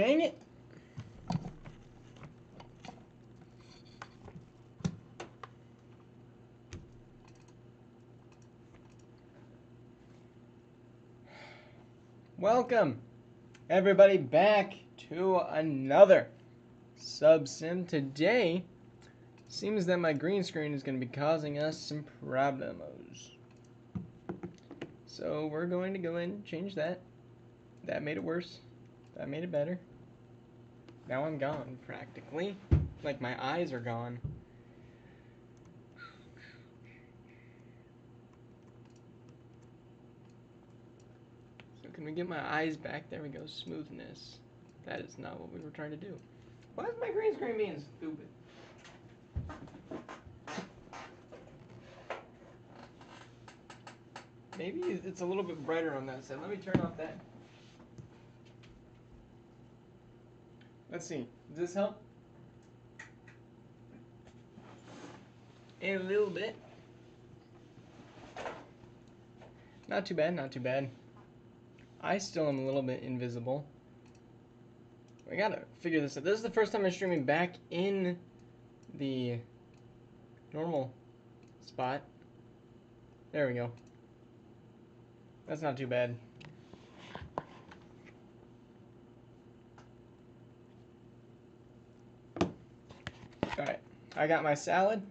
Dang it. Welcome, everybody, back to another sub-sim. Today, seems that my green screen is going to be causing us some problemos. So we're going to go in and change that. That made it worse. That made it better. Now I'm gone, practically. Like my eyes are gone. So can we get my eyes back? There we go, smoothness. That is not what we were trying to do. Why is my green screen being stupid? Maybe it's a little bit brighter on that side. Let me turn off that. Let's see. Does this help? A little bit. Not too bad, not too bad. I still am a little bit invisible. I gotta figure this out. This is the first time I'm streaming back in the normal spot. There we go. That's not too bad. Alright, I got my salad.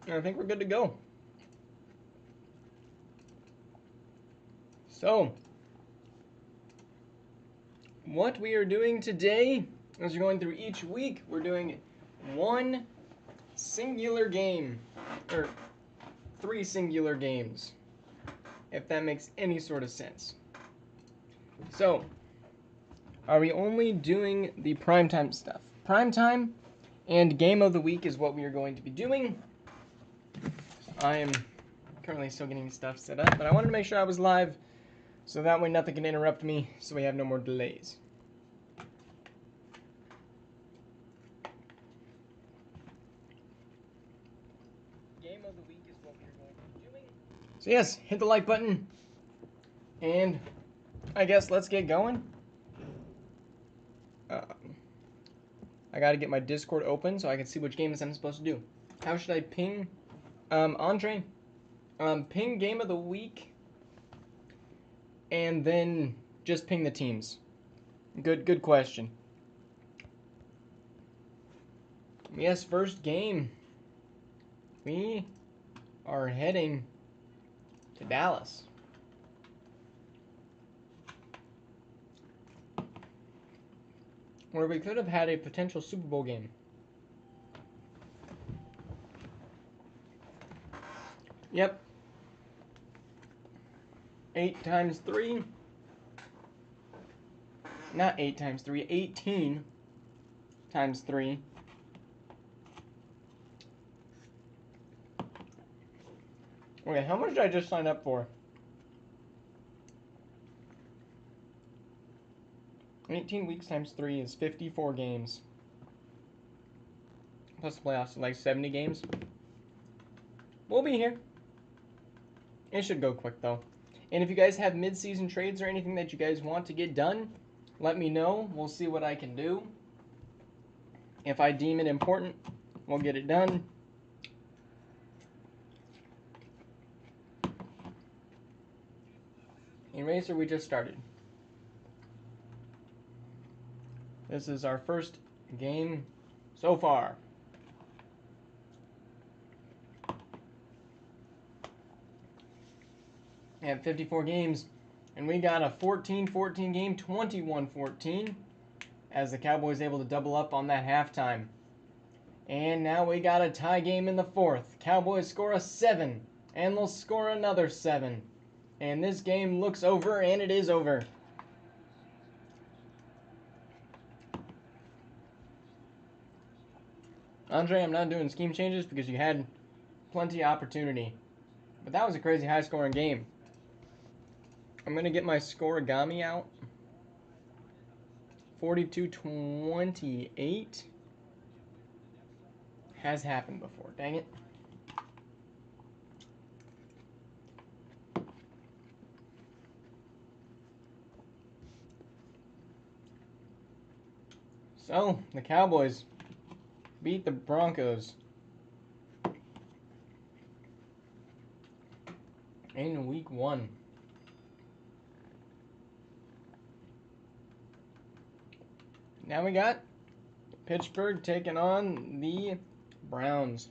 And I think we're good to go. So, what we are doing today, as we're going through each week, we're doing one singular game, or 3 singular games, if that makes any sort of sense. So, are we only doing the primetime stuff? Primetime and game of the week is what we are going to be doing. I am currently still getting stuff set up, but I wanted to make sure I was live so that way nothing can interrupt me, so we have no more delays. Game of the week is what we are going to be doing. So yes, hit the like button, and I guess let's get going. I gotta get my Discord open so I can see which games I'm supposed to do. How should I ping? Andre, ping game of the week, and then just ping the teams. Good question. Yes, first game. We are heading to Dallas. Where we could have had a potential Super Bowl game. Yep. 8 times 3. Not 8 times 3, 18 times 3. Okay, how much did I just sign up for? 18 weeks times 3 is 54 games. Plus the playoffs, like 70 games. We'll be here. It should go quick, though. And if you guys have mid-season trades or anything that you guys want to get done, let me know. We'll see what I can do. If I deem it important, we'll get it done. In Racer, we just started. This is our first game so far. We have 54 games, and we got a 14-14 game, 21-14, as the Cowboys able to double up on that halftime. And now we got a tie game in the 4th. Cowboys score a 7, and they'll score another 7. And this game looks over, and it is over. Andre, I'm not doing scheme changes because you had plenty of opportunity. But that was a crazy high-scoring game. I'm going to get my scoregami out. 42-28. Has happened before. Dang it. So, the Cowboys beat the Broncos in week 1. Now we got Pittsburgh taking on the Browns.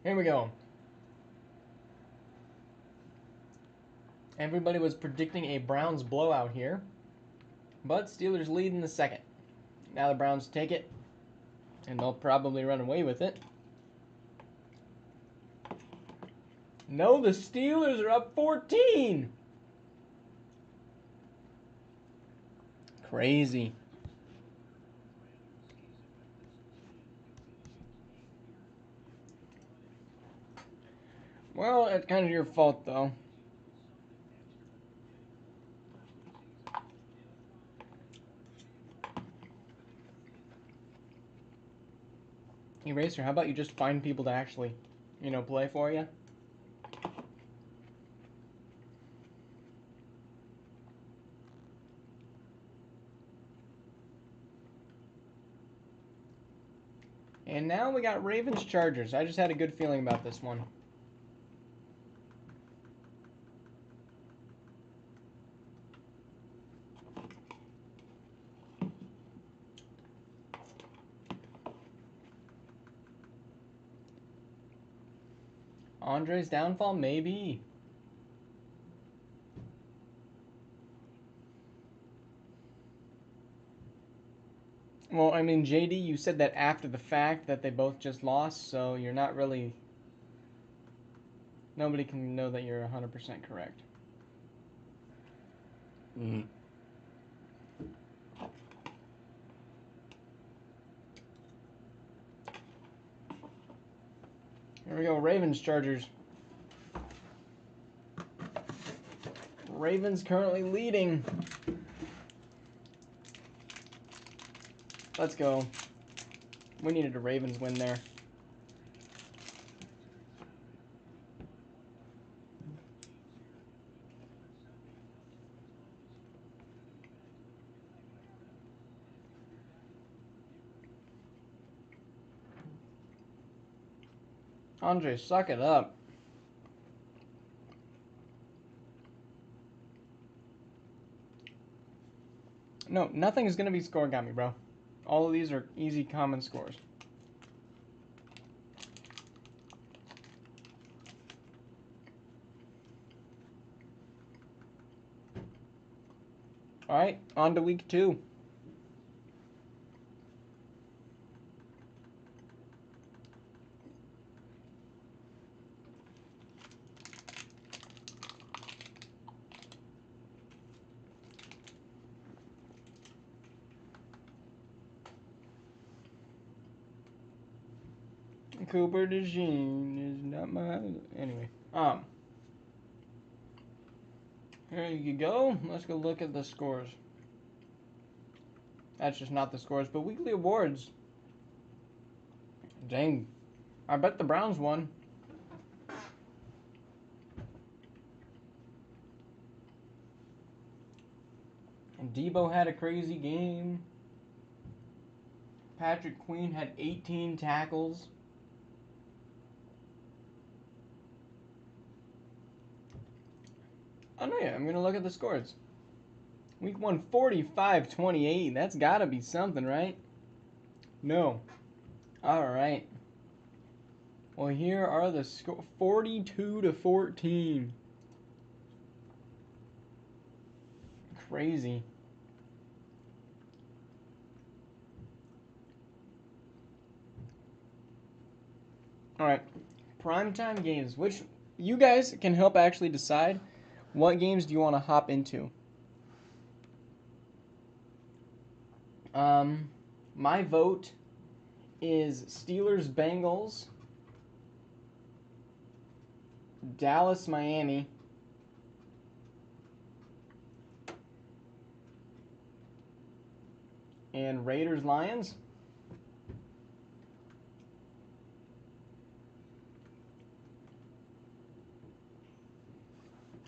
Here we go. Everybody was predicting a Browns blowout here, but Steelers lead in the second. Now the Browns take it, and they'll probably run away with it. No, the Steelers are up 14. Crazy. Well, it's kind of your fault, though. Eraser, how about you just find people to actually, play for you? And now we got Ravens Chargers. I just had a good feeling about this one. Andre's downfall? Maybe. Well, I mean, JD, you said that after the fact that they both just lost, so you're not really... Nobody can know that you're 100% correct. Here we go, Ravens, Chargers. Ravens currently leading. Let's go. We needed a Ravens win there. Andre, suck it up. No, nothing is going to be scoring on me, bro. All of these are easy common scores. Alright, on to week 2. Cooper DeJean is not my... Anyway, here you go. Let's go look at the scores. That's just not the scores, but weekly awards. Dang. I bet the Browns won. And Debo had a crazy game. Patrick Queen had 18 tackles. Oh, no, yeah, I'm going to look at the scores. Week 1, 45-28. That's got to be something, right? No. All right. Well, here are the scores. 42-14. Crazy. All right. Primetime games, which you guys can help actually decide what games do you want to hop into. My vote is Steelers Bengals, Dallas Miami, And Raiders, Lions.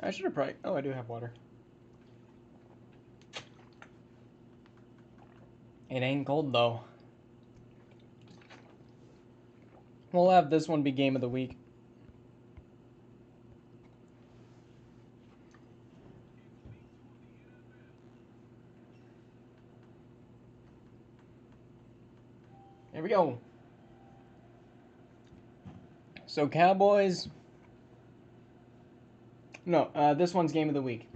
I should have probably... Oh, I do have water. It ain't cold, though. We'll have this one be game of the week. Here we go. So, Cowboys... No, this one's game of the week.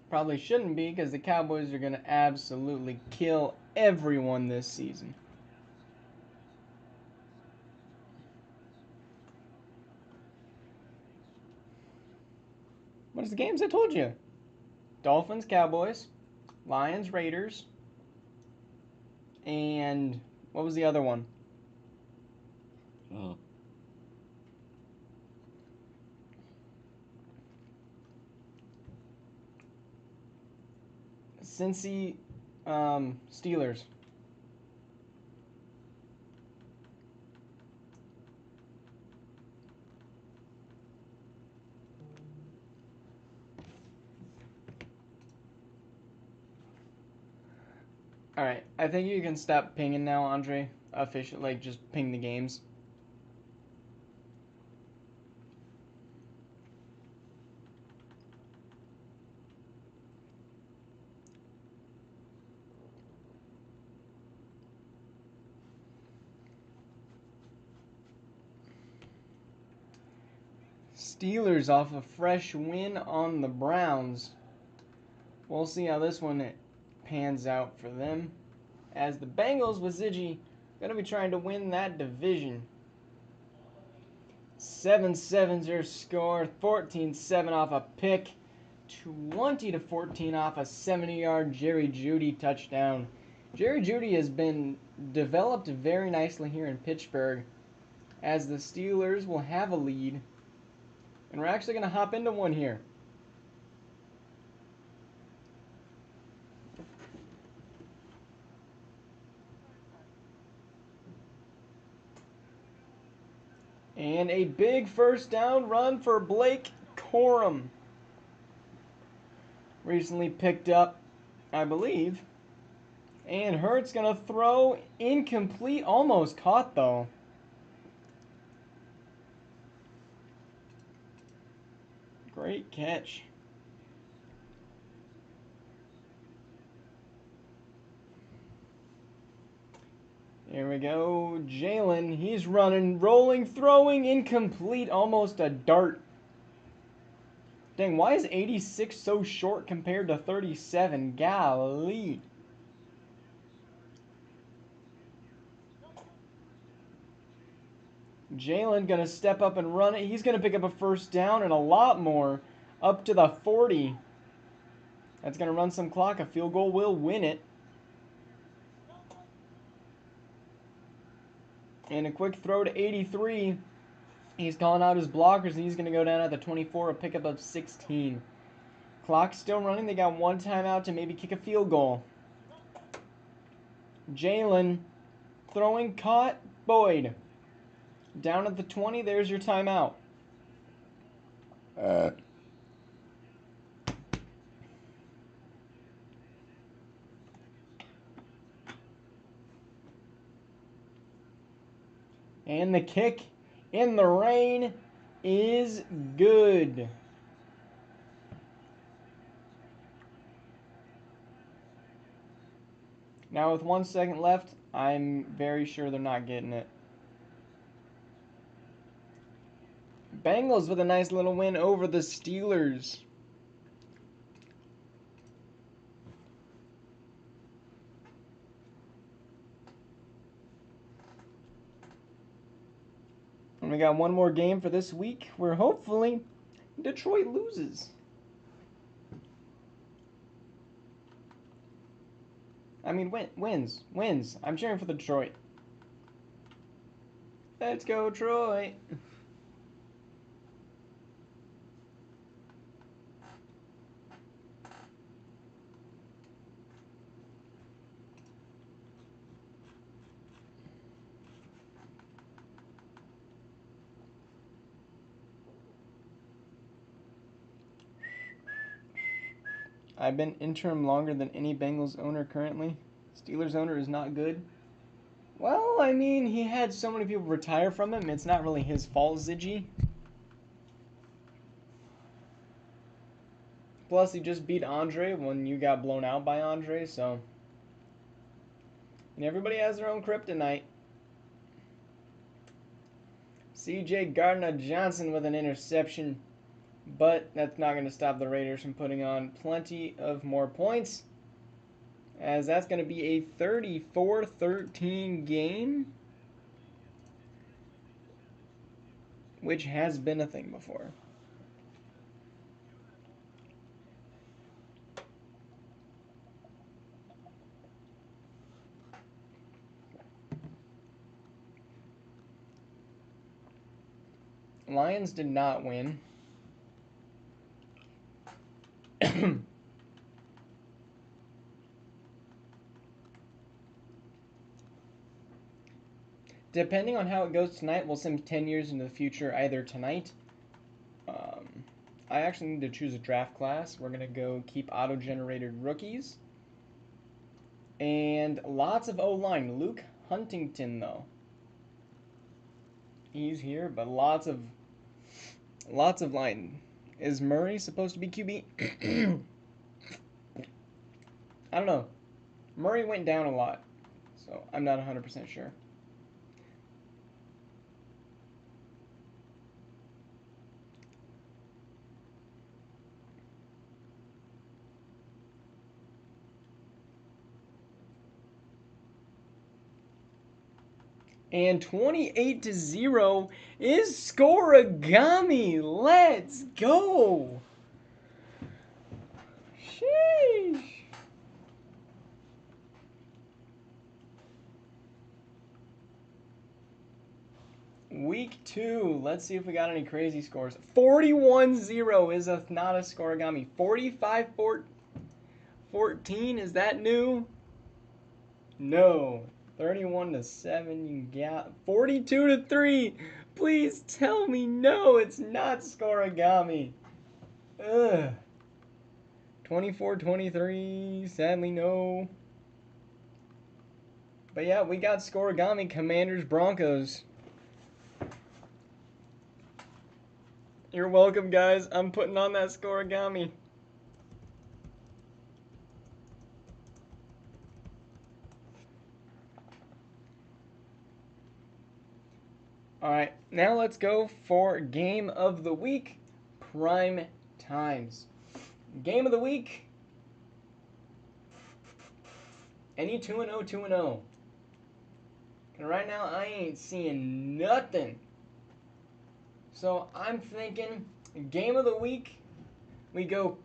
Probably shouldn't be, because the Cowboys are going to absolutely kill everyone this season. What is the games I told you? Dolphins, Cowboys, Lions, Raiders, and what was the other one? Oh. Cincy, Steelers. Alright, I think you can stop pinging now, Andre. Official, like, just ping the games. Steelers off a fresh win on the Browns. We'll see how this one pans out for them. As the Bengals with Ziggy going to be trying to win that division. 7-7's their score. 14-7 off a pick. 20-14 off a 70-yard Jerry Jeudy touchdown. Jerry Jeudy has been developed very nicely here in Pittsburgh, as the Steelers will have a lead. And we're actually going to hop into one here. And a big first down run for Blake Corum. Recently picked up, I believe. And Hurts going to throw incomplete. Almost caught, though. Great catch. Here we go. Jalen, he's running, rolling, throwing, incomplete, almost a dart. Dang, why is 86 so short compared to 37? Golly. Jalen gonna step up and run it. He's gonna pick up a first down and a lot more, up to the 40. That's gonna run some clock. A field goal will win it. And a quick throw to 83. He's calling out his blockers, and he's going to go down at the 24, a pickup of 16. Clock's still running. They got one timeout to maybe kick a field goal. Jalen throwing, caught, Boyd. Down at the 20, there's your timeout. And the kick in the rain is good. Now with 1 second left, I'm very sure they're not getting it. Bengals with a nice little win over the Steelers. And we got one more game for this week where hopefully Detroit loses. I mean, wins. I'm cheering for the Detroit. Let's go, Troy. I've been interim longer than any Bengals owner currently. Steelers owner is not good. Well, I mean, he had so many people retire from him. It's not really his fault, Ziggy. Plus, he just beat Andre when you got blown out by Andre, so. And everybody has their own kryptonite. C.J. Gardner-Johnson with an interception. But that's not going to stop the Raiders from putting on plenty of more points, as that's going to be a 34-13 game, which has been a thing before. Lions did not win. Depending on how it goes tonight, we'll send 10 years into the future either tonight. I actually need to choose a draft class. We're going to go keep auto-generated rookies. And lots of O-line. Luke Huntington, though. He's here, but lots of line. Is Murray supposed to be QB? I don't know. Murray went down a lot, so I'm not 100% sure. And 28-0 is Scorigami. Let's go. Sheesh. Week 2. Let's see if we got any crazy scores. 41-0 is not a Scorigami. 45-14. Is that new? No. 31-7. You got 42-3. Please tell me no, it's not Scorigami. Ugh. 24-23. Sadly, no. But yeah, we got Scorigami. Commanders Broncos. You're welcome, guys. I'm putting on that Scorigami. Alright, now let's go for Game of the Week, Prime Times. Game of the Week, any 2-0, 2-0. And right now, I ain't seeing nothing. So I'm thinking, Game of the Week, we go,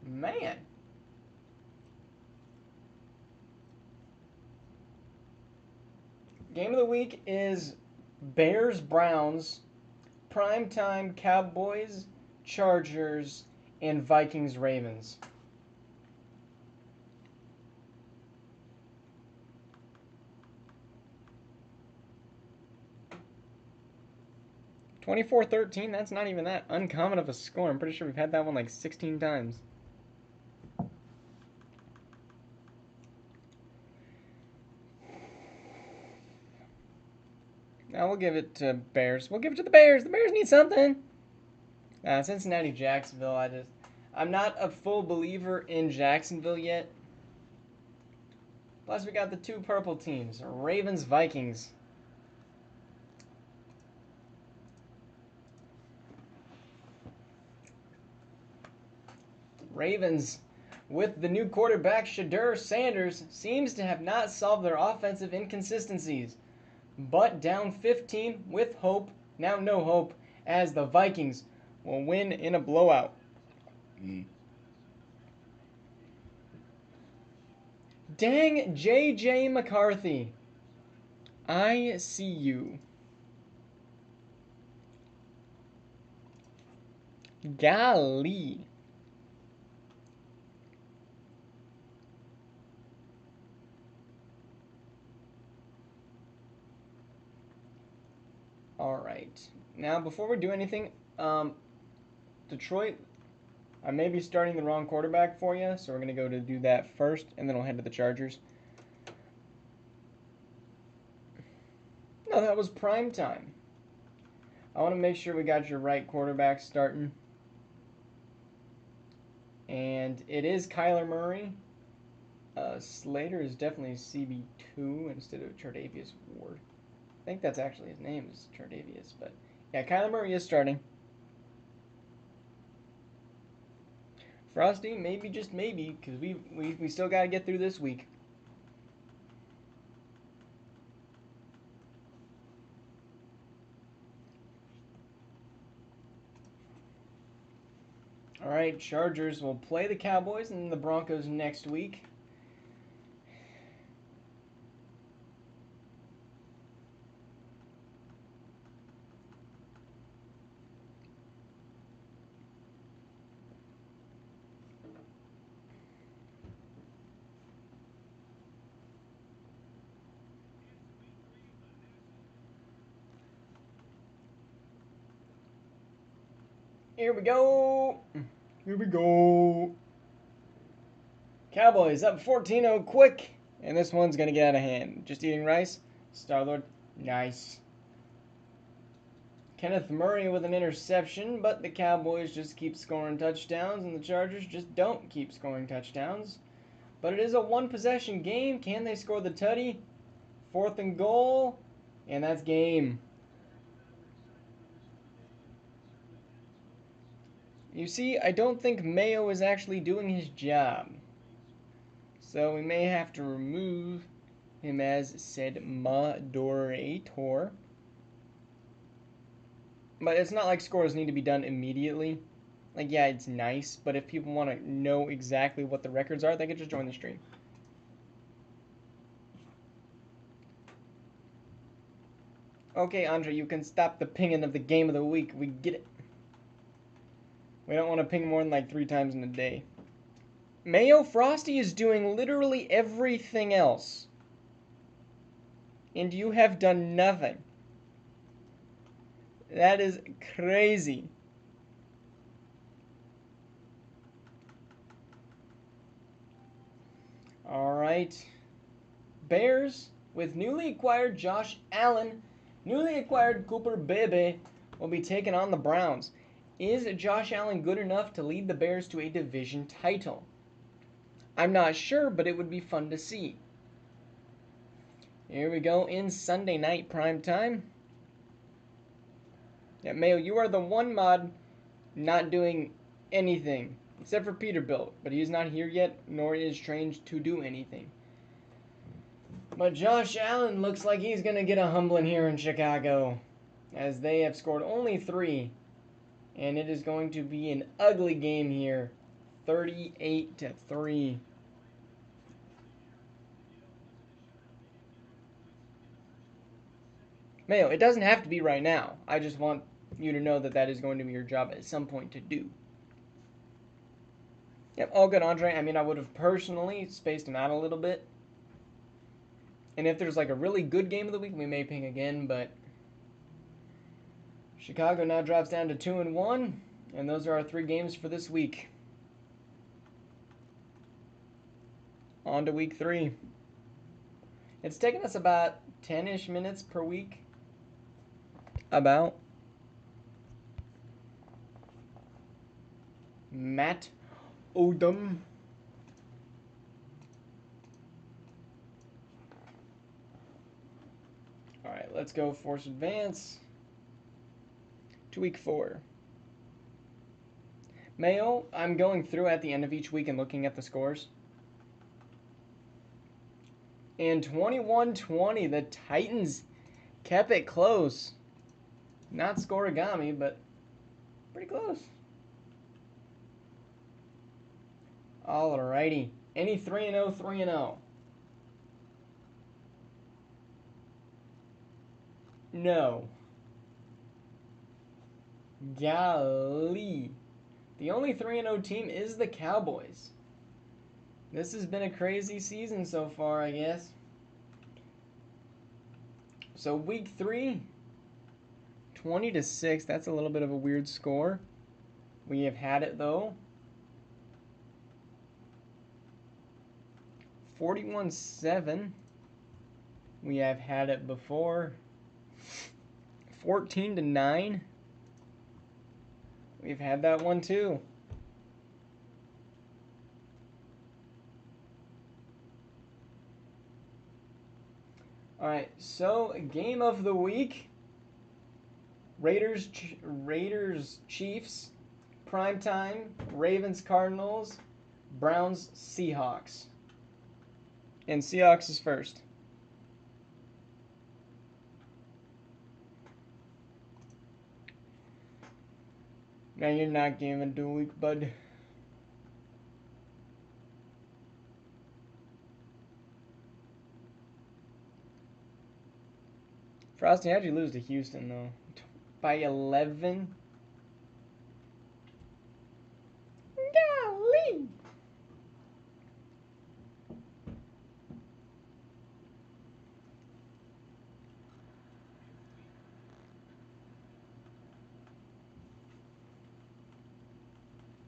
man. Game of the Week is Bears-Browns, Primetime Cowboys, Chargers, and Vikings-Ravens. (24-13), that's not even that uncommon of a score. I'm pretty sure we've had that one like 16 times. Now we'll give it to Bears. We'll give it to the Bears. The Bears need something. Cincinnati, Jacksonville. I'm not a full believer in Jacksonville yet. Plus, we got the two purple teams, Ravens, Vikings. Ravens, with the new quarterback Shedeur Sanders, seems to have not solved their offensive inconsistencies. But down 15 with hope, now no hope, as the Vikings will win in a blowout. Dang, J.J. McCarthy. I see you. Golly. All right. Now, before we do anything, Detroit I may be starting the wrong quarterback for you, so we're going to go to do that first, and then we'll head to the Chargers. No, that was prime time. I want to make sure we got your right quarterback starting. And it is Kyler Murray. Slater is definitely CB2 instead of Chardavius Ward. I think that's actually his name is Chardavius, but yeah, Kyler Murray is starting. Frosty, maybe, just maybe, because we still got to get through this week. All right, Chargers will play the Cowboys and the Broncos next week. Here we go. Here we go. Cowboys up 14-0 quick. And this one's going to get out of hand. Just eating rice. Star-Lord. Nice. Kenneth Murray with an interception, but the Cowboys just keep scoring touchdowns, and the Chargers just don't keep scoring touchdowns. But it is a one-possession game. Can they score the tutty? 4th and goal. And that's game. You see, I don't think Mayo is actually doing his job. So we may have to remove him as said moderator. But it's not like scores need to be done immediately. Like, yeah, it's nice, but if people want to know exactly what the records are, they can just join the stream. Okay, Andre, you can stop the pinging of the game of the week. We get it. We don't want to ping more than like 3 times in a day. Mayo Frosty is doing literally everything else. And you have done nothing. That is crazy. All right. Bears with newly acquired Josh Allen, newly acquired Cooper Bebe will be taking on the Browns. Is Josh Allen good enough to lead the Bears to a division title? I'm not sure, but it would be fun to see. Here we go in Sunday night prime time. Yeah, Mayo, you are the one mod not doing anything, except for Peterbilt, but he is not here yet, nor is trained to do anything. But Josh Allen looks like he's going to get a humbling here in Chicago, as they have scored only 3, and it is going to be an ugly game here, 38-3. Mayo, it doesn't have to be right now. I just want you to know that that is going to be your job at some point to do. Yep, all good, Andre. I mean, I would have personally spaced him out a little bit. And if there's like a really good game of the week, we may ping again, but Chicago now drops down to 2-1, and those are our 3 games for this week. On to week 3. It's taken us about 10-ish minutes per week. About. Matt Odom. Alright, let's go force advance to week 4. Mayo, I'm going through at the end of each week and looking at the scores. And 21-20, the Titans kept it close. Not scoregami, but pretty close. Alrighty. Any 3-0, 3-0? No. Golly. The only 3-0 team is the Cowboys. This has been a crazy season so far, I guess. So week 3, 20-6. That's a little bit of a weird score. We have had it though. 41-7. We have had it before. 14-9. We've had that one too. Alright, so game of the week. Raiders Chiefs. Primetime. Ravens Cardinals. Browns Seahawks. And Seahawks is first. Now you're not game of the week, bud. Frosty, how'd you lose to Houston, though? By 11? Golly!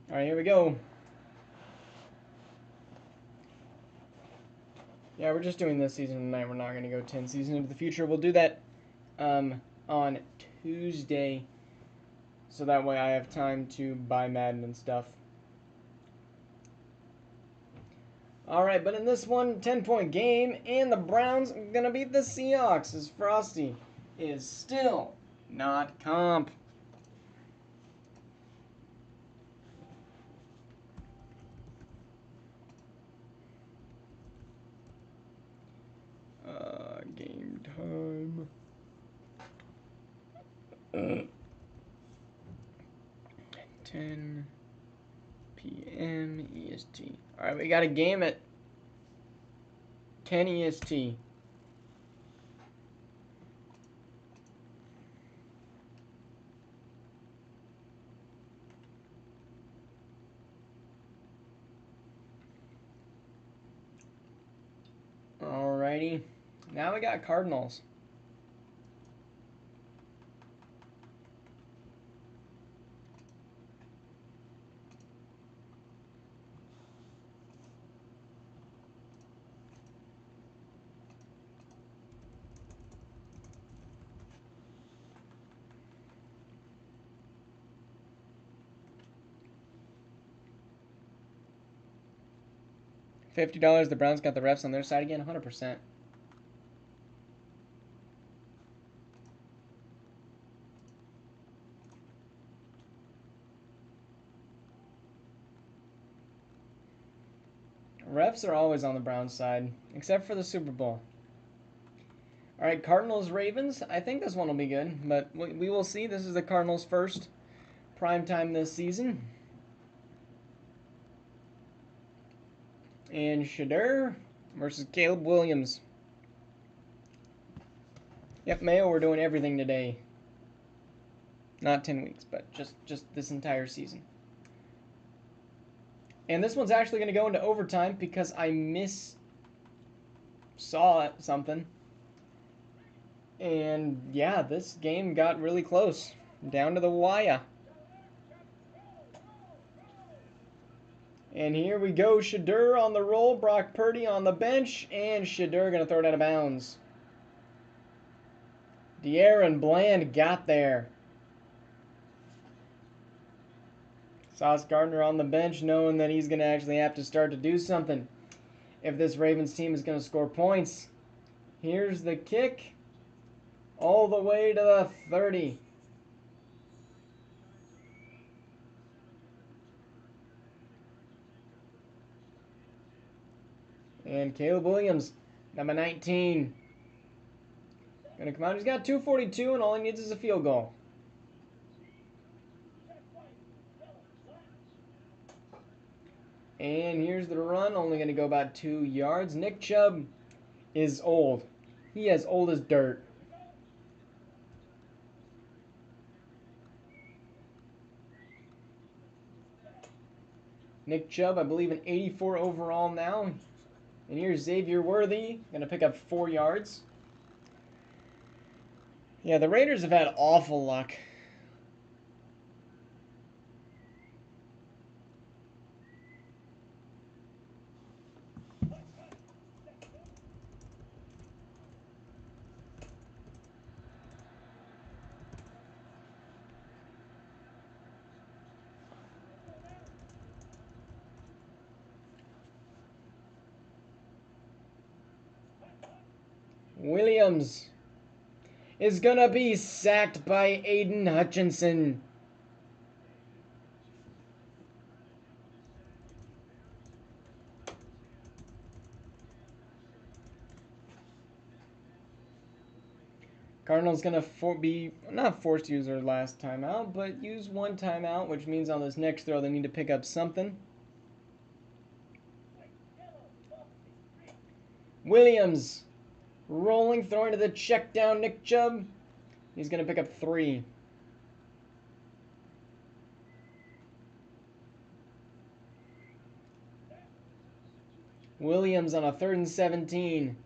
Alright, here we go. Yeah, we're just doing this season tonight. We're not going to go 10 seasons into the future. We'll do that on Tuesday, so that way I have time to buy Madden and stuff. Alright, but in this one, 10-point game, and the Browns are going to beat the Seahawks, as Frosty is still not comp. Game time. 10 p.m. EST. Alright, we got a game at 10 EST. Alrighty. Now we got Cardinals. $50. The Browns got the refs on their side again. 100%. Refs are always on the Browns side, except for the Super Bowl. All right, Cardinals Ravens. I think this one will be good, but we will see. This is the Cardinals' first prime time this season. And Shadur versus Caleb Williams. Yep, Mayo, we're doing everything today. Not 10 weeks, but just this entire season. And this one's actually going to go into overtime because I saw something. And yeah, this game got really close. Down to the wire. And here we go. Shadur on the roll. Brock Purdy on the bench. And Shadur going to throw it out of bounds. De'Aaron Bland got there. Sauce Gardner on the bench, knowing that he's going to actually have to start to do something if this Ravens team is going to score points. Here's the kick. All the way to the 30. And Caleb Williams, number 19. Going to come out. He's got 242, and all he needs is a field goal. And here's the run. Only going to go about 2 yards. Nick Chubb is old. He is old as dirt. Nick Chubb, I believe, an 84 overall now. And here's Xavier Worthy, going to pick up 4 yards. Yeah, the Raiders have had awful luck. Williams is gonna be sacked by Aiden Hutchinson. Cardinals gonna be not forced to use their last timeout, but use one timeout, which means on this next throw they need to pick up something. Williams rolling, throwing to the check down Nick Chubb. He's gonna pick up 3. Williams on a 3rd and 17.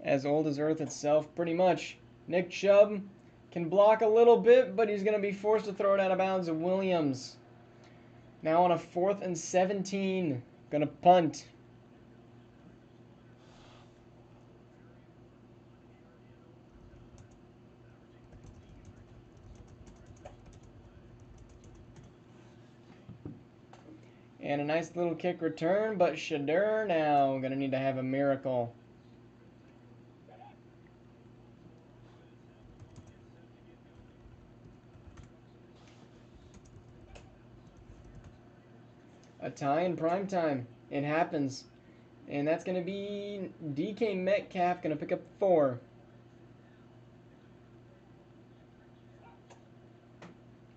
As old as Earth itself, pretty much. Nick Chubb can block a little bit, but he's going to be forced to throw it out of bounds. Williams now on a 4th and 17. Going to punt. And a nice little kick return, but Shadur now going to need to have a miracle. A tie in prime time. It happens. And that's going to be DK Metcalf going to pick up 4.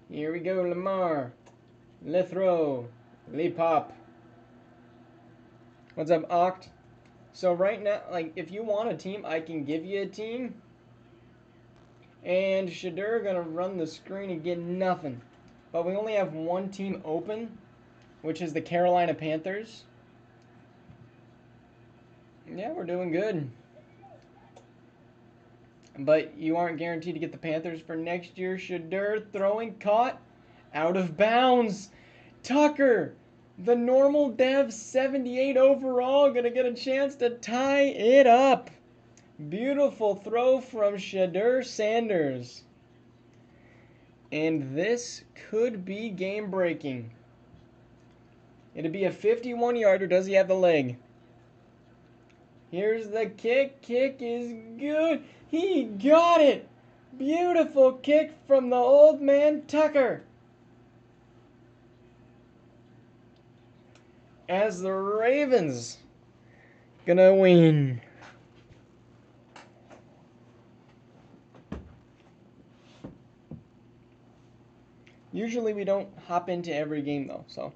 Here we go, Lamar. Le throw. Le pop. What's up, Oct? So right now, like, if you want a team, I can give you a team. And Shadur gonna run the screen and get nothing. But we only have one team open, which is the Carolina Panthers. Yeah, we're doing good. But you aren't guaranteed to get the Panthers for next year. Shadur throwing, caught, out of bounds. Tucker, the normal dev 78 overall, gonna get a chance to tie it up. Beautiful throw from Shadur Sanders. And this could be game breaking. It'd be a 51-yarder. Does he have the leg? Here's the kick. Kick is good. He got it. Beautiful kick from the old man Tucker. As the Ravens gonna win. Usually we don't hop into every game though, so.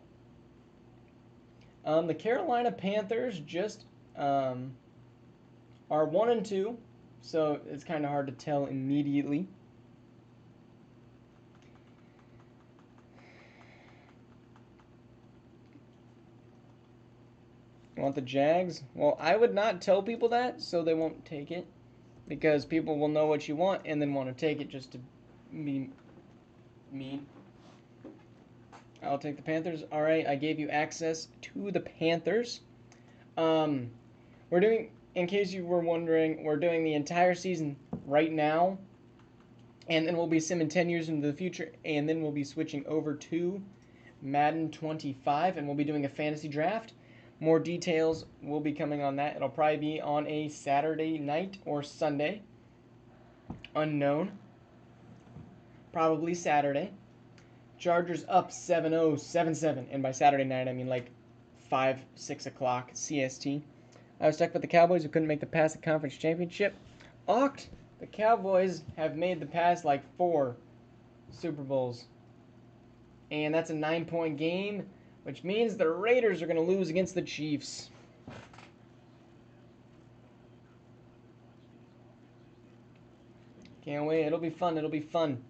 The Carolina Panthers just are 1-2, so it's kind of hard to tell immediately. You want the Jags? Well, I would not tell people that, so they won't take it, because people will know what you want and then want to take it just to be mean. I'll take the Panthers. All right, I gave you access to the Panthers. We're doing, in case you were wondering, we're doing the entire season right now, and then we'll be simming 10 years into the future, and then we'll be switching over to Madden 25, and we'll be doing a fantasy draft. More details will be coming on that. It'll probably be on a Saturday night or Sunday. Unknown. Probably Saturday. Chargers up 7-0, 7-7. And by Saturday night, I mean like 5, 6 o'clock CST. I was stuck with the Cowboys who couldn't make the pass at conference championship. Oct, the Cowboys have made the pass like 4 Super Bowls. And that's a 9-point game, which means the Raiders are going to lose against the Chiefs. Can't wait. It'll be fun. It'll be fun.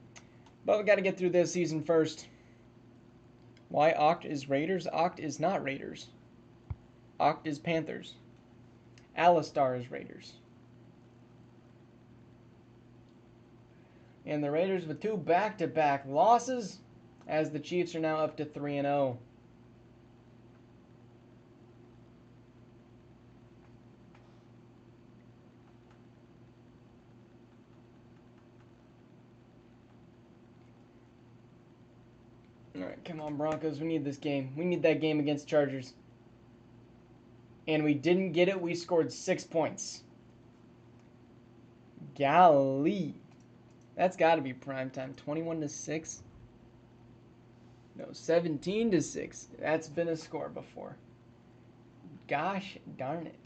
But we got to get through this season first. Why Oct is Raiders? Oct is not Raiders. Oct is Panthers. Alistar is Raiders. And the Raiders with 2 back-to-back losses, as the Chiefs are now up to 3-0. All right, come on, Broncos. We need this game. We need that game against Chargers. And we didn't get it. We scored 6 points. Golly. That's got to be prime time. 21-6. No, 17-6. That's been a score before. Gosh darn it.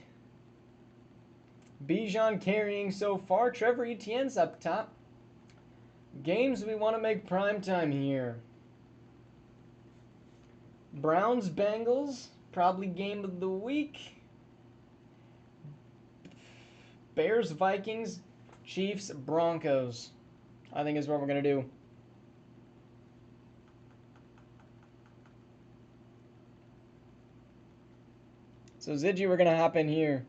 Bijan carrying so far. Trevor Etienne's up top. Games we want to make prime time here. Browns Bengals, probably game of the week. Bears Vikings, Chiefs Broncos, I think is what we're going to do. So Ziggy, we're going to hop in here.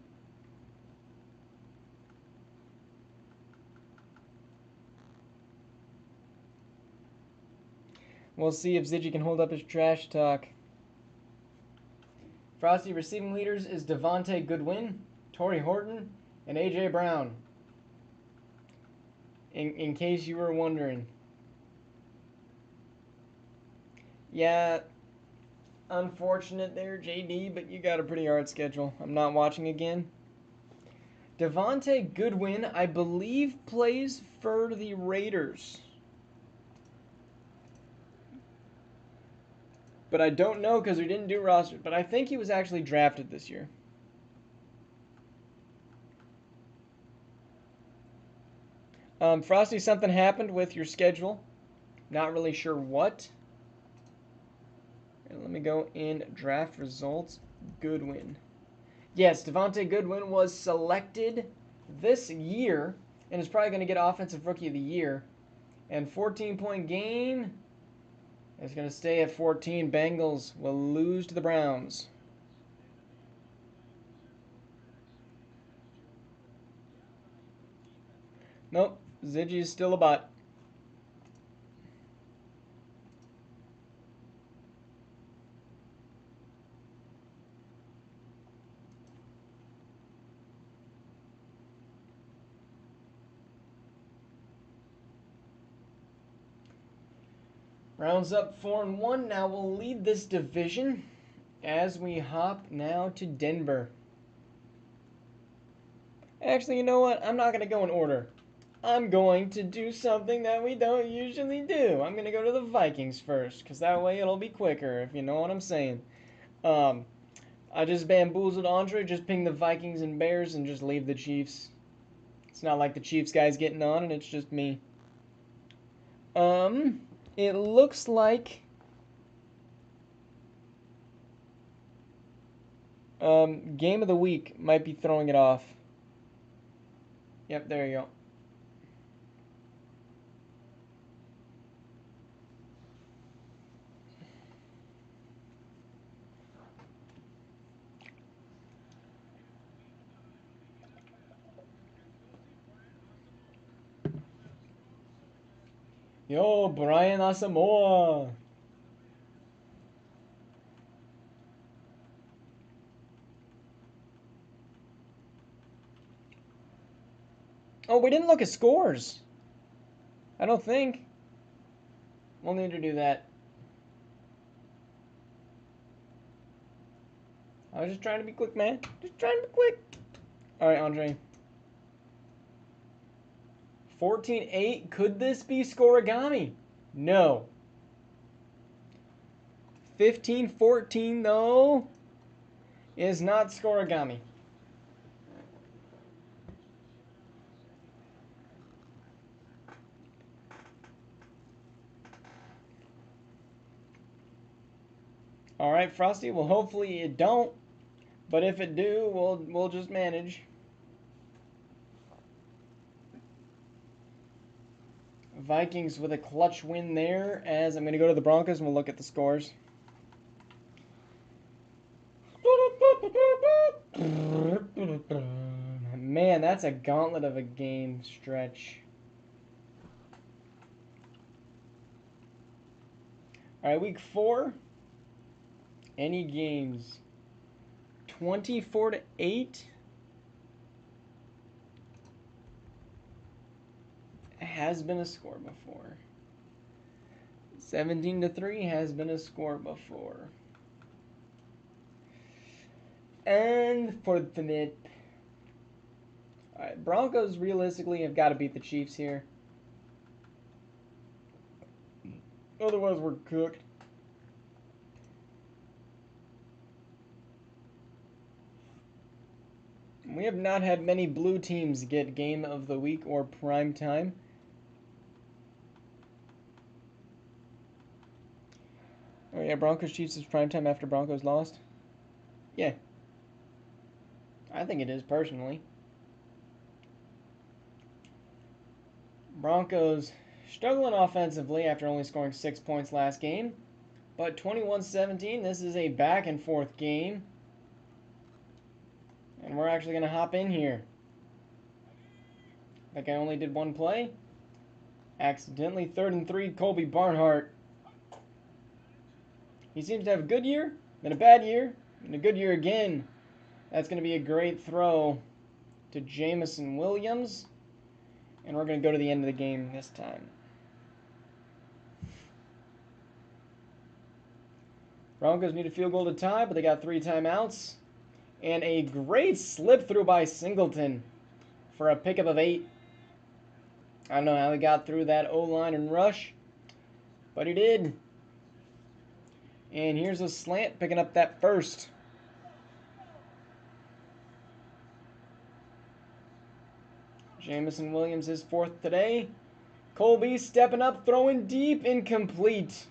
We'll see if Ziggy can hold up his trash talk. Frosty receiving leaders is Devontae Goodwin, Torrey Horton, and A.J. Brown. In case you were wondering. Yeah, unfortunate there, JD, but you got a pretty hard schedule. I'm not watching again. Devontae Goodwin, I believe, plays for the Raiders. But I don't know because we didn't do roster. But I think he was actually drafted this year. Frosty, something happened with your schedule. Not really sure what. And let me go in draft results. Goodwin. Yes, Devontae Goodwin was selected this year and is probably going to get Offensive Rookie of the Year. And 14-point game is going to stay at 14. Bengals will lose to the Browns. Nope, Ziggy is still a bot. Browns up 4-1. Now we'll lead this division as we hop now to Denver. Actually, you know what? I'm not going to go in order. I'm going to do something that we don't usually do. I'm going to go to the Vikings first, because that way it'll be quicker, if you know what I'm saying. I just bamboozled Andre, just ping the Vikings and Bears, and just leave the Chiefs. It's not like the Chiefs guy's getting on, and it's just me. It looks like game of the week might be throwing it off. Yep, there you go. Yo, Brian Asamoah. Oh, we didn't look at scores. I don't think. We'll need to do that. I was just trying to be quick, man. Just trying to be quick. All right, Andre. 14-8. Could this be scoregami? No. 15-14, though, is not scoregami. All right, Frosty. Well, hopefully it don't. But if it do, we'll just manage. Vikings with a clutch win there, as I'm going to go to the Broncos and we'll look at the scores. Man, that's a gauntlet of a game stretch. All right, week 4. Any games? 24-8. Has been a score before. 17-3 has been a score before. And for the mid. All right, Broncos realistically have got to beat the Chiefs here. Otherwise, we're cooked. We have not had many blue teams get game of the week or prime time. Oh yeah, Broncos Chiefs is prime time after Broncos lost? Yeah. I think it is personally. Broncos struggling offensively after only scoring 6 points last game. But 21-17, this is a back and forth game. And we're actually going to hop in here. I think I only did one play. Accidentally 3rd and 3, Colby Barnhart. He seems to have a good year, then a bad year, and a good year again. That's going to be a great throw to Jamison Williams. And we're going to go to the end of the game this time. Broncos need a field goal to tie, but they got 3 timeouts. And a great slip through by Singleton for a pickup of 8. I don't know how he got through that O-line and rush, but he did. And here's a slant picking up that first. Jamison Williams is 4th today. Colby stepping up, throwing deep, incomplete.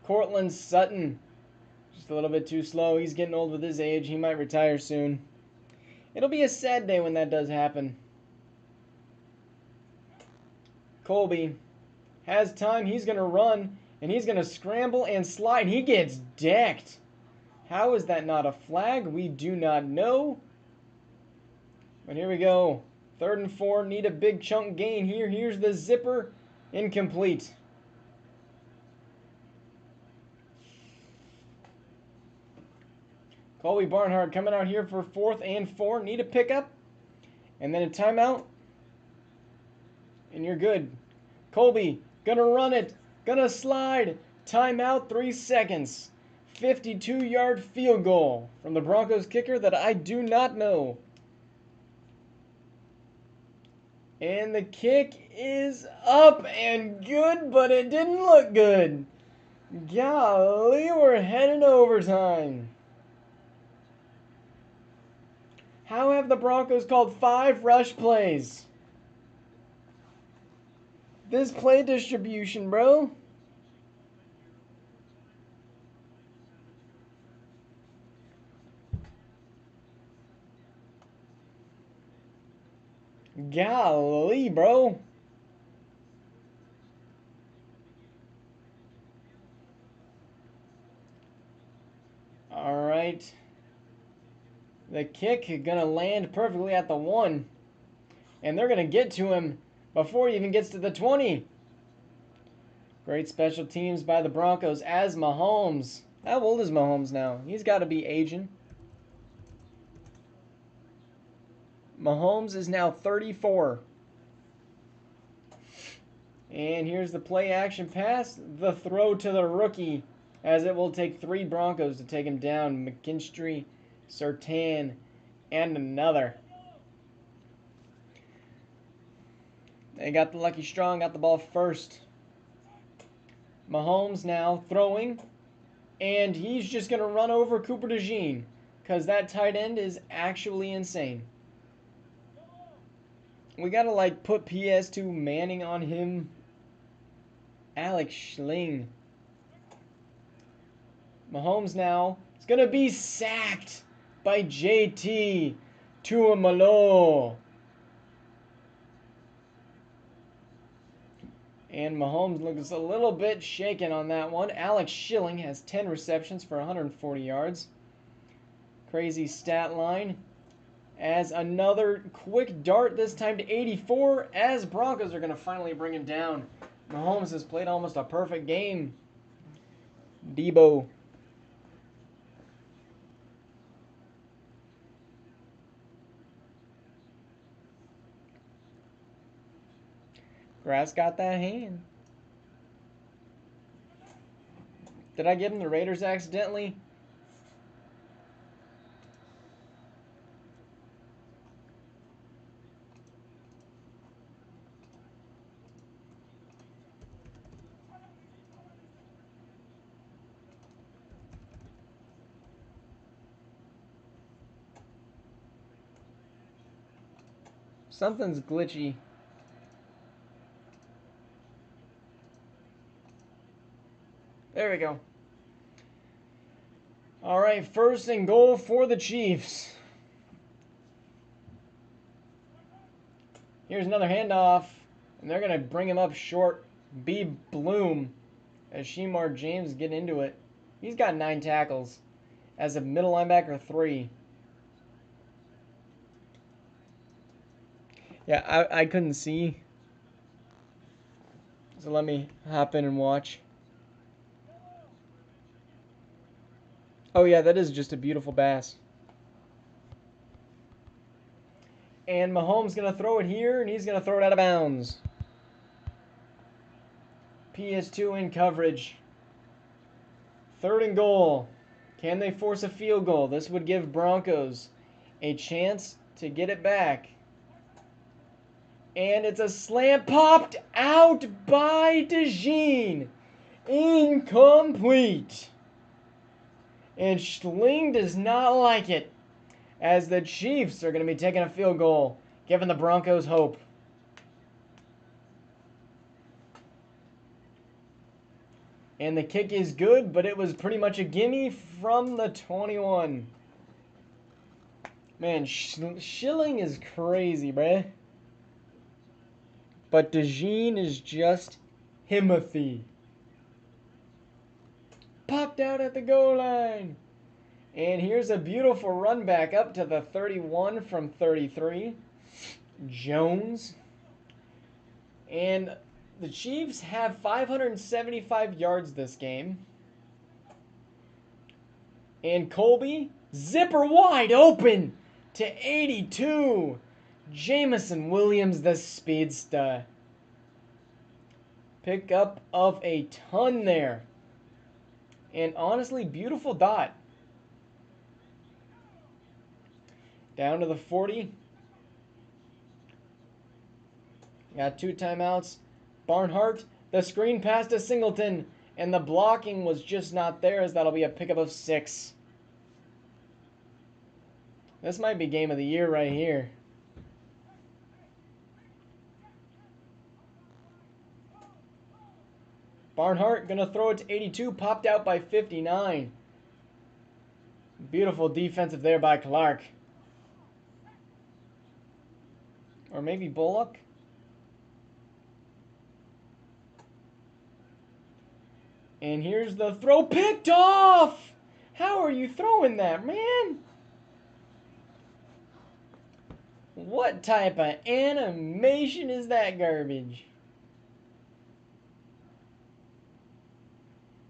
Cortland Sutton, just a little bit too slow. He's getting old with his age. He might retire soon. It'll be a sad day when that does happen. Colby has time. He's going to run, and he's going to scramble and slide. He gets decked. How is that not a flag? We do not know. But here we go. 3rd and 4. Need a big chunk gain here. Here's the zipper. Incomplete. Colby Barnhart coming out here for 4th and 4. Need a pickup. And then a timeout. And you're good. Colby, gonna run it. Gonna slide. Timeout, 3 seconds. 52-yard field goal from the Broncos kicker that I do not know. And the kick is up and good, but it didn't look good. Golly, we're heading to overtime. How have the Broncos called 5 rush plays? This play distribution, bro. Golly, bro. All right. The kick is going to land perfectly at the 1. And they're going to get to him before he even gets to the 20. Great special teams by the Broncos as Mahomes. How old is Mahomes now? He's got to be aging. Mahomes is now 34. And here's the play action pass. The throw to the rookie, as it will take 3 Broncos to take him down. McKinstry, Surtain, and another. They got the lucky strong, got the ball first. Mahomes now throwing, and he's just going to run over Cooper DeJean because that tight end is actually insane. We got to like put PS2 Manning on him. Alex Schling. Mahomes now is going to be sacked by JT Tuamalo. And Mahomes looks a little bit shaken on that one. Alex Schilling has 10 receptions for 140 yards. Crazy stat line. As another quick dart, this time to 84, as Broncos are going to finally bring him down. Mahomes has played almost a perfect game. Debo. Grass got that hand. Did I give him the Raiders accidentally? Something's glitchy. There we go. All right, first and goal for the Chiefs. Here's another handoff, and they're going to bring him up short. B. Bloom, as Shemar James get into it. He's got 9 tackles as a middle linebacker 3. Yeah, I couldn't see. So let me hop in and watch. Oh yeah, that is just a beautiful bass. And Mahomes going to throw it here, and he's going to throw it out of bounds. PS2 in coverage. Third and goal. Can they force a field goal? This would give Broncos a chance to get it back. And it's a slant popped out by DeJean. Incomplete. And Schling does not like it, as the Chiefs are going to be taking a field goal, giving the Broncos hope. And the kick is good, but it was pretty much a gimme from the 21. Man, Schilling is crazy, bruh. But DeJean is just Himothy. Popped out at the goal line. And here's a beautiful run back up to the 31 from 33. Jones. And the Chiefs have 575 yards this game. And Colby, zipper wide open to 82. Jamison Williams, the speedster. Pick up of a ton there. And honestly, beautiful dot. Down to the 40. Got 2 timeouts. Barnhart, the screen pass to Singleton. And the blocking was just not there, as that'll be a pickup of 6. This might be game of the year right here. Barnhart gonna throw it to 82, popped out by 59. Beautiful defensive there by Clark. Or maybe Bullock? And here's the throw, picked off! How are you throwing that, man? What type of animation is that garbage?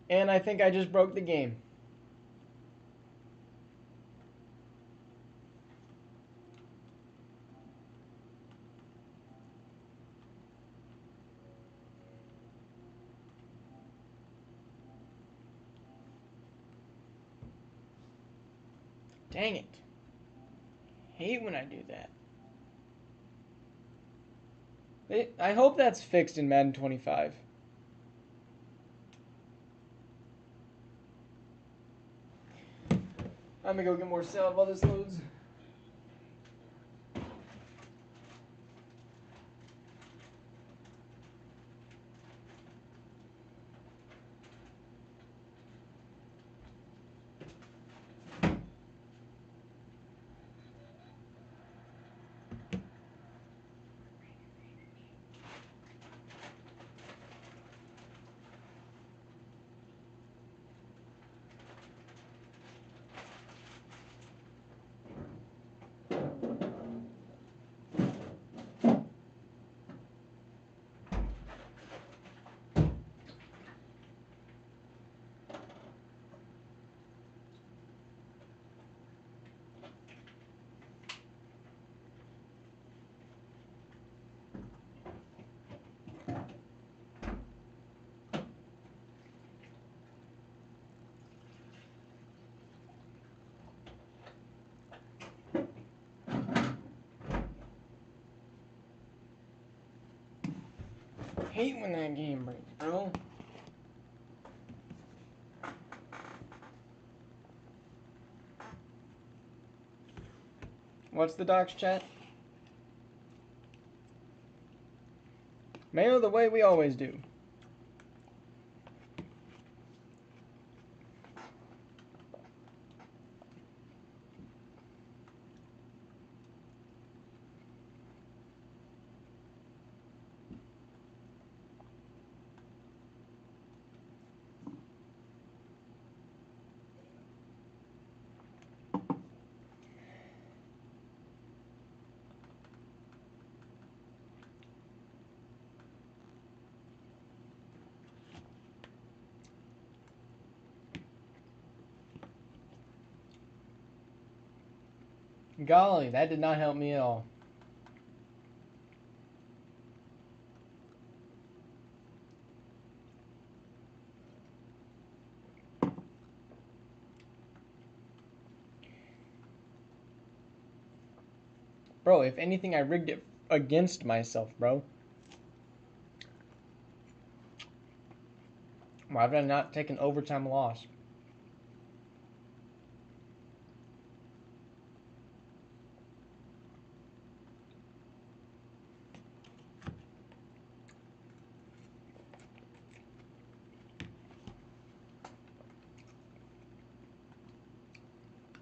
And I think I just broke the game. Dang it. Hate when I do that. I hope that's fixed in Madden 25. I'm gonna go get more salad while this loads. Hate when that game breaks, bro. What's the docs chat? Mayo the way we always do. Golly, that did not help me at all. Bro, if anything, I rigged it against myself, bro. Why did I not take an overtime loss?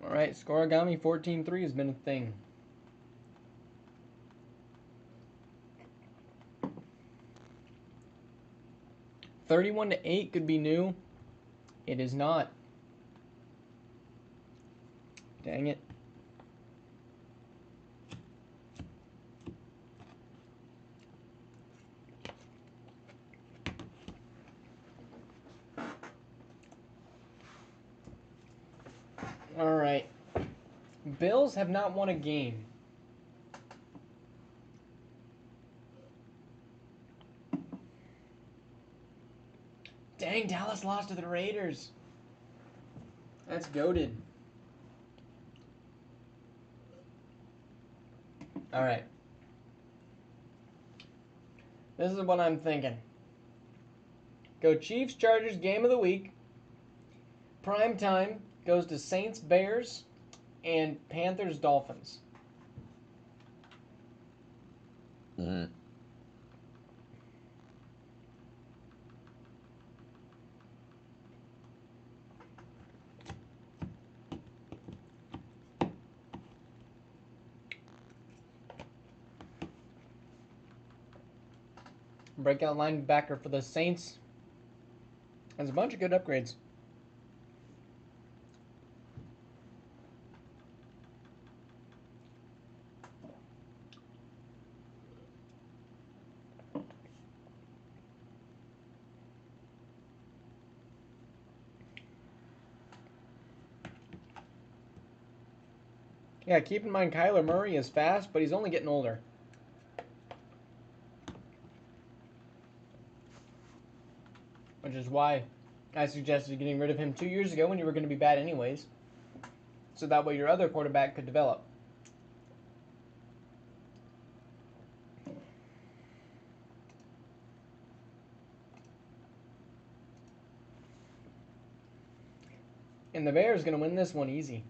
Alright, Scorigami 14-3 has been a thing. 31-8 could be new. It is not. Dang it. Alright. Bills have not won a game. Dang, Dallas lost to the Raiders. That's goated. Alright. This is what I'm thinking. Go Chiefs, Chargers, game of the week. Prime time goes to Saints, Bears, and Panthers, Dolphins. Breakout linebacker for the Saints. There's a bunch of good upgrades. Yeah, keep in mind Kyler Murray is fast, but he's only getting older. Which is why I suggested getting rid of him 2 years ago when you were going to be bad anyways. So that way your other quarterback could develop. And the Bears going to win this one easy.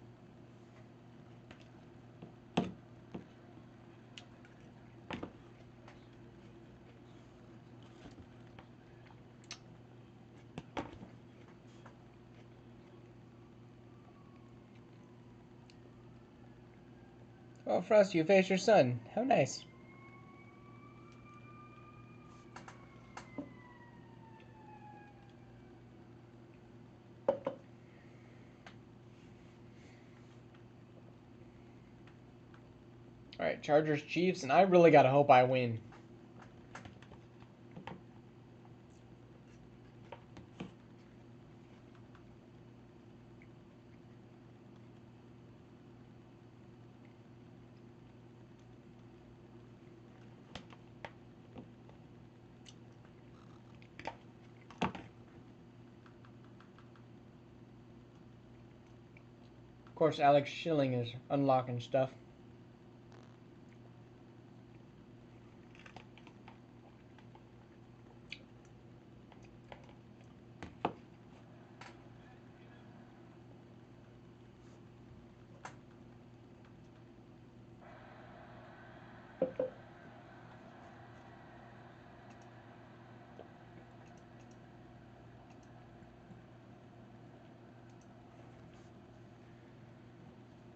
Oh, Frost, you face your son. How nice. Alright, Chargers, Chiefs, and I really gotta hope I win. Of course, Alex Schilling is unlocking stuff.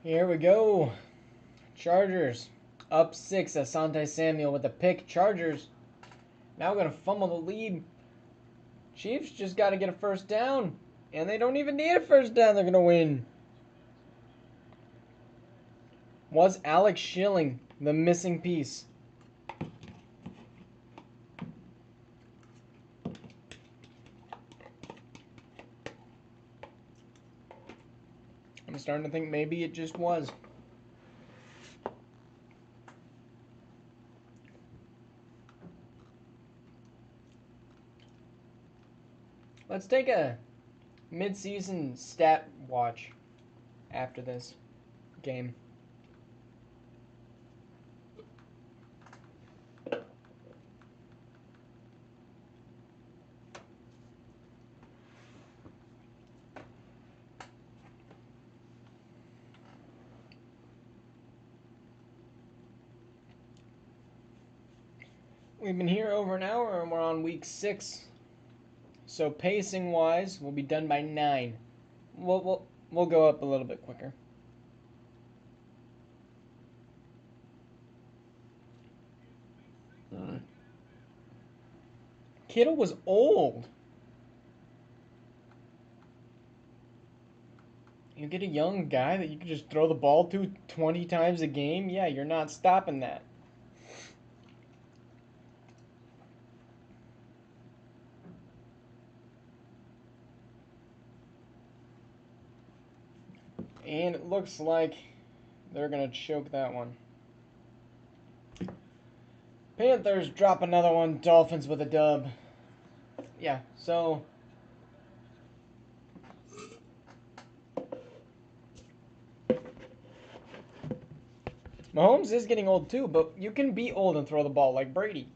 Here we go. Chargers up 6. Asante Samuel with a pick. Chargers now going to fumble the lead. Chiefs just got to get a first down. And they don't even need a first down. They're going to win. Was Alex Schilling the missing piece? I'm starting to think maybe it just was. Let's take a mid-season stat watch after this game. We've been here over an hour and we're on week 6. So pacing wise, we'll be done by 9. We'll go up a little bit quicker. Kittle was old. You get a young guy that you can just throw the ball to 20 times a game? Yeah, you're not stopping that. And it looks like they're going to choke that one. Panthers drop another one. Dolphins with a dub. Yeah, so Mahomes is getting old too, but you can be old and throw the ball like Brady.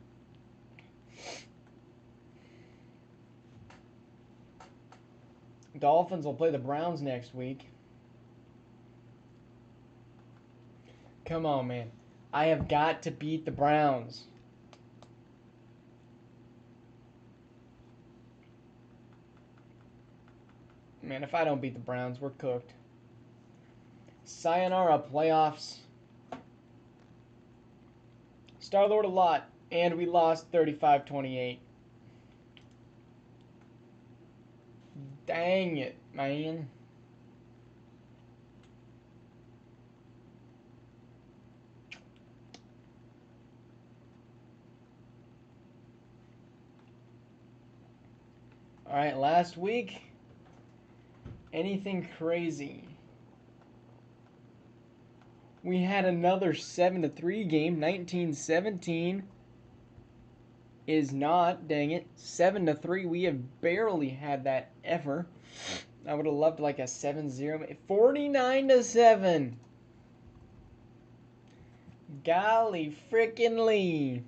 Dolphins will play the Browns next week. Come on, man. I have got to beat the Browns. Man, if I don't beat the Browns, we're cooked. Sayonara playoffs. Star-Lord a lot, and we lost 35-28. Dang it, man. All right, last week, anything crazy? We had another 7-3 game. 19-17 is not. Dang it. 7-3. We have barely had that ever. I would have loved like a 7-0. 49-7. Golly frickin' Lee.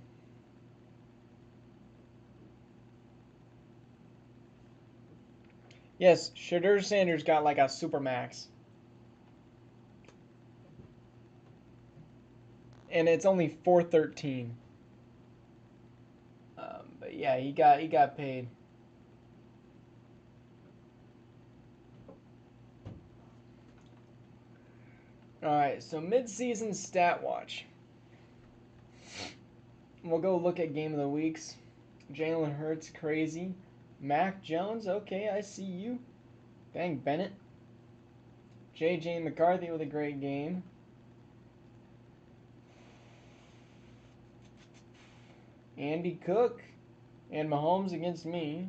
Yes, Shadur Sanders got like a supermax. And it's only 413. But yeah, he got paid. All right, so mid-season stat watch. We'll go look at game of the weeks. Jalen Hurts, crazy. Mac Jones, okay, I see you. Dang, Bennett. J.J. McCarthy with a great game. Andy Cook and Mahomes against me.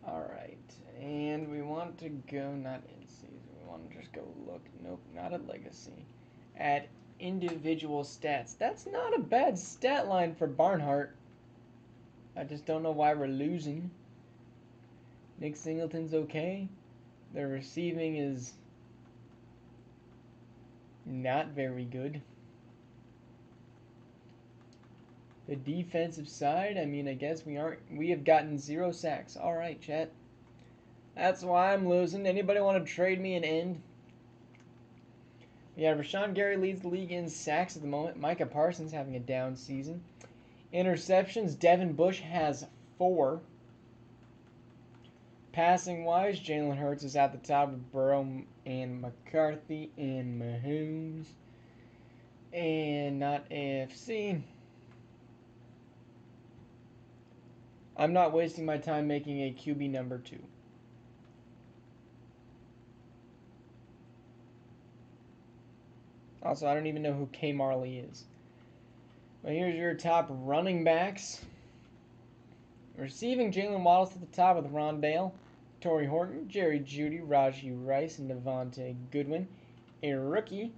All right, and we want to go not in season. We want to just go look. Nope, not at legacy. At individual stats. That's not a bad stat line for Barnhart. I just don't know why we're losing. Nick Singleton's okay. The receiving is not very good. The defensive side, I mean, I guess we have gotten 0 sacks. All right, chat. That's why I'm losing. Anybody want to trade me an end? Yeah, Rashawn Gary leads the league in sacks at the moment. Micah Parsons having a down season. Interceptions, Devin Bush has 4. Passing wise, Jalen Hurts is at the top of Burrow and McCarthy and Mahomes. And not AFC. I'm not wasting my time making a QB number 2. Also, I don't even know who K. Marley is. But here's your top running backs. Receiving, Jalen Waddle's at the top with Rondale, Torrey Horton, Jerry Jeudy, Rajee Rice, and Devontae Goodwin. A rookie.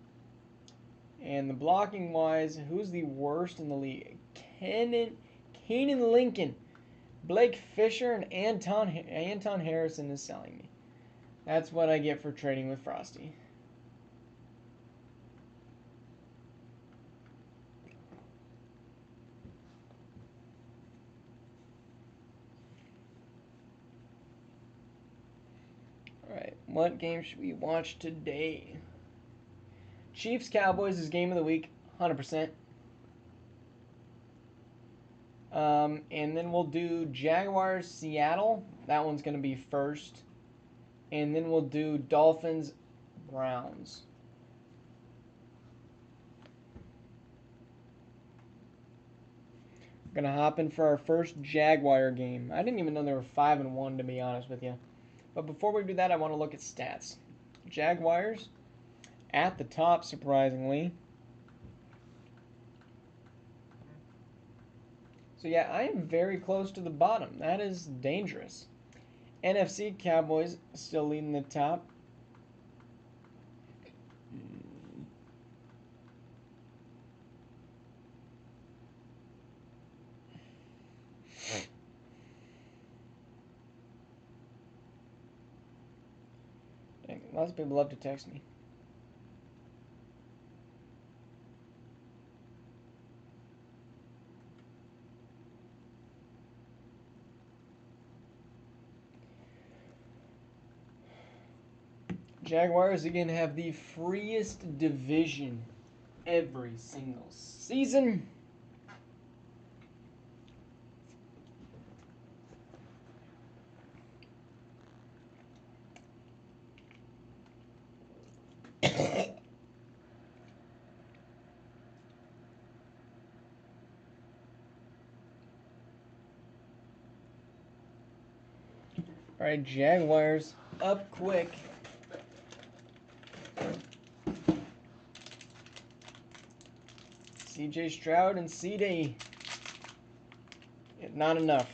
And the blocking wise, who's the worst in the league? Keenan Lincoln, Blake Fisher, and Anton Harrison is selling me. That's what I get for trading with Frosty. Alright, what game should we watch today? Chiefs Cowboys is game of the week, 100%. And then we'll do Jaguars Seattle. That one's going to be first. And then we'll do Dolphins Browns. We're going to hop in for our first Jaguar game. I didn't even know they were 5-1, to be honest with you. But before we do that, I want to look at stats. Jaguars at the top, surprisingly. So yeah, I am very close to the bottom. That is dangerous. NFC Cowboys still leading the top. Lots of people love to text me. Jaguars again have the freest division every single season. Alright, Jaguars up quick. CJ Stroud and CD. Not enough.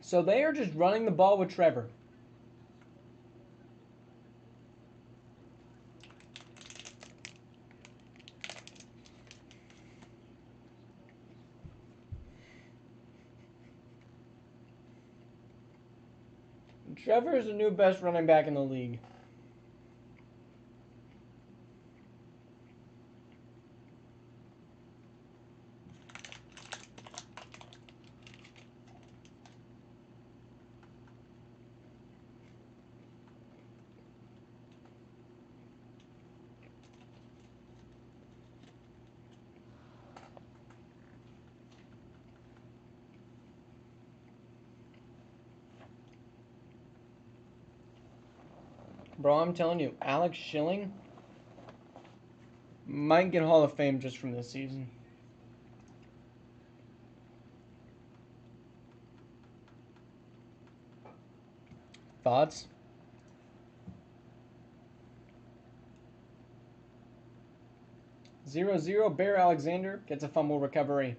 So they are just running the ball with Trevor. Trevor is the new best running back in the league. Bro, I'm telling you, Alex Schilling might get Hall of Fame just from this season. Thoughts? Zero zero. Bear Alexander gets a fumble recovery.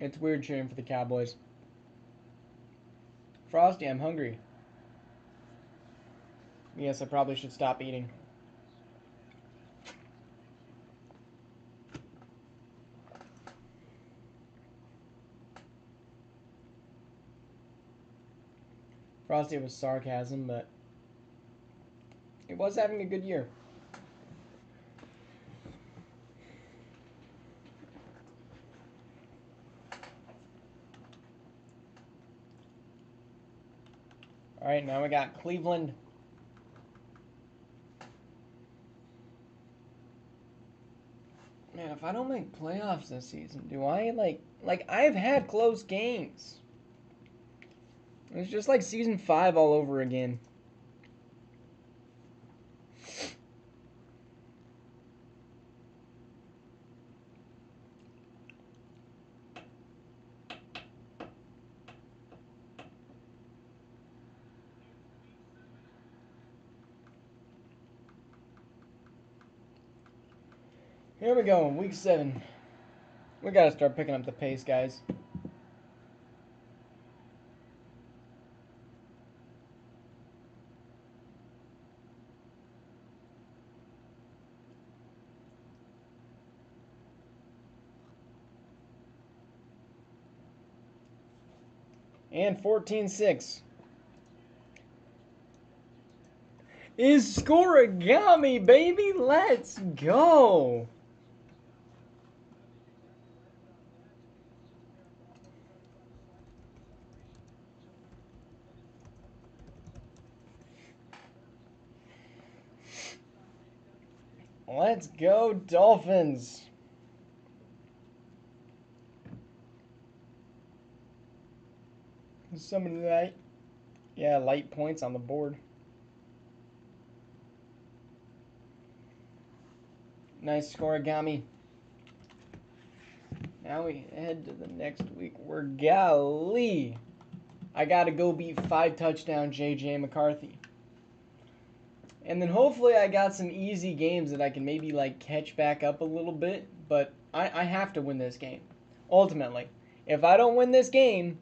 It's weird cheering for the Cowboys. Frosty, I'm hungry. Yes, I probably should stop eating. Frosty was sarcasm, but He was having a good year. All right, now we got Cleveland. Man, if I don't make playoffs this season, do I like I've had close games. It's just like season 5 all over again. Here we go, week 7. We gotta start picking up the pace, guys. And 14-6 is scoregami, baby. Let's go. Let's go, Dolphins. Some light, yeah, light points on the board. Nice scoregami. Now we head to the next week. We're golly. I gotta go beat 5 touchdown JJ McCarthy. And then hopefully I got some easy games that I can maybe like catch back up a little bit. But I have to win this game. Ultimately. If I don't win this game,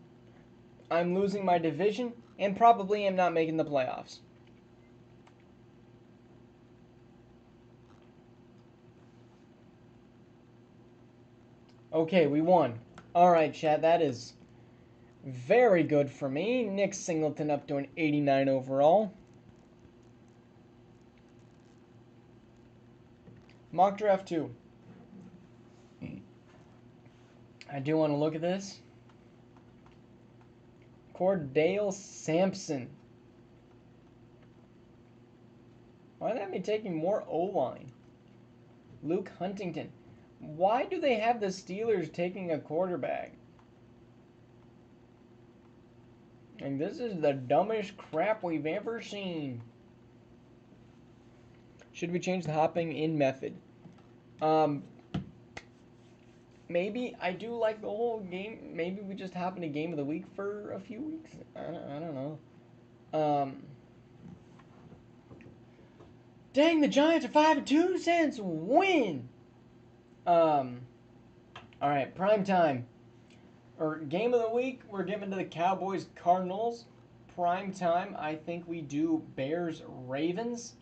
I'm losing my division and probably am not making the playoffs. Okay, we won. Alright, chat, that is very good for me. Nick Singleton up to an 89 overall. Mock draft 2. I do want to look at this. Cordale Sampson. Why did that be taking more O-line? Luke Huntington. Why do they have the Steelers taking a quarterback? And this is the dumbest crap we've ever seen. Should we change the hopping in method? Maybe I do like the whole game. Maybe we just hop in a game of the week for a few weeks. I don't know. Dang, the Giants are 5-2 since win. All right, prime time. Or game of the week, we're giving to the Cowboys Cardinals. Prime time, I think we do Bears Ravens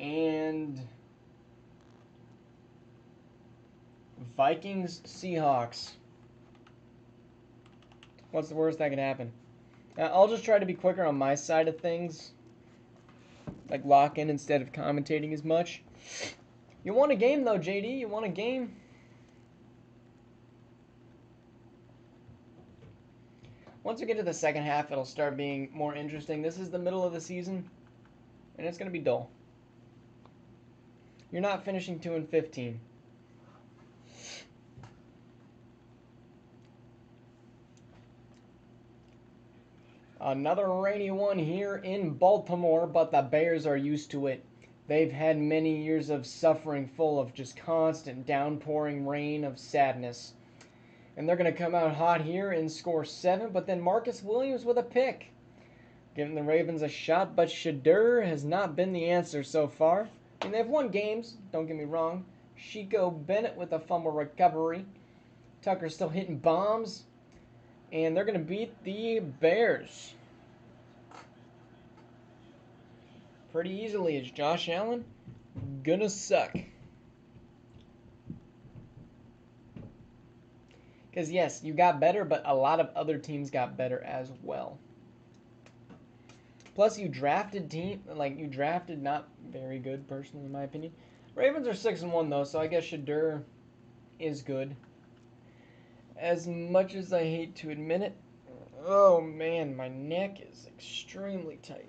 and Vikings Seahawks. What's the worst that can happen? I'll just try to be quicker on my side of things. Like lock in instead of commentating as much. You want a game though, JD? You want a game? Once we get to the second half, it'll start being more interesting. This is the middle of the season, and it's going to be dull. You're not finishing 2-15. Another rainy one here in Baltimore, but the Bears are used to it. They've had many years of suffering full of just constant downpouring rain of sadness. And they're going to come out hot here and score 7, but then Marcus Williams with a pick. Giving the Ravens a shot, but Shadur has not been the answer so far. I mean, they've won games, don't get me wrong. Chico Bennett with a fumble recovery. Tucker's still hitting bombs. And they're going to beat the Bears pretty easily. Is Josh Allen gonna suck? Because, yes, you got better, but a lot of other teams got better as well. Plus, you drafted you drafted not very good, personally, in my opinion. Ravens are 6-1 though, so I guess Shadur is good. As much as I hate to admit it, oh man, my neck is extremely tight.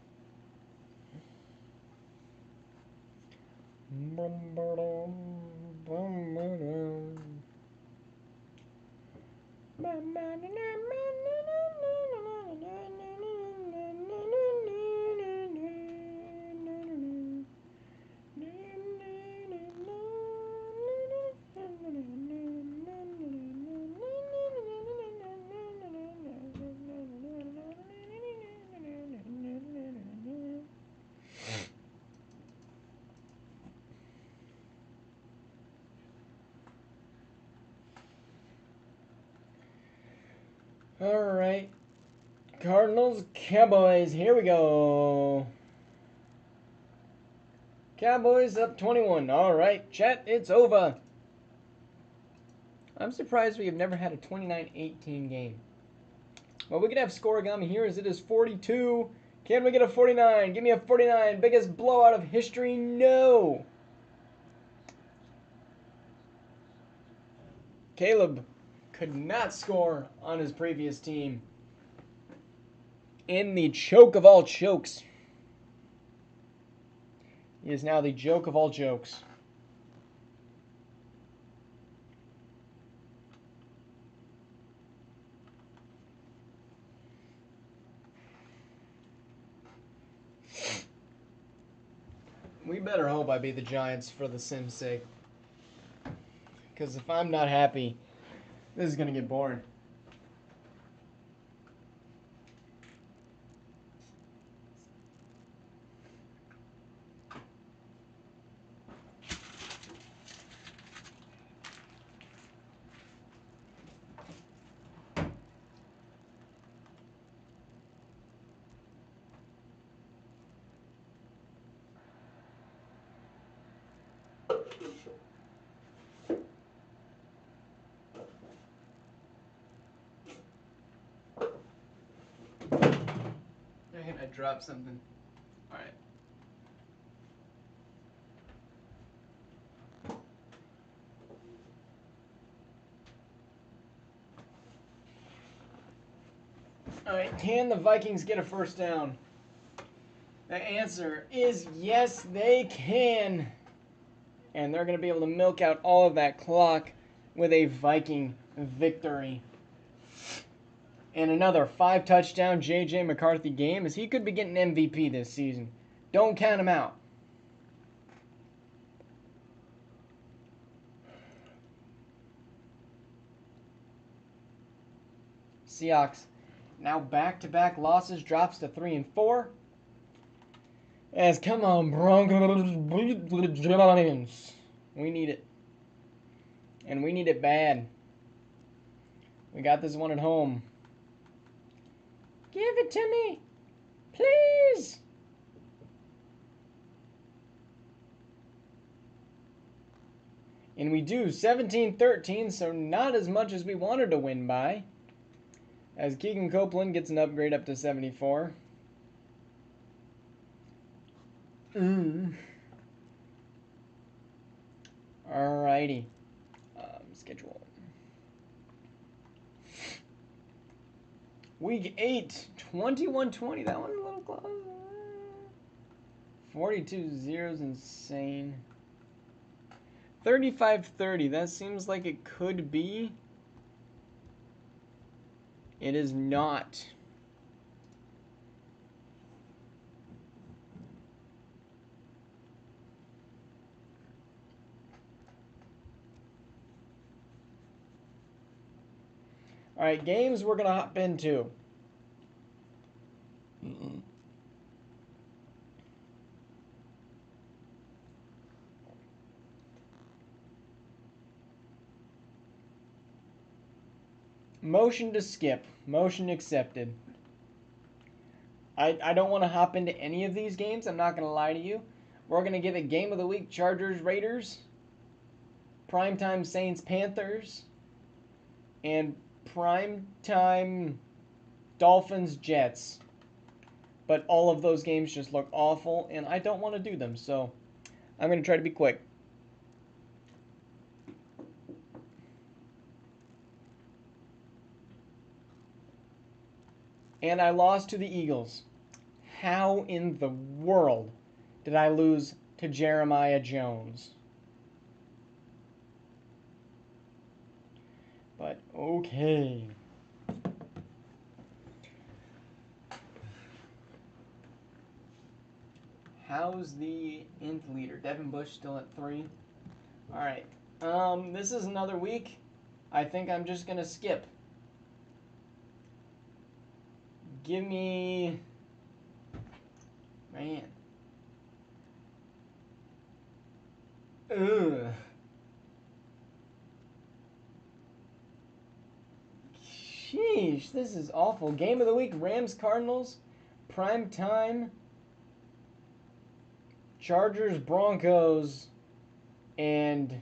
All right. Cardinals, Cowboys, here we go. Cowboys up 21. All right, chat, it's over. I'm surprised we have never had a 29-18 game. Well, we could have scoregami here as it is 42. Can we get a 49? Give me a 49. Biggest blowout of history? No. Caleb could not score on his previous team. In the choke of all chokes. He is now the joke of all jokes. We better hope I beat the Giants for the Sim's sake. Because if I'm not happy, this is going to get boring. I dropped something. All right. All right, can the Vikings get a first down? The answer is yes, they can. And they're going to be able to milk out all of that clock with a Viking victory. And another 5-touchdown J.J. McCarthy game, as he could be getting MVP this season. Don't count him out. Seahawks now back-to-back losses, drops to 3-4. As come on, Broncos, we need it. And we need it bad. We got this one at home. Give it to me, please. And we do 17-13, so not as much as we wanted to win by. As Keegan Copeland gets an upgrade up to 74. Alrighty. Schedule. Week 8, 21-20. That one's a little close. 42-0 is insane. 35-30. That seems like it could be. It is not. All right, games we're going to hop into. Motion to skip. Motion accepted. I don't want to hop into any of these games. I'm not going to lie to you. We're going to give it Game of the Week, Chargers, Raiders, Primetime Saints, Panthers, and Primetime Dolphins, Jets. but all of those games just look awful, and I don't want to do them, so I'm going to try to be quick. And I lost to the Eagles. How in the world did I lose to Jeremiah Jones? But okay. How's the nth leader? Devin Bush still at 3. All right. This is another week. I think I'm just gonna skip. Give me, man. Ugh. Sheesh, this is awful. Game of the week: Rams Cardinals, prime time. Chargers Broncos, and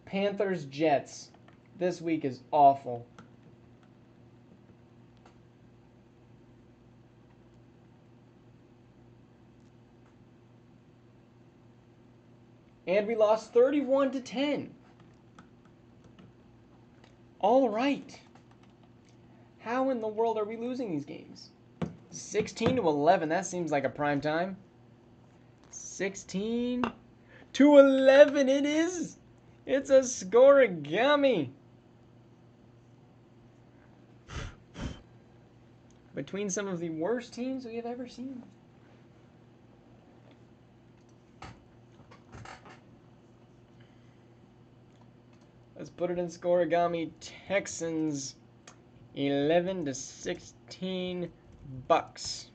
Panthers Jets. This week is awful. And we lost 31-10. All right. How in the world are we losing these games? 16-11. That seems like a prime time. 16-11. It is. It's a scoregami. Between some of the worst teams we have ever seen. Let's put it in scoregami. Texans 11-16 Bucks.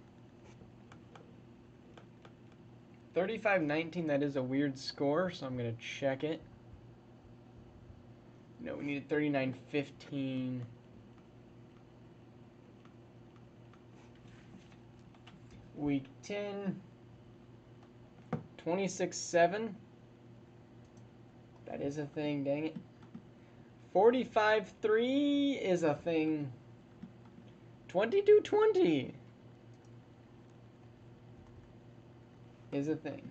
35-19, that is a weird score, so I'm going to check it. No, we needed 39-15. Week 10, 26-7. That is a thing, dang it. 45-3 is a thing. 22-20 is a thing.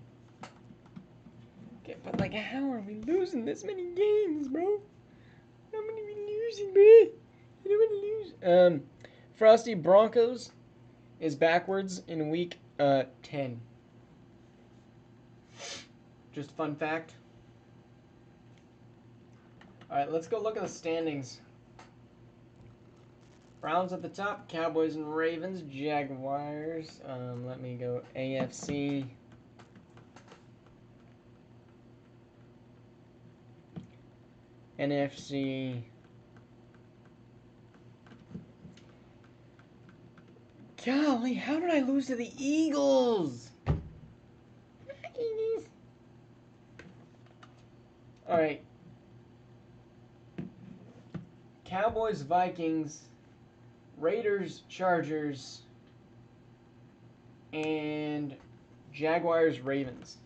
Okay, but like, how are we losing this many games, bro? How many are we losing, bro? I don't want to lose. Frosty Broncos is backwards in week 10. Just fun fact. All right, let's go look at the standings. Browns at the top, Cowboys and Ravens, Jaguars. Let me go AFC. NFC. Golly, how did I lose to the Eagles? All right. Cowboys, Vikings, Raiders, Chargers, and Jaguars, Ravens.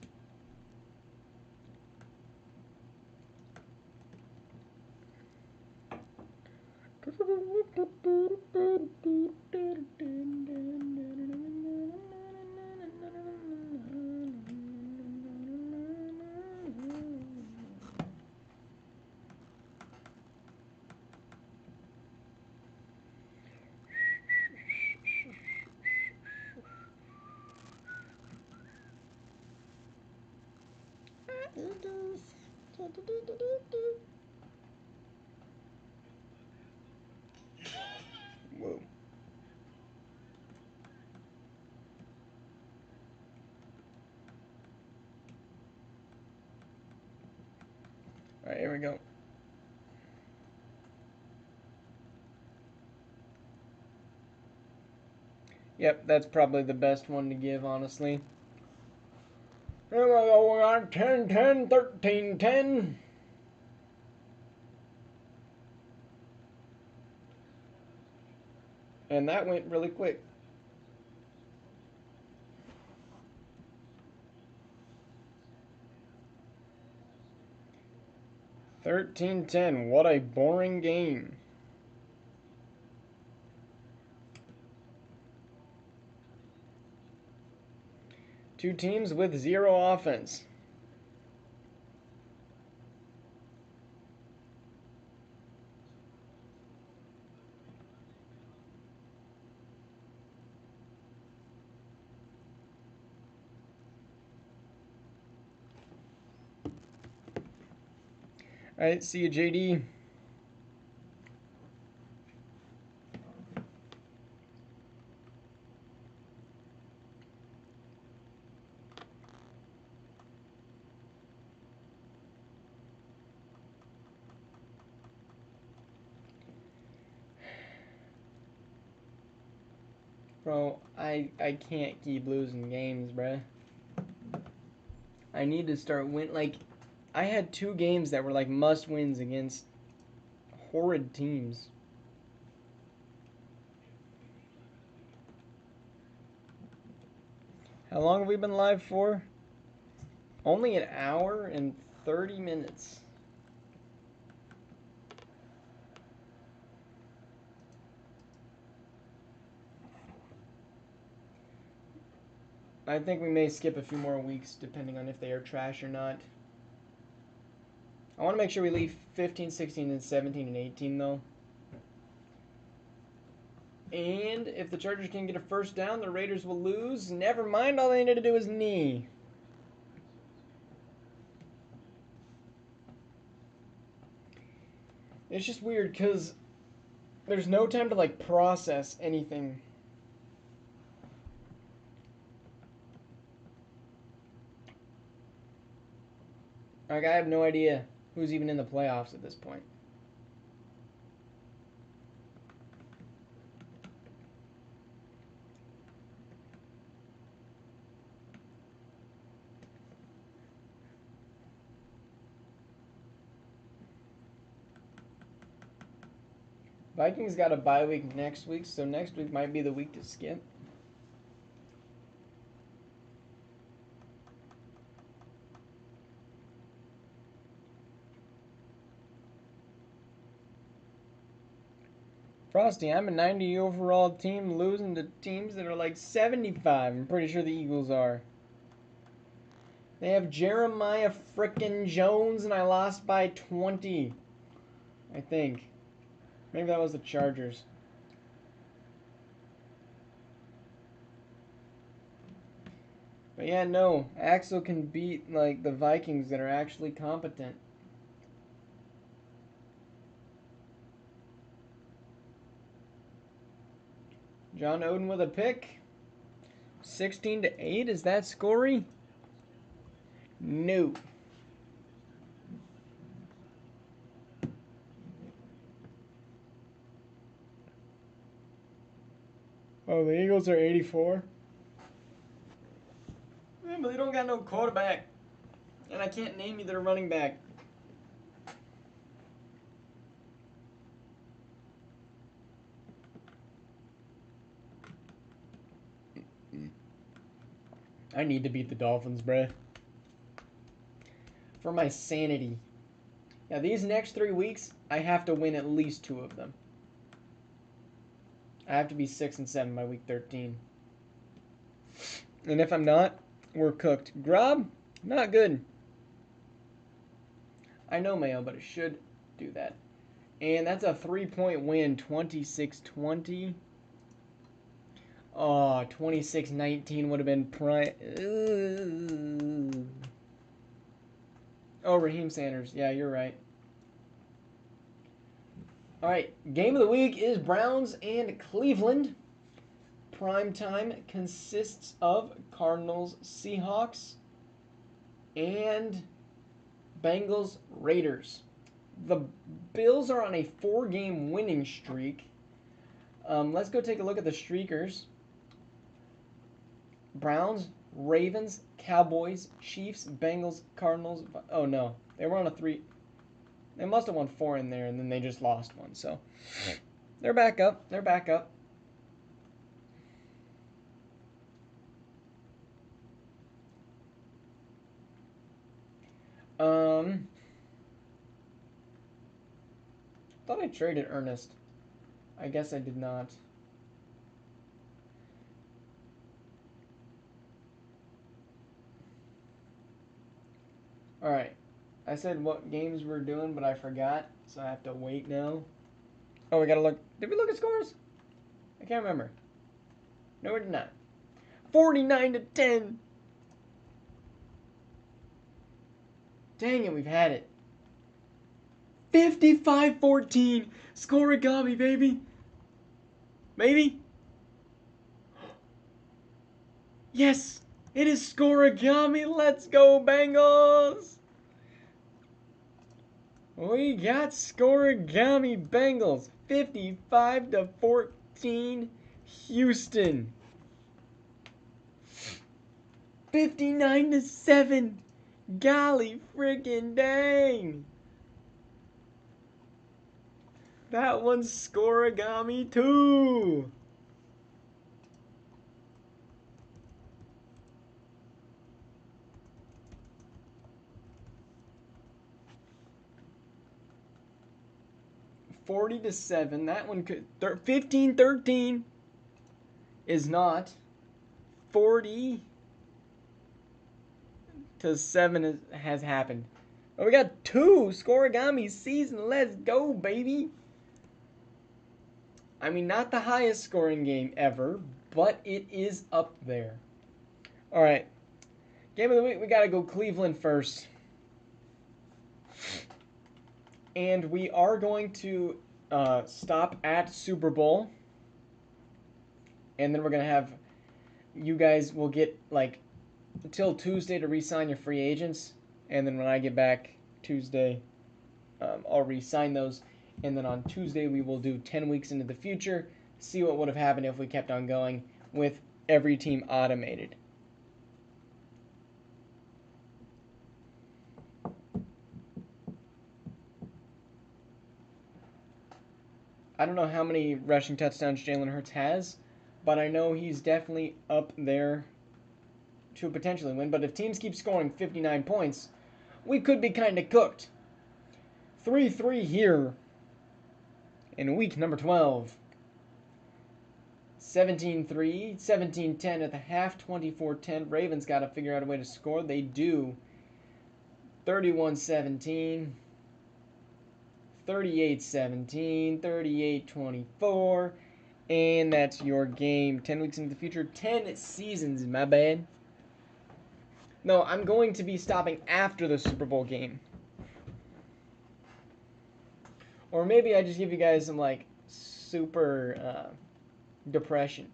Whoa. All right, here we go. Yep, that's probably the best one to give, honestly. Here we go, we're on 10-10, 13-10. And that went really quick. $13-10. What a boring game. Two teams with zero offense. All right, see you, JD. Bro, I can't keep losing games, bruh. I need to start like, I had 2 games that were like must wins against horrid teams. How long have we been live for? Only an hour and 30 minutes. I think we may skip a few more weeks depending on if they are trash or not. I want to make sure we leave 15, 16, and 17, and 18 though. And if the Chargers can get a first down, the Raiders will lose. Never mind, all they needed to do was knee. It's just weird because there's no time to like process anything. Like, I have no idea who's even in the playoffs at this point. Vikings got a bye week next week, so next week might be the week to skip. Frosty, I'm a 90 overall team losing to teams that are like 75. I'm pretty sure the Eagles are. They have Jeremiah frickin' Jones, and I lost by 20. I think. Maybe that was the Chargers. But yeah, no. Axel can beat like the Vikings that are actually competent. John Oden with a pick. 16-8. Is that Scory? No. Oh, the Eagles are 84. Yeah, but they don't got no quarterback. And I can't name you their running back. I need to beat the Dolphins, bruh. For my sanity. Now, these next 3 weeks, I have to win at least 2 of them. I have to be 6-7 by week 13. And if I'm not, we're cooked. Grob, not good. I know, Mayo, but it should do that. And that's a 3-point win, 26-20. Oh, 26-19 would have been prime. Oh, Raheem Sanders. Yeah, you're right. All right, game of the week is Browns and Cleveland. Prime time consists of Cardinals, Seahawks, and Bengals, Raiders. The Bills are on a 4-game winning streak. Let's go take a look at the streakers. Browns, Ravens, Cowboys, Chiefs, Bengals, Cardinals. Oh no, they were on a 3. They must have won 4 in there, and then they just lost 1. So they're back up. They're back up. Thought I traded Ernest. I guess I did not. Alright. I said what games we're doing, but I forgot, so I have to wait now. Oh, we gotta look. Did we look at scores? I can't remember. No, we did not. 49-10. Dang it, we've had it. 55-14. Scoregami, baby. Maybe? Yes, it is Scoregami. Let's go, Bengals. We got Scoregami Bengals. 55-14 Houston. 59-7. Golly friggin' dang. That one's Scoregami too. $40-7. That one could 15-13 is not. 40-7 has happened. Oh, we got 2 Scoregami season. Let's go, baby. I mean, not the highest scoring game ever, but it is up there. All right. Game of the week, we got to go Cleveland first. And we are going to stop at Super Bowl. And then we're going to have, you guys will get like until Tuesday to re-sign your free agents. And then when I get back Tuesday, I'll re-sign those. And then on Tuesday, we will do 10 weeks into the future. See what would have happened if we kept on going with every team automated. I don't know how many rushing touchdowns Jalen Hurts has, but I know he's definitely up there to potentially win. But if teams keep scoring 59 points, we could be kind of cooked. 3-3 here in week number 12. 17-3, 17-10 at the half, 24-10. Ravens got to figure out a way to score. They do. 31-17. 38-17, 38-24, and that's your game. 10 weeks into the future, 10 seasons, my bad. No, I'm going to be stopping after the Super Bowl game. Or maybe I just give you guys some, like, super depression.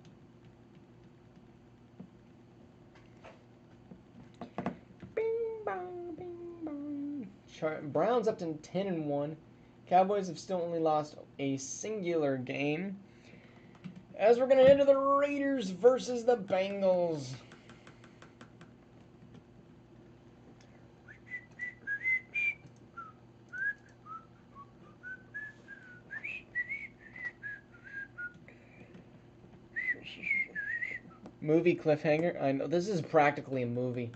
Bing, bong, bing, bong. Browns up to 10-1. Cowboys have still only lost a singular game. As we're going to enter the Raiders versus the Bengals. Movie cliffhanger. I know, this is practically a movie.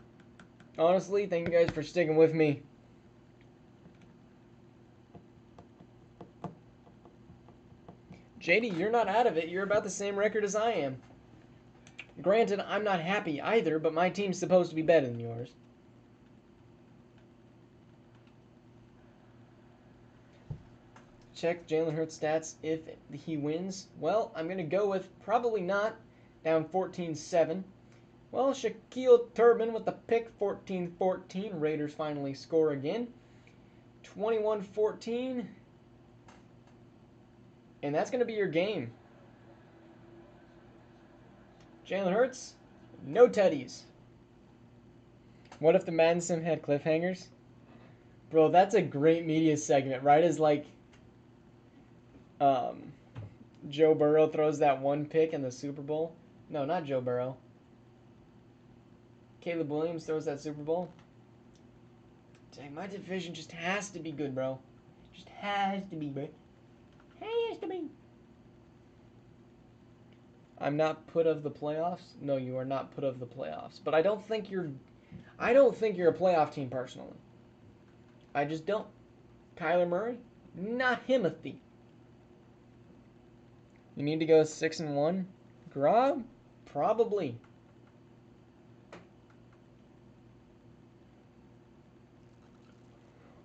Honestly, thank you guys for sticking with me. JD, you're not out of it. You're about the same record as I am. Granted, I'm not happy either, but my team's supposed to be better than yours. Check Jalen Hurts' stats if he wins. Well, I'm going to go with probably not. Down 14-7. Well, Shaquille Turbin with the pick, 14-14. Raiders finally score again. 21-14. And that's going to be your game. Jalen Hurts, no tutties. What if the Madden sim had cliffhangers? Bro, that's a great media segment, right? As like Joe Burrow throws that one pick in the Super Bowl. No, not Joe Burrow. Caleb Williams throws that Super Bowl. Dang, my division just has to be good, bro. Just has to be, bro. Has to be. I'm not put of the playoffs. No, you are not put of the playoffs. But I don't think you're a playoff team personally. I just don't. Kyler Murray, not Himothy. You need to go 6-1. Grob, probably.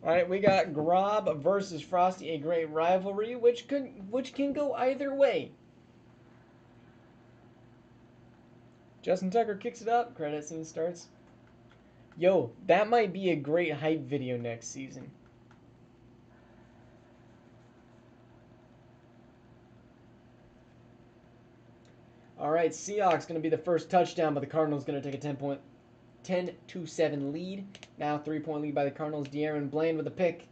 All right, we got Grob versus Frosty, a great rivalry, which can go either way. Justin Tucker kicks it up. Credit scene starts. Yo, that might be a great hype video next season. All right, Seahawks going to be the first touchdown, but the Cardinals going to take a 10-7 lead. Now 3-point lead by the Cardinals. De'Aaron Blaine with a pick.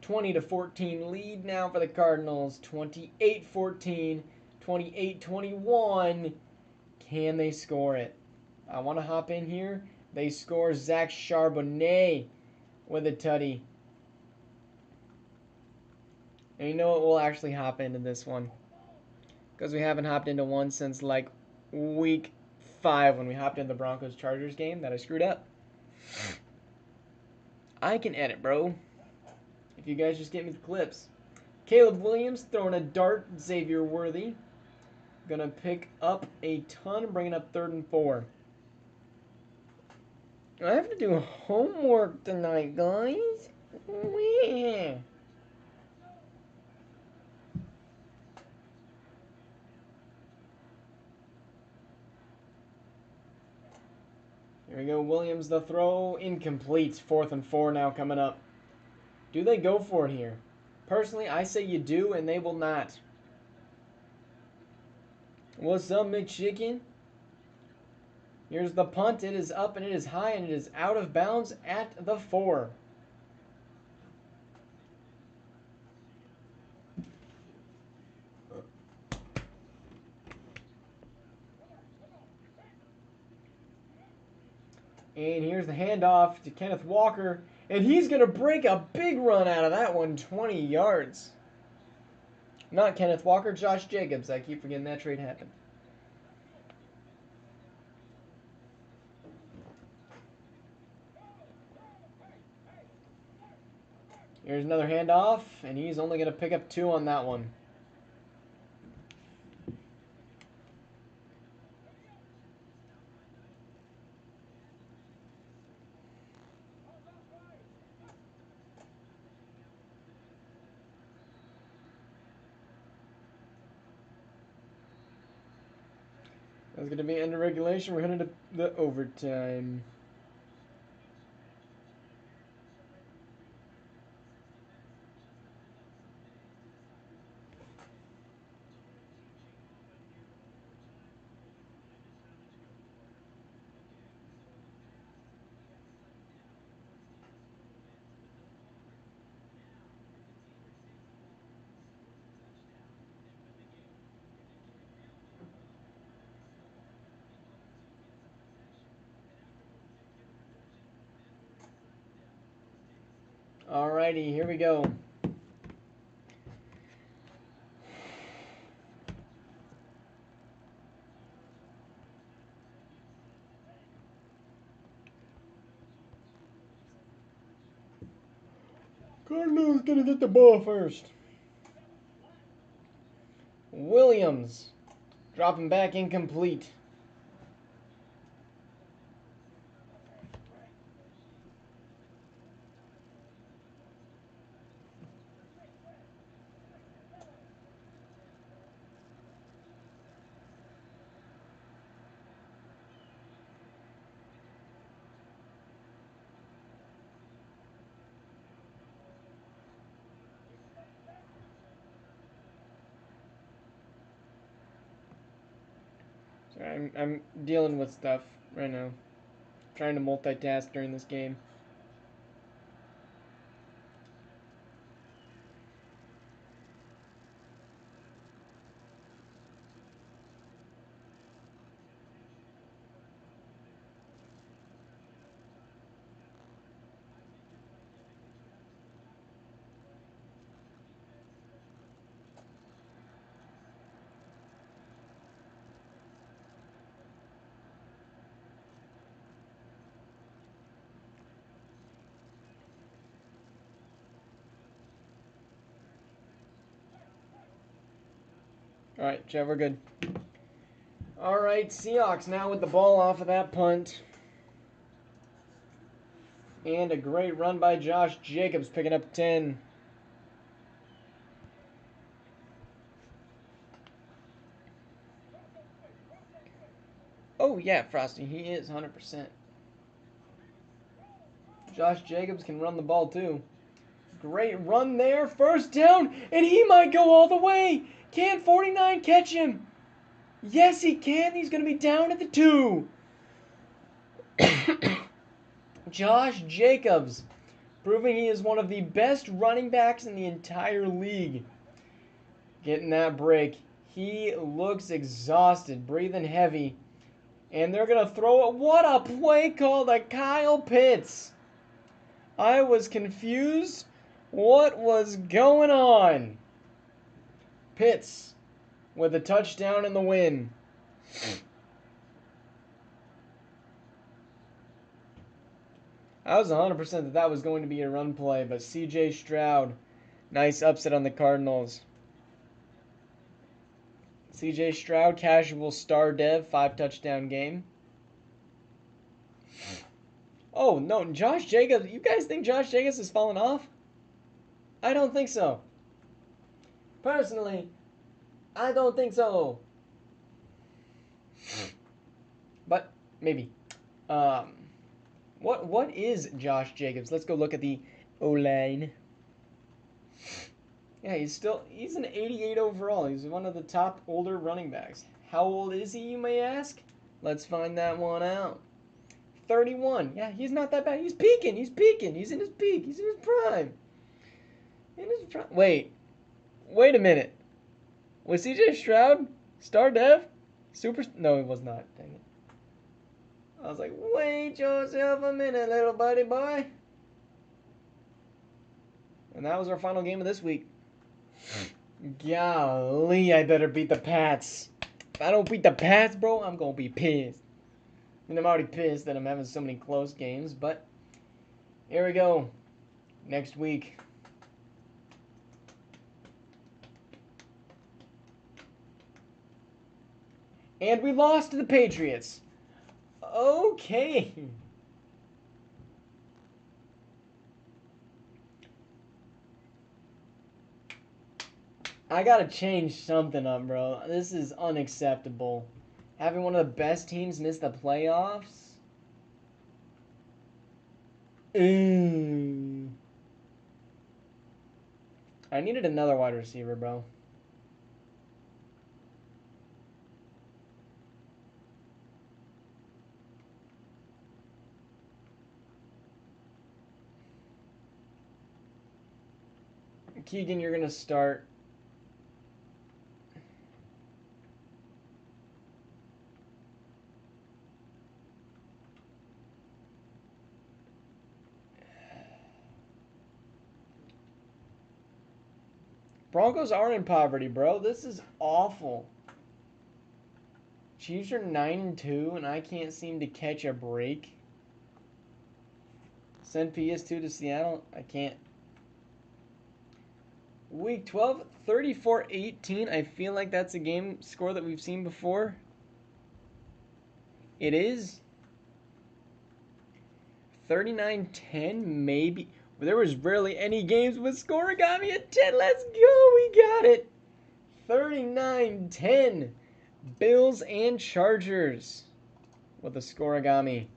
20-14 lead now for the Cardinals. 28-14, 28-21. Can they score it? I want to hop in here. They score. Zach Charbonnet with a tutty. And you know what? We'll actually hop into this one, because we haven't hopped into one since like week 5 when we hopped into the Broncos-Chargers game that I screwed up. I can edit, bro. If you guys just get me the clips. Caleb Williams throwing a dart. Xavier Worthy gonna pick up a ton, bringing up 3rd and 4. I have to do homework tonight, guys. Yeah. Here we go. Williams, the throw, incomplete. 4th and 4 now coming up. Do they go for it here? Personally, I say you do, and they will not. What's up, McChicken? Here's the punt. It is up and it is high and it is out of bounds at the 4. And here's the handoff to Kenneth Walker. And he's going to break a big run out of that one, 20 yards. Not Kenneth Walker, Josh Jacobs. I keep forgetting that trade happened. Here's another handoff, and he's only going to pick up 2 on that one. That's going to be under regulation. We're headed to the overtime. Alrighty, here we go. Cardinals gonna get the ball first. Williams dropping back, incomplete. Sorry, I'm dealing with stuff right now. Trying to multitask during this game. Alright, Jeff, we're good. Alright, Seahawks now with the ball off of that punt. And a great run by Josh Jacobs, picking up 10. Oh, yeah, Frosty, he is 100%. Josh Jacobs can run the ball, too. Great run there, first down, and he might go all the way. Can 49 catch him? Yes, he can. He's going to be down at the 2. Josh Jacobs, proving he is one of the best running backs in the entire league. Getting that break. He looks exhausted, breathing heavy. And they're going to throw it. What a play call to Kyle Pitts. I was confused. What was going on? Pitts with a touchdown in the win. I was 100% that was going to be a run play, but CJ Stroud, nice upset on the Cardinals. CJ Stroud, casual star dev, 5-touchdown game. Oh, no, Josh Jacobs. You guys think Josh Jacobs has fallen off? I don't think so. Personally, I don't think so. But maybe. What is Josh Jacobs? Let's go look at the O-line. Yeah, he's an 88 overall. He's one of the top older running backs. How old is he, you may ask? Let's find that one out. 31. Yeah, he's not that bad. He's peaking. He's peaking. He's in his peak. He's in his prime. Wait a minute. Was CJ Stroud star dev? No, he was not. Dang it. I was like, wait yourself a minute, little buddy boy. And that was our final game of this week. Golly, I better beat the Pats. If I don't beat the Pats, bro, I'm going to be pissed. And I'm already pissed that I'm having so many close games, but here we go. Next week. And we lost to the Patriots. Okay. I gotta change something up, bro. This is unacceptable. Having one of the best teams miss the playoffs? Ooh. I needed another wide receiver, bro. Keegan, you're gonna start. Broncos are in poverty, bro. This is awful. Chiefs are 9-2, and I can't seem to catch a break. Send PS2 to Seattle. I can't. Week 12, 34-18. I feel like that's a game score that we've seen before. It is. 39-10, maybe. There was rarely any games with scoregami at 10. Let's go. We got it. 39-10. Bills and Chargers with a scoregami.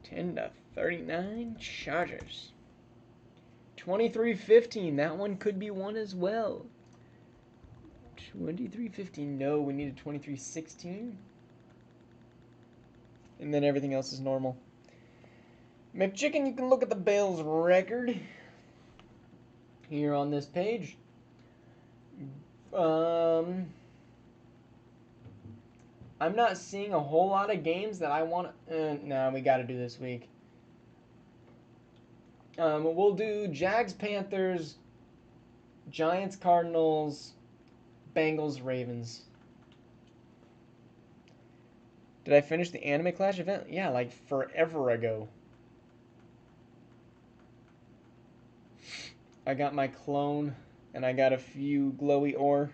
10-39 Chargers. 23-15. That one could be one as well. 23-15. No, we need a 23-16. And then everything else is normal. McChicken, you can look at the Bills record here on this page. I'm not seeing a whole lot of games that I want to... no, we got to do this week. We'll do Jags, Panthers, Giants, Cardinals, Bengals, Ravens. Did I finish the Anime Clash event? Yeah, like forever ago. I got my clone, and I got a few glowy ore.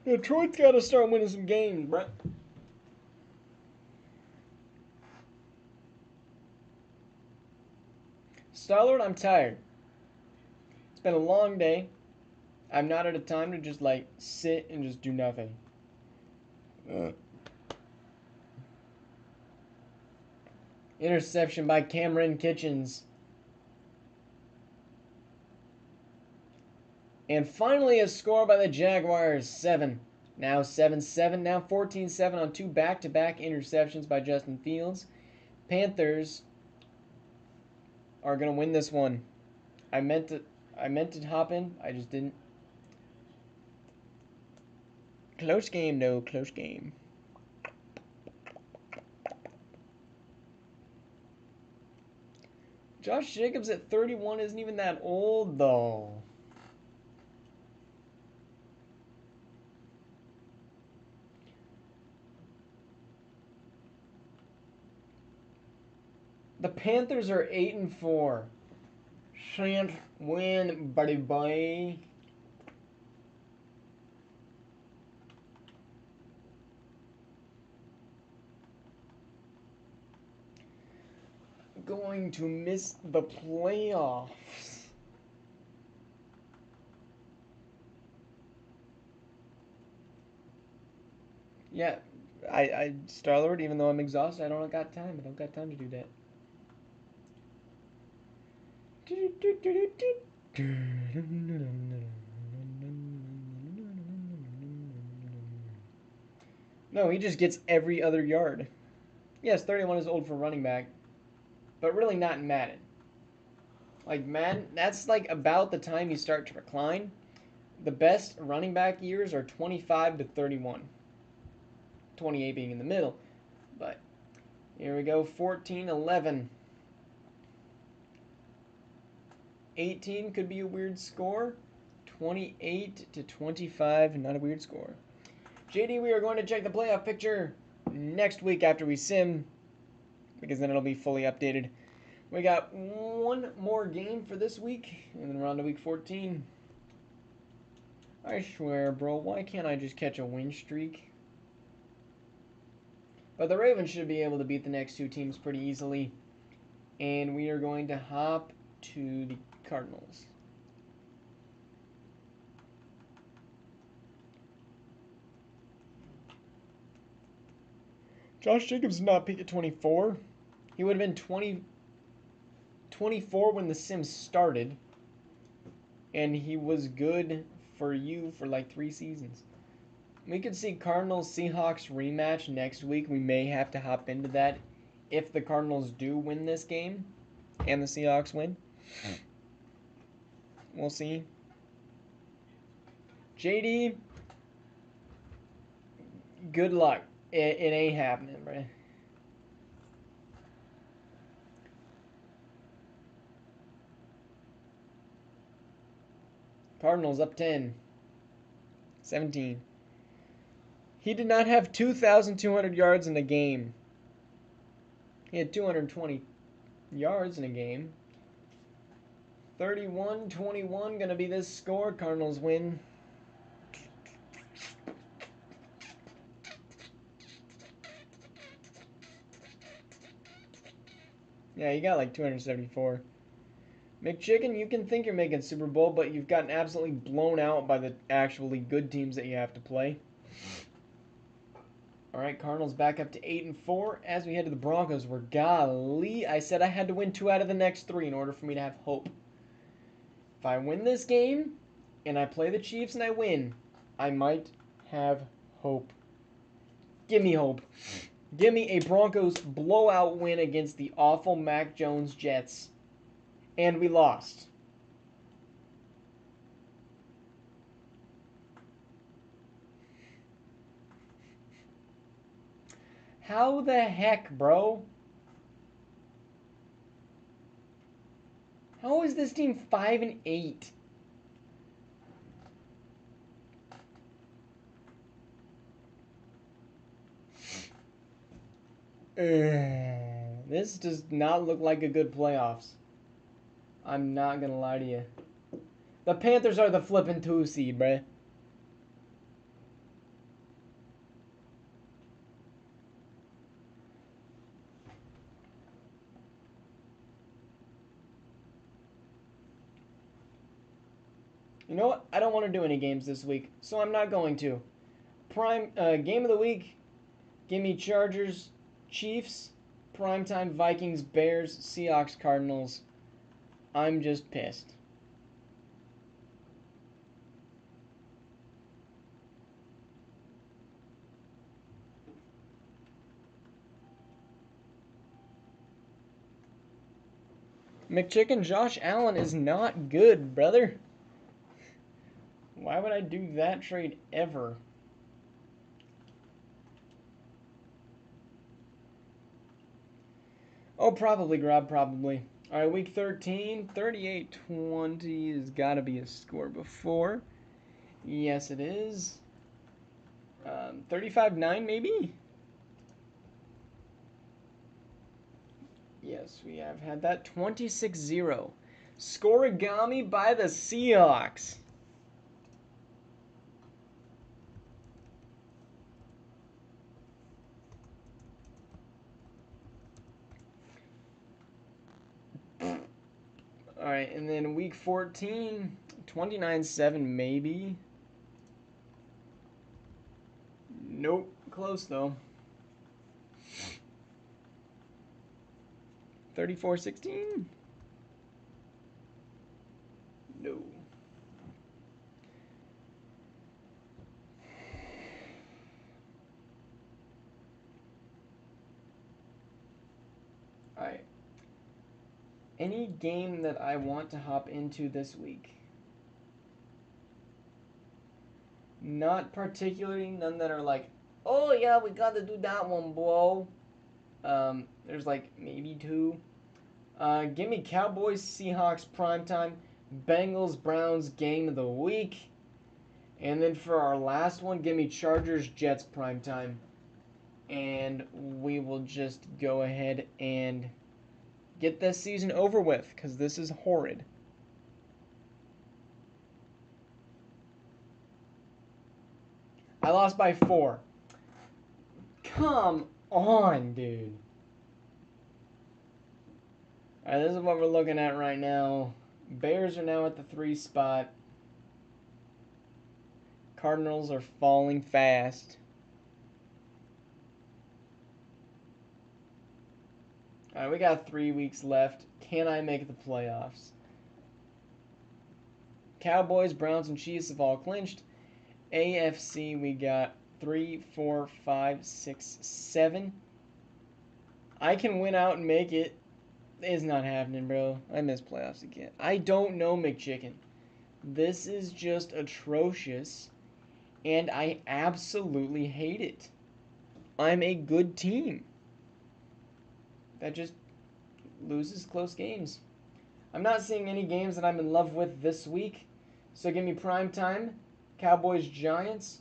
Detroit's got to start winning some games, bruh. Starlord, I'm tired. It's been a long day. I'm not at a time to just like sit and just do nothing. Interception by Cameron Kitchens. And finally a score by the Jaguars, 7. Now 7-7, now 14-7 on 2 back-to-back interceptions by Justin Fields. Panthers are going to win this one. I meant to hop in, I just didn't. Close game, though, close game. Josh Jacobs at 31 isn't even that old, though. The Panthers are 8-4. Shan't win, buddy boy. Going to miss the playoffs. Yeah, I Starlord, even though I'm exhausted, I don't got time. I don't got time to do that. No, he just gets every other yard. Yes, 31 is old for running back, but really not in Madden. Like Madden, that's like about the time you start to recline. The best running back years are 25 to 31. 28 being in the middle. But here we go, 14-11. 18 could be a weird score. 28 to 25, not a weird score. JD, we are going to check the playoff picture next week after we sim, because then it'll be fully updated. We got one more game for this week, and then we're on to week 14. I swear, bro, why can't I just catch a win streak? But the Ravens should be able to beat the next 2 teams pretty easily. And we are going to hop to the Cardinals. Josh Jacobs did not peak at 24. He would have been 24 when the sim started. And he was good for you for like 3 seasons. We could see Cardinals-Seahawks rematch next week. We may have to hop into that if the Cardinals do win this game and the Seahawks win. We'll see. JD, good luck. It ain't happening, bro. Cardinals up 10. 17. He did not have 2,200 yards in a game. He had 220 yards in a game. 31-21 going to be this score. Cardinals win. Yeah, you got like 274. McChicken, you can think you're making Super Bowl, but you've gotten absolutely blown out by the actually good teams that you have to play. All right, Cardinals back up to 8-4 as we head to the Broncos. Where golly, I said I had to win 2 out of the next 3 in order for me to have hope. If I win this game and I play the Chiefs and I win, I might have hope. Give me hope. Give me a Broncos blowout win against the awful Mac Jones Jets. And we lost. How the heck, bro? How is this team 5-8? This does not look like a good playoffs. I'm not gonna lie to you. The Panthers are the flippin' 2 seed, bruh. You know what? I don't want to do any games this week, so I'm not going to. Prime game of the week. Give me Chargers, Chiefs, primetime Vikings, Bears, Seahawks, Cardinals. I'm just pissed. McChicken, Josh Allen is not good, brother. Why would I do that trade ever? Oh, probably, Grob, probably. All right, week 13, 38-20 has got to be a score before. Yes, it is. 35-9, maybe? Yes, we have had that. 26-0. Scorigami by the Seahawks. All right, and then week 14, 29-7 maybe. Nope, close though. 34-16? No. All right. Any game that I want to hop into this week? Not particularly, none that are like, oh yeah, we gotta do that one, bro. There's like maybe two. Give me Cowboys, Seahawks, primetime, Bengals, Browns, game of the week. And then for our last one, give me Chargers, Jets, primetime. And we will just go ahead and get this season over with, because this is horrid. I lost by 4. Come on, dude. Alright, this is what we're looking at right now. Bears are now at the 3 spot. Cardinals are falling fast. Alright, we got 3 weeks left. Can I make the playoffs? Cowboys, Browns, and Chiefs have all clinched. AFC, we got 3, 4, 5, 6, 7. I can win out and make it. It's not happening, bro. I miss playoffs again. I don't know, McChicken. This is just atrocious, and I absolutely hate it. I'm a good team that just loses close games. I'm not seeing any games that I'm in love with this week, so give me prime time. Cowboys, Giants.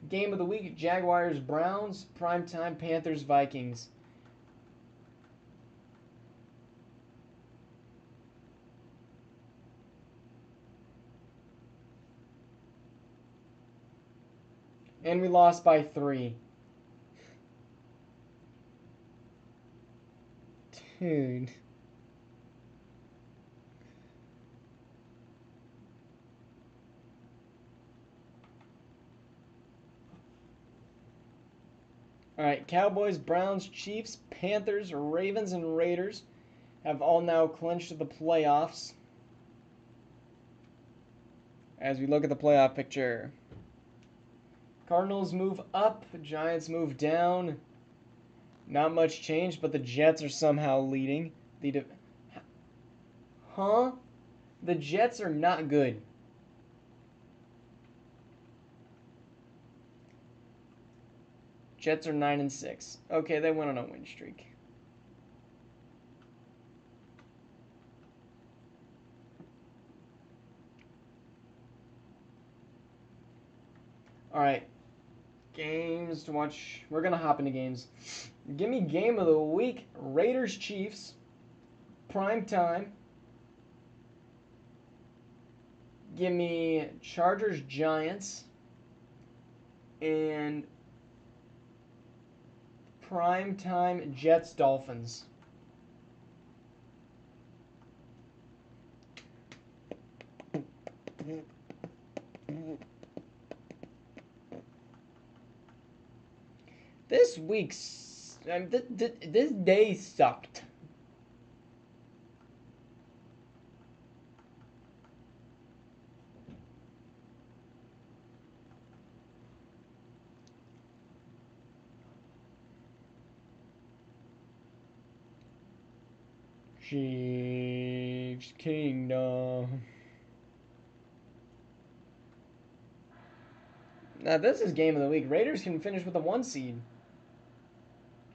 Game of the week, Jaguars, Browns. Primetime, Panthers, Vikings. And we lost by 3. Dude. All right, Cowboys, Browns, Chiefs, Panthers, Ravens, and Raiders have all now clinched the playoffs. As we look at the playoff picture, Cardinals move up, Giants move down. Not much change, but the Jets are somehow leading. Huh? The Jets are not good. Jets are 9-6. Okay, they went on a win streak. All right, games to watch. We're gonna hop into games. Give me game of the week: Raiders, Chiefs, prime time. Give me Chargers, Giants, and prime time Jets, Dolphins. This week's this day sucked. Chiefs Kingdom. Now this is game of the week. Raiders can finish with a 1 seed.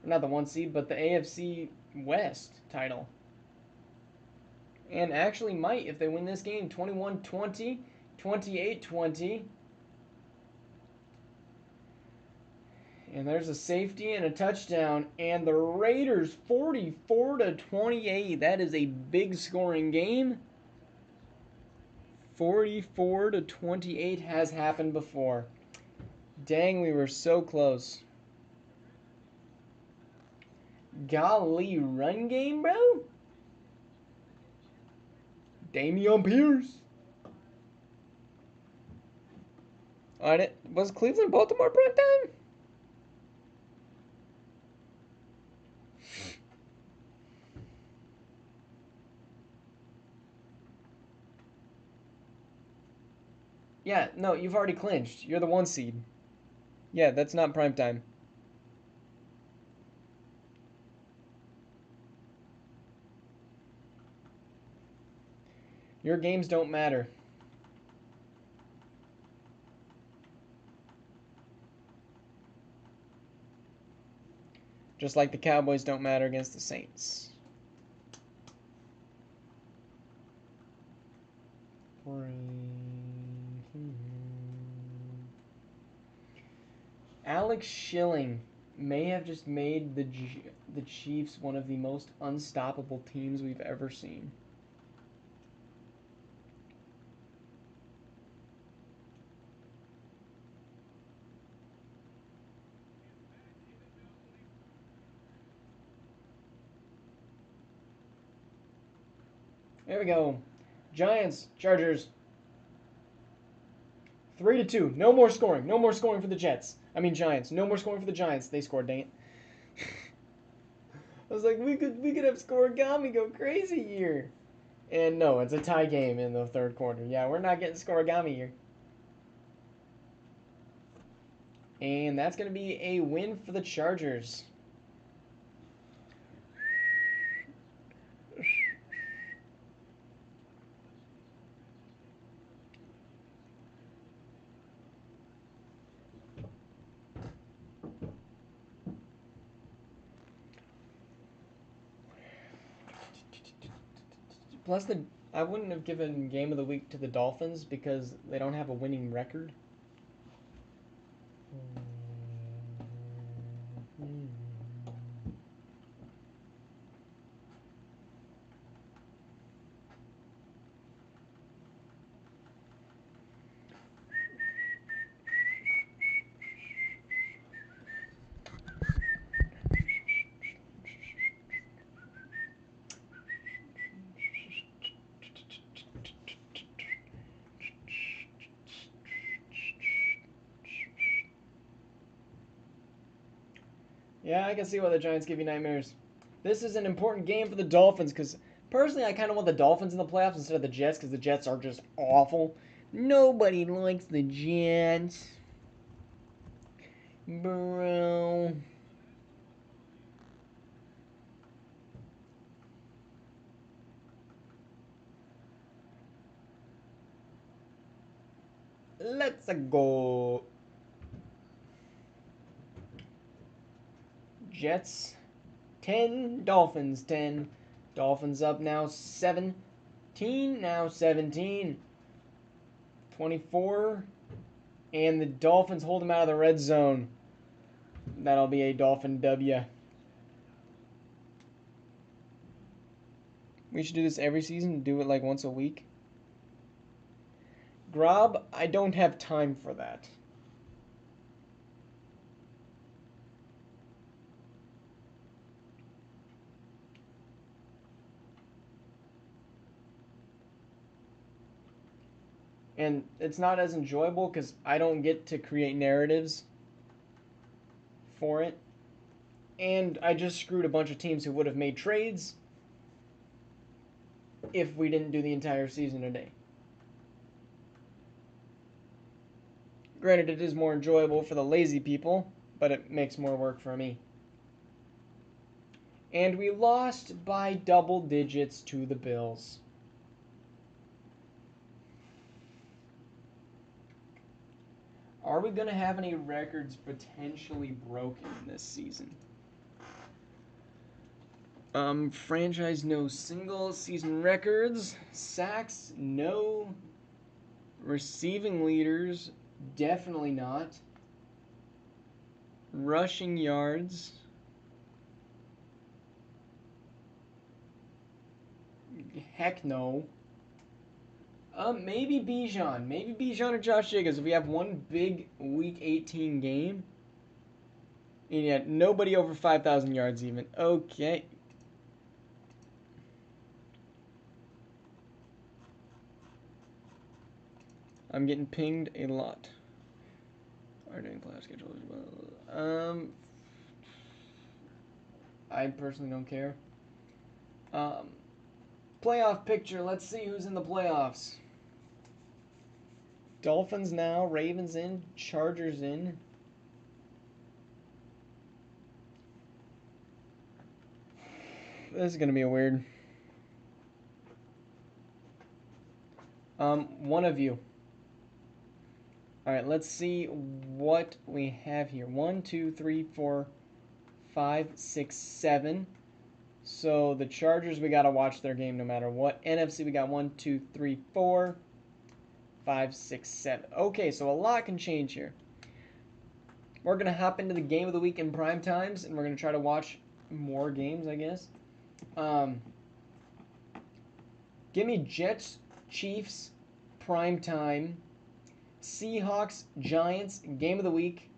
Not the 1 seed, but the AFC West title. And actually might if they win this game 21-20, 28-20. And there's a safety and a touchdown, and the Raiders 44-28. That is a big scoring game. 44-28 has happened before. Dang, we were so close. Golly, run game, bro. Dameon Pierce. Alright, was Cleveland Baltimore prime time? Yeah, no, you've already clinched. You're the 1 seed. Yeah, that's not prime time. Your games don't matter. Just like the Cowboys don't matter against the Saints. Alex Schilling may have just made the Chiefs one of the most unstoppable teams we've ever seen. There we go. Giants, Chargers. 3-2. No more scoring. No more scoring for the Jets. I mean Giants. No more scoring for the Giants. They scored, dang it. I was like, we could have scoregami go crazy here. And no, it's a tie game in the third quarter. Yeah, we're not getting scoregami here. And that's going to be a win for the Chargers. Plus, I wouldn't have given Game of the Week to the Dolphins because they don't have a winning record. Yeah, I can see why the Giants give you nightmares. This is an important game for the Dolphins because personally, I kind of want the Dolphins in the playoffs instead of the Jets because the Jets are just awful. Nobody likes the Jets. Bro. Let's go. Jets 10, Dolphins 10. Dolphins up now 17, now 17. 24. And the Dolphins hold them out of the red zone. That'll be a Dolphin W. We should do this every season, do it like once a week. Grob, I don't have time for that. And it's not as enjoyable because I don't get to create narratives for it. And I just screwed a bunch of teams who would have made trades if we didn't do the entire season today. Granted, it is more enjoyable for the lazy people, but it makes more work for me. And we lost by double digits to the Bills. Are we going to have any records potentially broken this season? Franchise no single season records. Sacks, no. Receiving leaders, definitely not. Rushing yards. Heck no. Maybe Bijan. Maybe Bijan or Josh Jacobs if we have one big Week 18 game. And yet, nobody over 5,000 yards even. Okay. I'm getting pinged a lot. Are doing playoff schedule as well. I personally don't care. Playoff picture. Let's see who's in the playoffs. Dolphins now, Ravens in, Chargers in. This is gonna be a weird. One of you. All right, let's see what we have here. 1, 2, 3, 4, 5, 6, 7. So the Chargers, we gotta watch their game no matter what. NFC, we got 1, 2, 3, 4, 5, 6, 7. Okay, so a lot can change here. We're gonna hop into the game of the week in prime times, and we're gonna try to watch more games, I guess. Give me Jets, Chiefs, prime time. Seahawks, Giants, game of the week.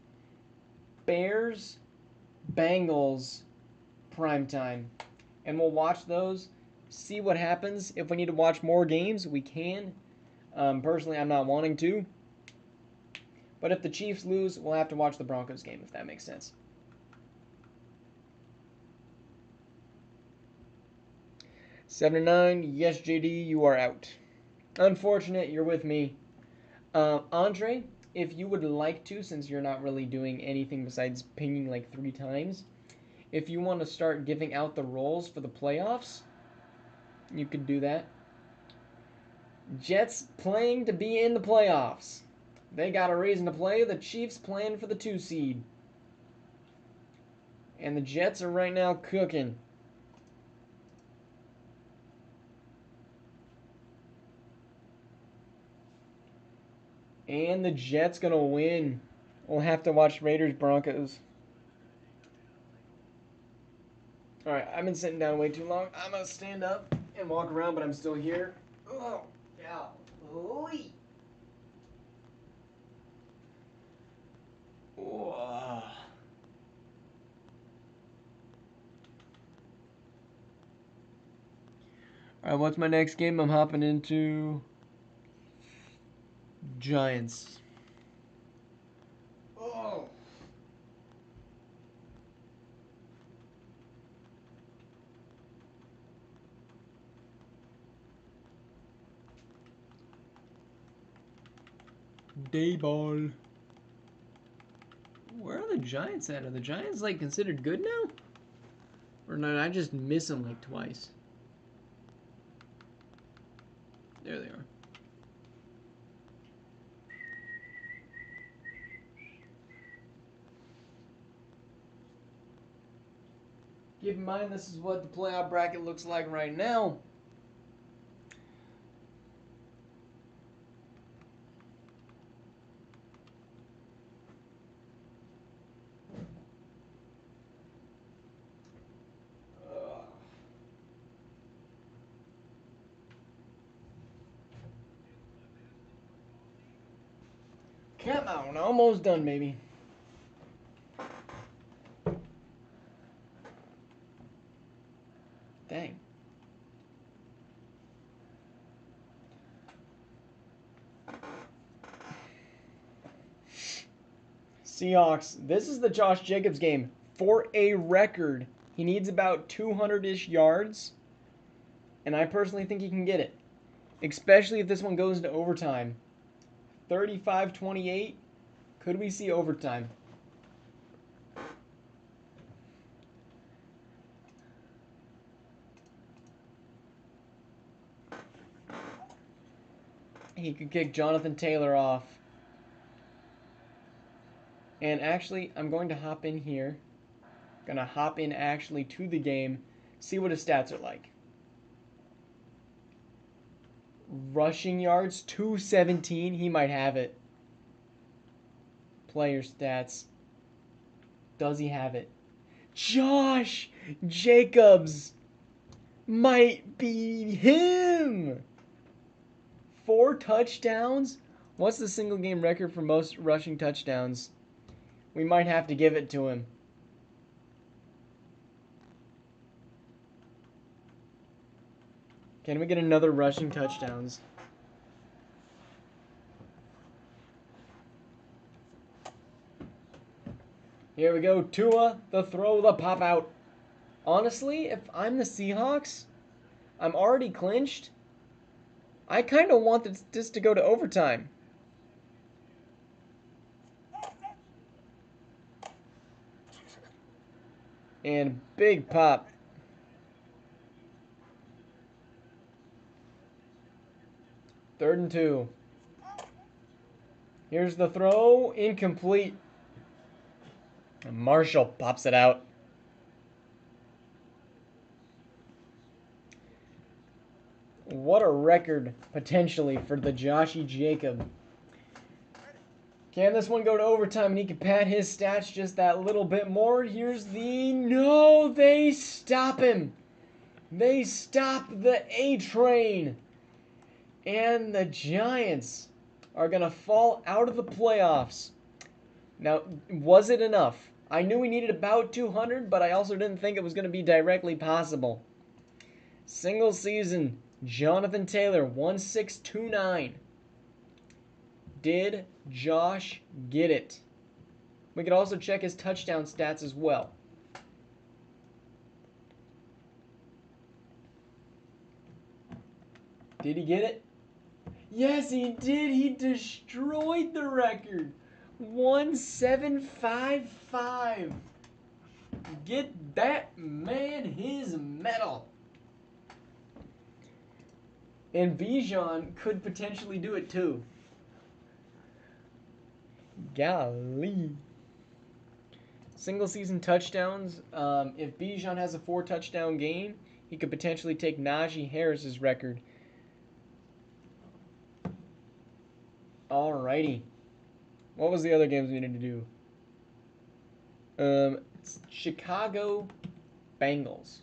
Bears, Bengals, prime time. And we'll watch those, see what happens. If we need to watch more games, we can. Personally, I'm not wanting to. But if the Chiefs lose, we'll have to watch the Broncos game, if that makes sense. $7-9, yes, JD, you are out. Unfortunate, you're with me. Andre, if you would like to, since you're not really doing anything besides pinging like 3 times, if you want to start giving out the roles for the playoffs, you could do that. Jets playing to be in the playoffs. They got a reason to play. The Chiefs playing for the 2 seed. And the Jets are right now cooking. And the Jets going to win. We'll have to watch Raiders Broncos. Alright, I've been sitting down way too long. I'm going to stand up and walk around, but I'm still here. Oh, yeah. Oy. Whoa. Alright, what's my next game? I'm hopping into Giants. Oh. Dayball. Where are the Giants at? Are the Giants like considered good now? Or did I just miss them like twice? There they are. Keep in mind, this is what the playoff bracket looks like right now. Come on, almost done, baby. Dang. Seahawks. This is the Josh Jacobs game. For a record, he needs about 200-ish yards. And I personally think he can get it. Especially if this one goes into overtime. 35-28. Could we see overtime? He could kick Jonathan Taylor off. And actually, I'm going to hop in here. Gonna hop in actually to the game. See what his stats are like. Rushing yards, 217. He might have it. Player stats. Does he have it? Josh Jacobs might be him. 4 touchdowns. What's the single game record for most rushing touchdowns? We might have to give it to him. Can we get another rushing touchdowns? Here we go. Tua, the throw, the pop out. Honestly, if I'm the Seahawks, I'm already clinched. I kind of want this to go to overtime. And big pop. Third and 2. Here's the throw. Incomplete. And Marshall pops it out. What a record, potentially, for the Joshy Jacob. Can this one go to overtime and he can pad his stats just that little bit more? Here's the... No, they stop him. They stop the A-Train. And the Giants are going to fall out of the playoffs. Now, was it enough? I knew we needed about 200, but I also didn't think it was going to be directly possible. Single season, Jonathan Taylor, 1629. Did Josh get it? We could also check his touchdown stats as well. Did he get it? Yes, he did. He destroyed the record. 1755. Get that man his medal. And Bijan could potentially do it too. Golly. Single season touchdowns. If Bijan has a 4 touchdown game, he could potentially take Najee Harris's record. Alrighty. What was the other games we needed to do? Chicago Bengals.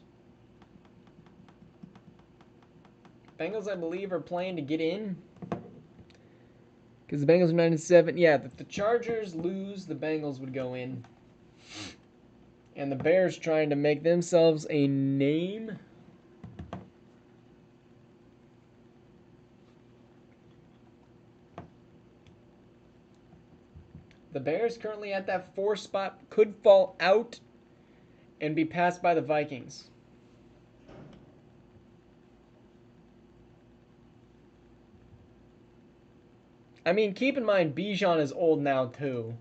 Bengals, I believe, are playing to get in. Because the Bengals are 9-7. Yeah, if the Chargers lose, the Bengals would go in. And the Bears trying to make themselves a name. The Bears currently at that 4 spot could fall out and be passed by the Vikings. I mean, keep in mind, Bijan is old now, too.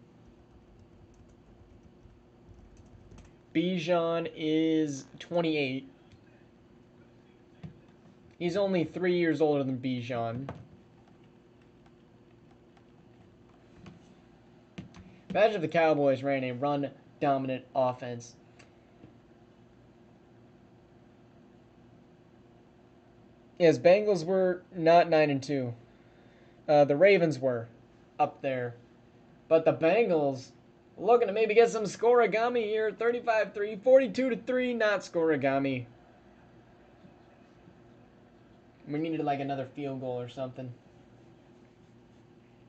Bijan is 28. He's only 3 years older than Bijan. Imagine if the Cowboys ran a run-dominant offense. Yes, Bengals were not 9-2. The Ravens were up there. But the Bengals looking to maybe get some scoregami here. 35-3, 42-3, not scoregami. We needed like another field goal or something.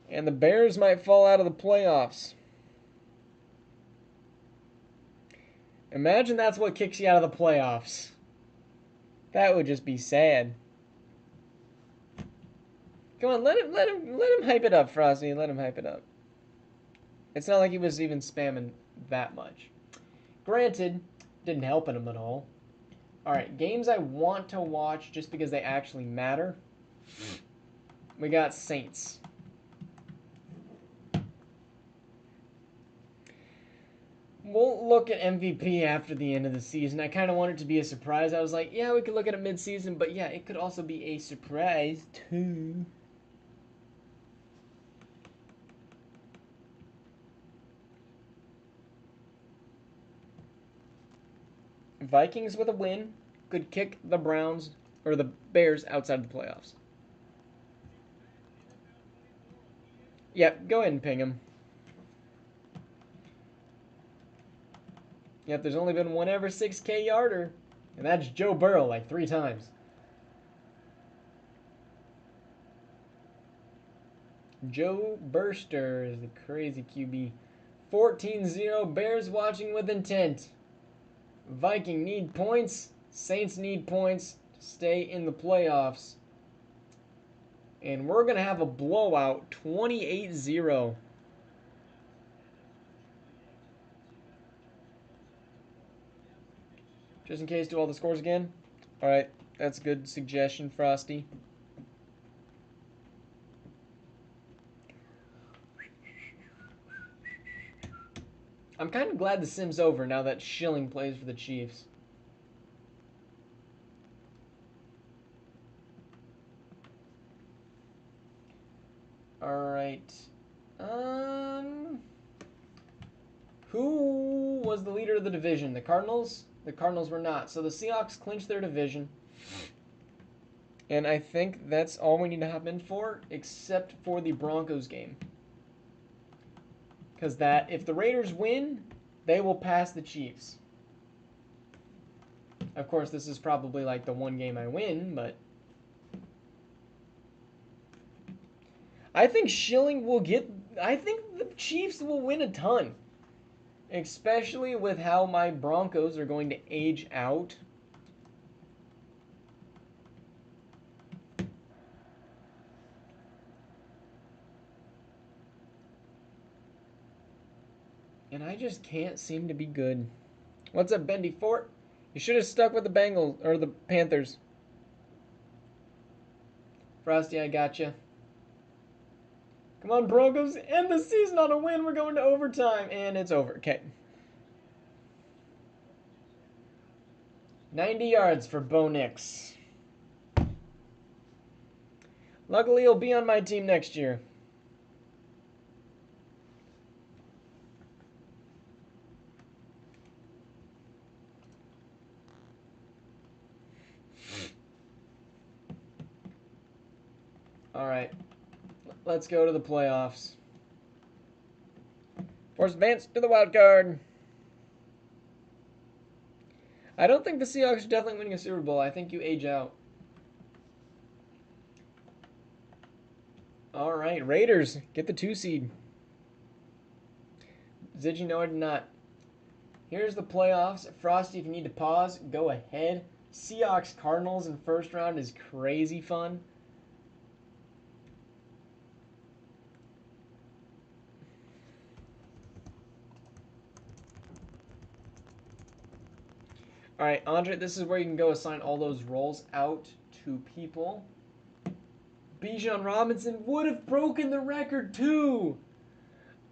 And the Bears might fall out of the playoffs. Imagine that's what kicks you out of the playoffs. That would just be sad. Come on, let him hype it up, Frosty. Let him hype it up. It's not like he was even spamming that much. Granted, didn't help him at all. Alright, games I want to watch just because they actually matter. We got Saints. We'll look at MVP after the end of the season. I kind of want it to be a surprise. I was like, yeah, we could look at it mid-season, but yeah, it could also be a surprise too. Vikings with a win could kick the Browns or the Bears outside the playoffs. Yep, go ahead and ping him. Yep, there's only been one ever 6K yarder, and that's Joe Burrow like 3 times. Joe Burster is the crazy QB. 14-0, Bears watching with intent. Viking need points. Saints need points to stay in the playoffs. And we're going to have a blowout, 28-0. Just in case, do all the scores again. All right, that's a good suggestion, Frosty. I'm kind of glad the sim's over now that Schilling plays for the Chiefs. All right. Who was the leader of the division? The Cardinals? The Cardinals were not. So the Seahawks clinched their division. And I think that's all we need to hop in for, except for the Broncos game. Because if the Raiders win, they will pass the Chiefs. Of course, this is probably like the one game I win, but I think Schilling will get... I think the Chiefs will win a ton. Especially with how my Broncos are going to age out. And I just can't seem to be good. What's up, Bendy Fort? You should have stuck with the Bengals, or the Panthers. Frosty, I gotcha. Come on, Broncos. End the season on a win. We're going to overtime. And it's over. Okay. 90 yards for Bo Nix. Luckily, he'll be on my team next year. All right. Let's go to the playoffs. Force advance to the wild card. I don't think the Seahawks are definitely winning a Super Bowl. I think you age out. All right, Raiders get the 2 seed. Did you know I did not? Here's the playoffs. Frosty, if you need to pause, go ahead. Seahawks Cardinals in first round is crazy fun. All right, Andre, this is where you can go assign all those roles out to people. Bijan Robinson would have broken the record too.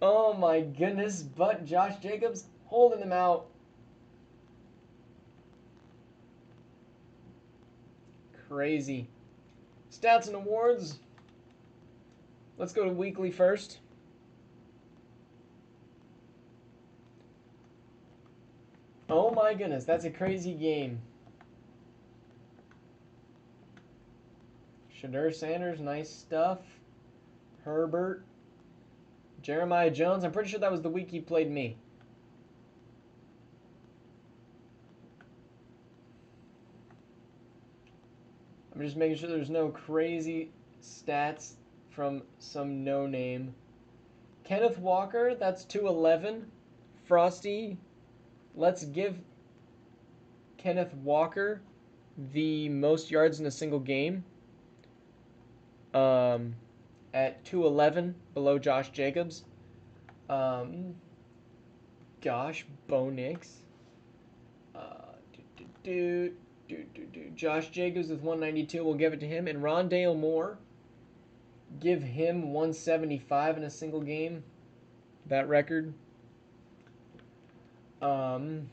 Oh my goodness, but Josh Jacobs holding them out. Crazy. Stats and awards. Let's go to weekly first. Oh my goodness, that's a crazy game. Shadur Sanders, nice stuff. Herbert. Jeremiah Jones, I'm pretty sure that was the week he played me. I'm just making sure there's no crazy stats from some no-name. Kenneth Walker, that's 211. Frosty, let's give Kenneth Walker the most yards in a single game. At 211, below Josh Jacobs. Um, Gosh, Bo Nix. Do, Josh Jacobs with 192. We'll give it to him. And Rondale Moore. Give him 175 in a single game. That record. Let's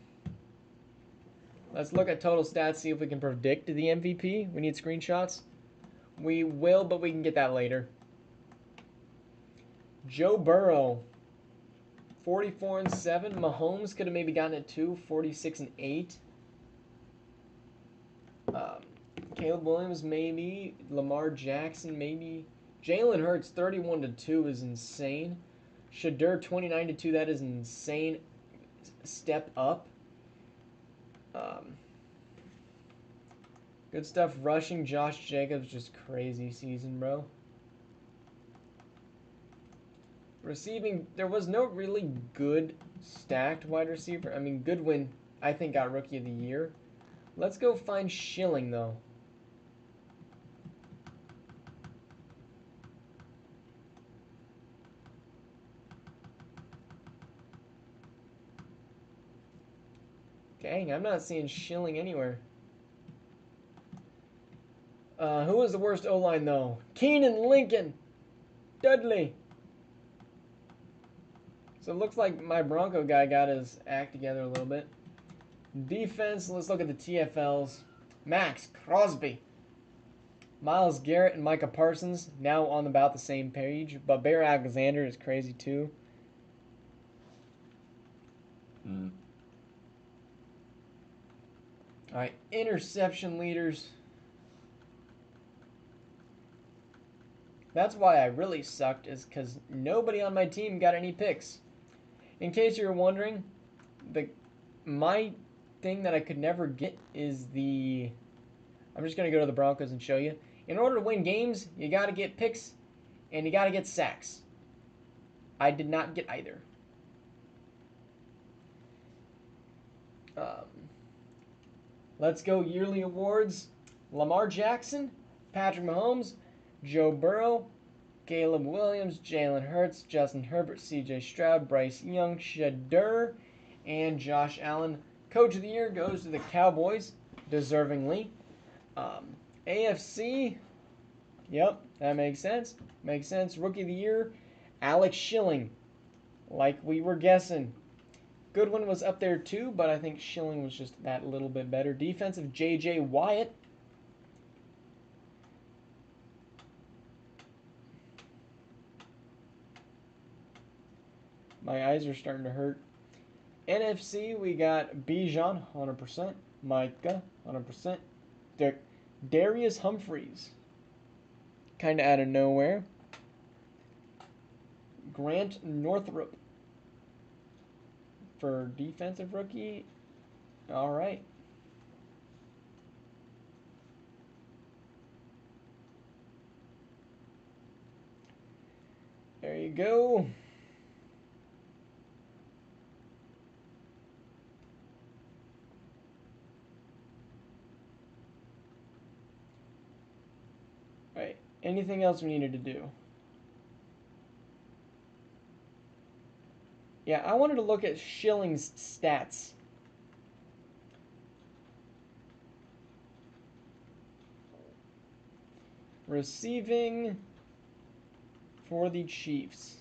look at total stats, see if we can predict the MVP. We need screenshots. We will, but we can get that later. Joe Burrow, 44-7. Mahomes could have maybe gotten it too, 46-8. Caleb Williams maybe. Lamar Jackson maybe. Jalen Hurts 31-2 is insane. Shadur 29-2. That is insane. Step up. Good stuff rushing. Josh Jacobs, just crazy season, bro. Receiving, there was no really good stacked wide receiver. I mean, Goodwin, I think, got Rookie of the Year. Let's go find Schilling, though. Dang, I'm not seeing Schilling anywhere. Who was the worst O-line, though? Keenan Lincoln. Dudley. So it looks like my Bronco guy got his act together a little bit. Defense, let's look at the TFLs. Max Crosby. Myles Garrett and Micah Parsons, now on about the same page. But Bear Alexander is crazy, too. All right, interception leaders. That's why I really sucked, is because nobody on my team got any picks. In case you were wondering, my thing that I could never get is the... I'm just going to go to the Broncos and show you. In order to win games, you got to get picks and you got to get sacks. I did not get either. Let's go yearly awards. Lamar Jackson, Patrick Mahomes, Joe Burrow, Caleb Williams, Jalen Hurts, Justin Herbert, C.J. Stroud, Bryce Young, Shadur, and Josh Allen. Coach of the Year goes to the Cowboys, deservingly. AFC, yep, that makes sense. Makes sense. Rookie of the Year, Alex Schilling, like we were guessing. Goodwin was up there too, but I think Schilling was just that little bit better. Defensive, J.J. Watt. My eyes are starting to hurt. NFC, we got Bijan, 100%. Micah, 100%. Darius Humphreys, kind of out of nowhere. Grant Northrup for defensive rookie. All right. There you go. All right. Anything else we needed to do? Yeah, I wanted to look at Schilling's stats. Receiving for the Chiefs.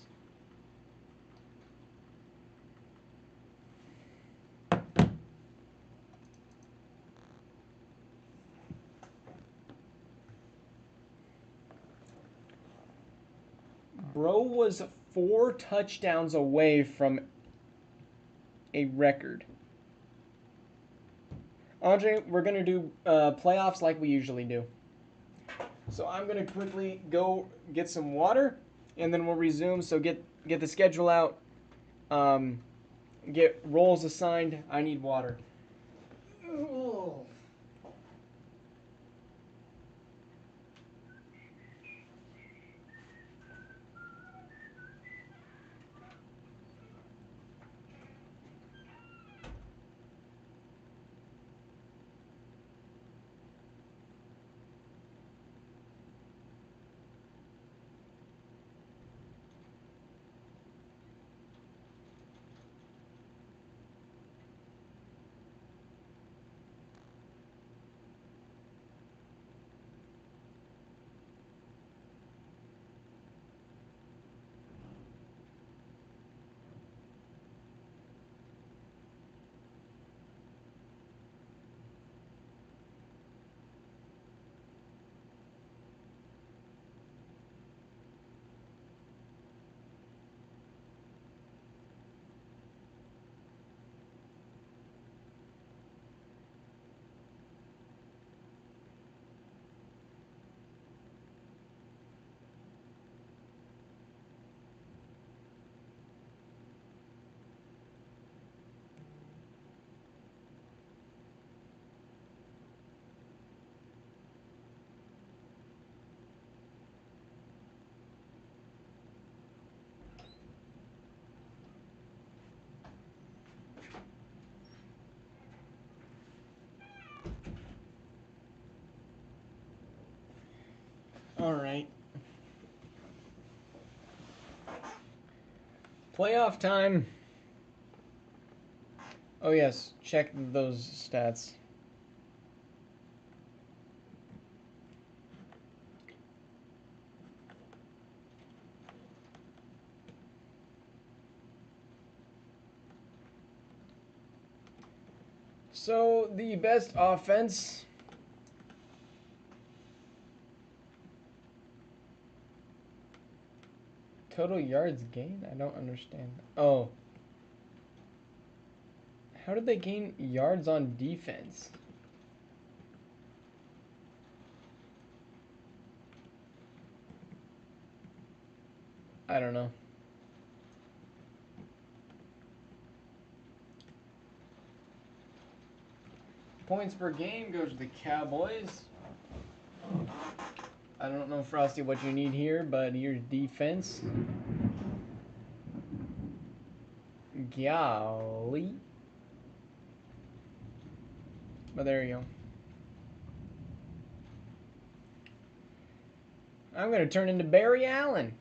Bro was 4 touchdowns away from a record. Andre, we're going to do playoffs like we usually do. So I'm going to quickly go get some water, and then we'll resume. So get the schedule out. Get roles assigned. I need water. Oh. All right. Playoff time. Oh yes, check those stats. So the best offense. Total yards gained? I don't understand. Oh. How did they gain yards on defense? I don't know. Points per game goes to the Cowboys. I don't know, Frosty, what you need here, but here's defense. Golly. But there you go. I'm going to turn into Barry Allen.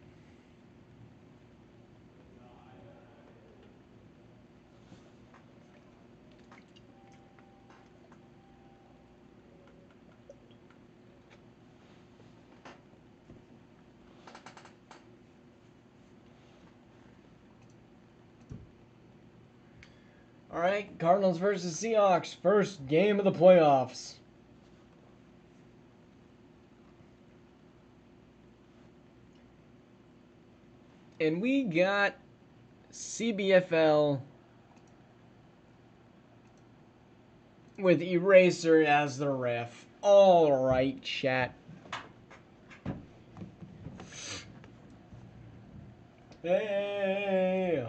All right, Cardinals versus Seahawks, first game of the playoffs. And we got CBFL with Eraser as the ref. All right, chat. Hey,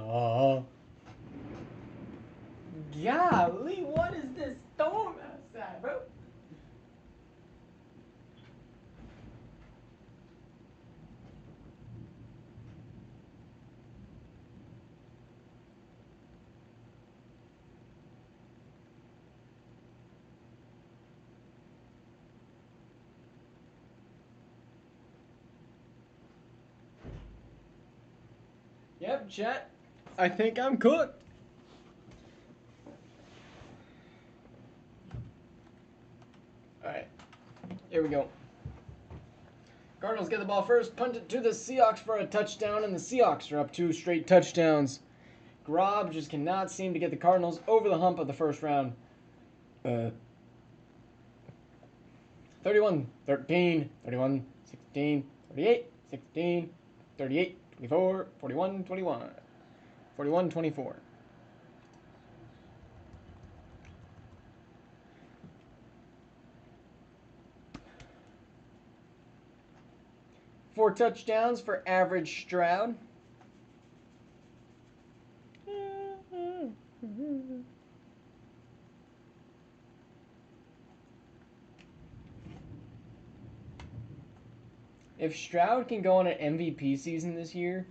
golly, what is this storm outside, bro? Yep, chat. I think I'm cooked. Alright, here we go. Cardinals get the ball first, punt it to the Seahawks for a touchdown, and the Seahawks are up 2 straight touchdowns. Grob just cannot seem to get the Cardinals over the hump of the first round. 31, 13, 31, 16, 38, 16, 38, 24, 41, 21, 41, 24. Four touchdowns for average Stroud. If Stroud can go on an MVP season this year,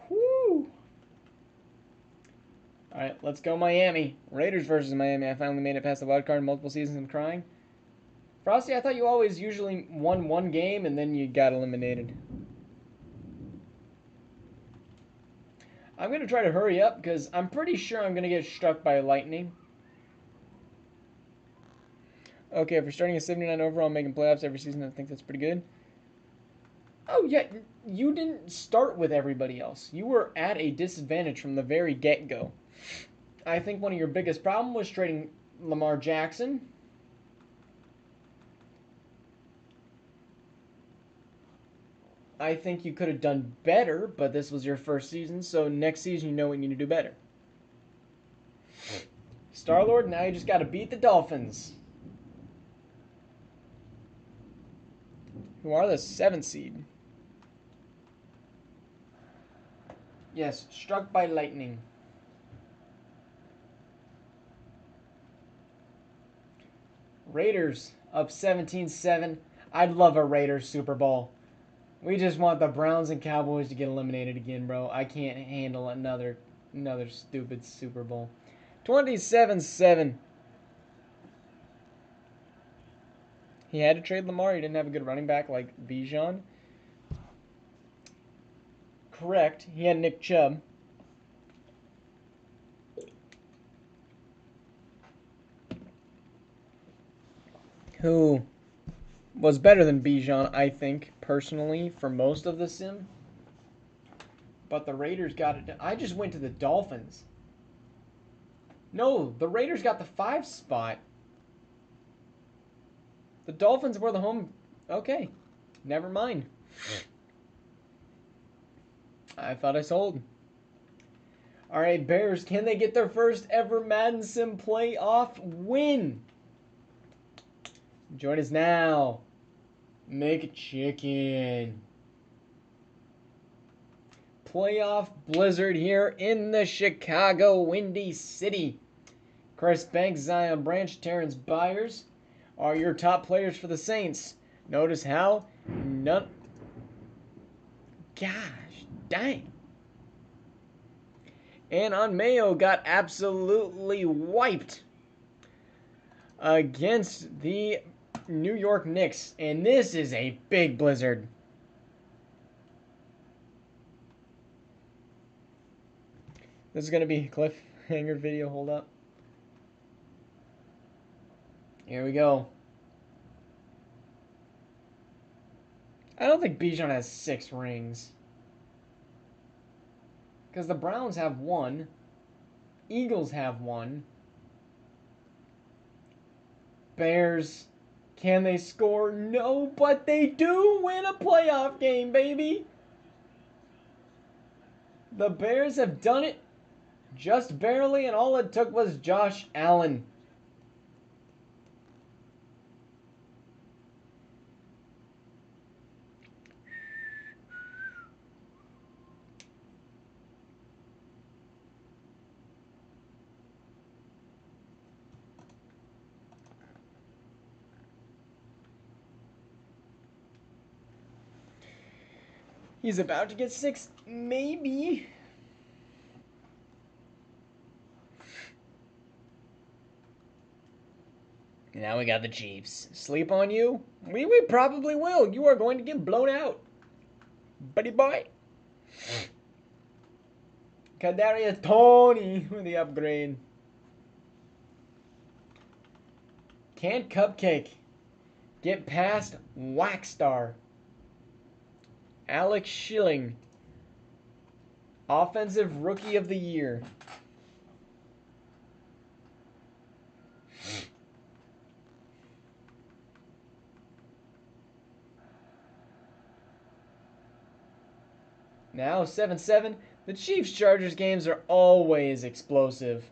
whoo! All right, let's go Miami. Raiders versus Miami. I finally made it past the wild card in multiple seasons. I'm crying. Frosty, I thought you always usually won one game and then you got eliminated. I'm going to try to hurry up because I'm pretty sure I'm going to get struck by lightning. Okay, if you're starting at 79 overall and making playoffs every season, I think that's pretty good. Oh, yeah, you didn't start with everybody else. You were at a disadvantage from the very get-go. I think one of your biggest problems was trading Lamar Jackson. I think you could have done better, but this was your first season, so next season you know what you need to do better. Star-Lord, now you just got to beat the Dolphins, who are the 7th seed. Yes, struck by lightning. Raiders up 17-7. I'd love a Raiders Super Bowl. We just want the Browns and Cowboys to get eliminated again, bro. I can't handle another stupid Super Bowl. 27-7. He had to trade Lamar. He didn't have a good running back like Bijan. Correct. He had Nick Chubb. Who was better than Bijan, I think, personally, for most of the sim. But the Raiders got it done. I just went to the Dolphins. No, the Raiders got the 5 spot. The Dolphins were the home. Okay, never mind. I thought I sold. All right, Bears, can they get their first ever Madden Sim playoff win? Join us now. Make a chicken. Playoff blizzard here in the Chicago Windy City. Chris Banks, Zion Branch, Terrence Byers are your top players for the Saints. Notice how none. Gosh, dang. And on Mayo got absolutely wiped against the New York Knicks. And this is a big blizzard. This is going to be a cliffhanger video. Hold up. Here we go. I don't think Bijan has 6 rings. Because the Browns have 1. Eagles have 1. Bears, can they score? No, but they do win a playoff game, baby. The Bears have done it just barely, and all it took was Josh Allen. He's about to get 6, maybe. Now we got the Chiefs. Sleep on you? We probably will. You are going to get blown out, buddy boy. Kadarius Toney with the upgrade. Can't Cupcake get past Waxstar? Alex Schilling, Offensive Rookie of the Year. Now 7-7. The Chiefs-Chargers games are always explosive.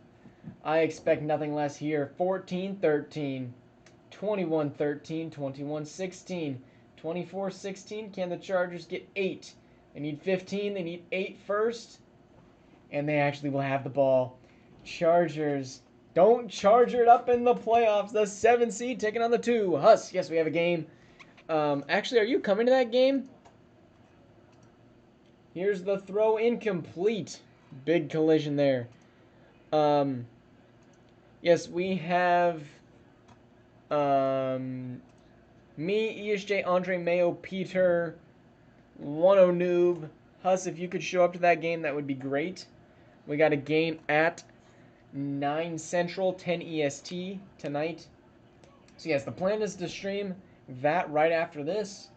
I expect nothing less here. 14-13, 21-13, 21-16, 24-16. Can the Chargers get 8? They need 15. They need 8 first. And they actually will have the ball. Chargers, don't charger it up in the playoffs. The 7 seed taking on the 2. Huss, yes, we have a game. Actually, are you coming to that game? Here's the throw incomplete. Big collision there. Yes, we have me, ESJ, Andre, Mayo, Peter, 10 Noob. Huss, if you could show up to that game, that would be great. We got a game at 9 Central, 10 EST tonight. So yes, the plan is to stream that right after this,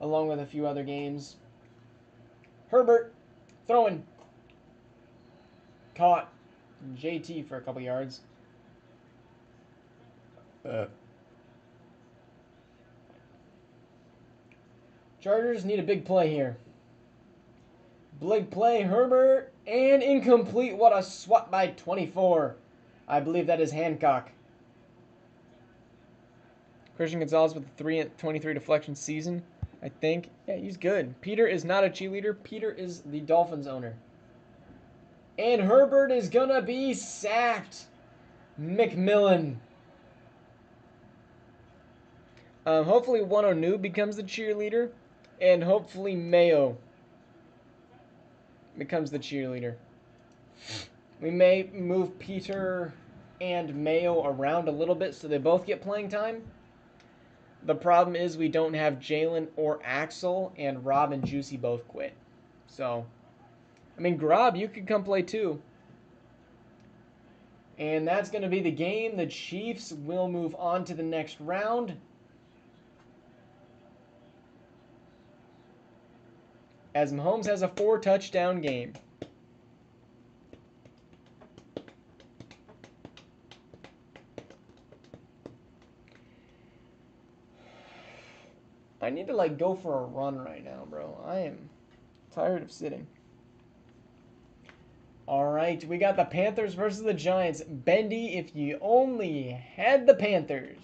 along with a few other games. Herbert, throwing. Caught. JT for a couple yards. Chargers need a big play here. Big play, Herbert, and incomplete. What a swat by 24. I believe that is Hancock. Christian Gonzalez with a 23 deflection season, I think. Yeah, he's good. Peter is not a cheerleader. Peter is the Dolphins owner. And Herbert is going to be sacked. McMillan. Hopefully 10 Noob becomes the cheerleader. And hopefully Mayo becomes the cheerleader. We may move Peter and Mayo around a little bit so they both get playing time. The problem is we don't have Jalen or Axel, and Rob and Juicy both quit. So, I mean, Grob, you could come play too. And that's going to be the game. The Chiefs will move on to the next round. As Mahomes has a 4-touchdown game. I need to like go for a run right now, bro. I am tired of sitting. All right, we got the Panthers versus the Giants. Bendy, if you only had the Panthers.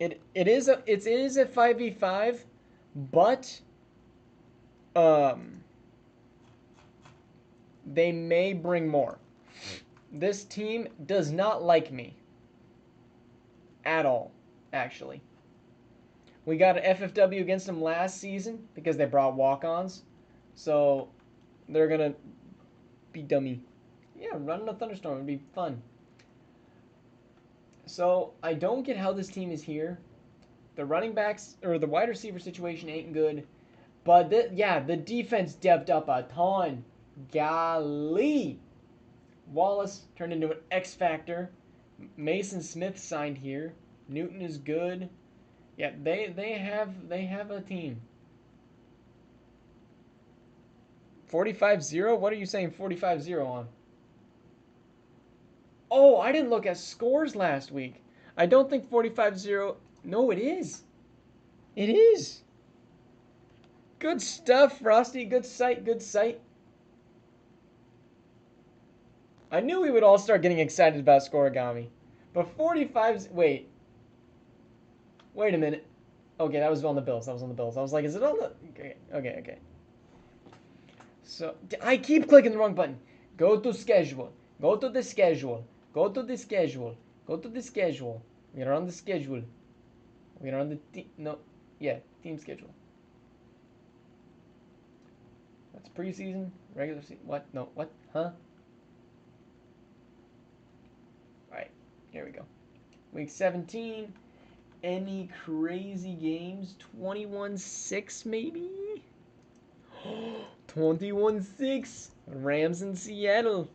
It is a 5v5, but they may bring more. This team does not like me at all, actually. We got an FFW against them last season because they brought walk-ons. So they're going to be dummy. Yeah, running a thunderstorm would be fun. So I don't get how this team is here. The running backs or the wide receiver situation ain't good. But the defense stepped up a ton. Golly. Wallace turned into an X factor. Mason Smith signed here. Newton is good. Yeah, they have a team. 45-0? What are you saying 45-0 on? Oh, I didn't look at scores last week. I don't think 45-0. No, it is. It is. Good stuff, Frosty. Good sight, good sight. I knew we would all start getting excited about Scorigami. But 45's... Wait a minute. Okay, that was on the Bills. I was like, is it on the... Okay. So, I keep clicking the wrong button. Go to schedule. Go to the schedule. Go to the schedule. Go to the schedule. We are on the schedule. We are on the... team schedule. That's preseason? Regular season? What? No, what? Huh? Alright, here we go. Week 17. Any crazy games? 21-6 maybe? 21-6. Rams in Seattle.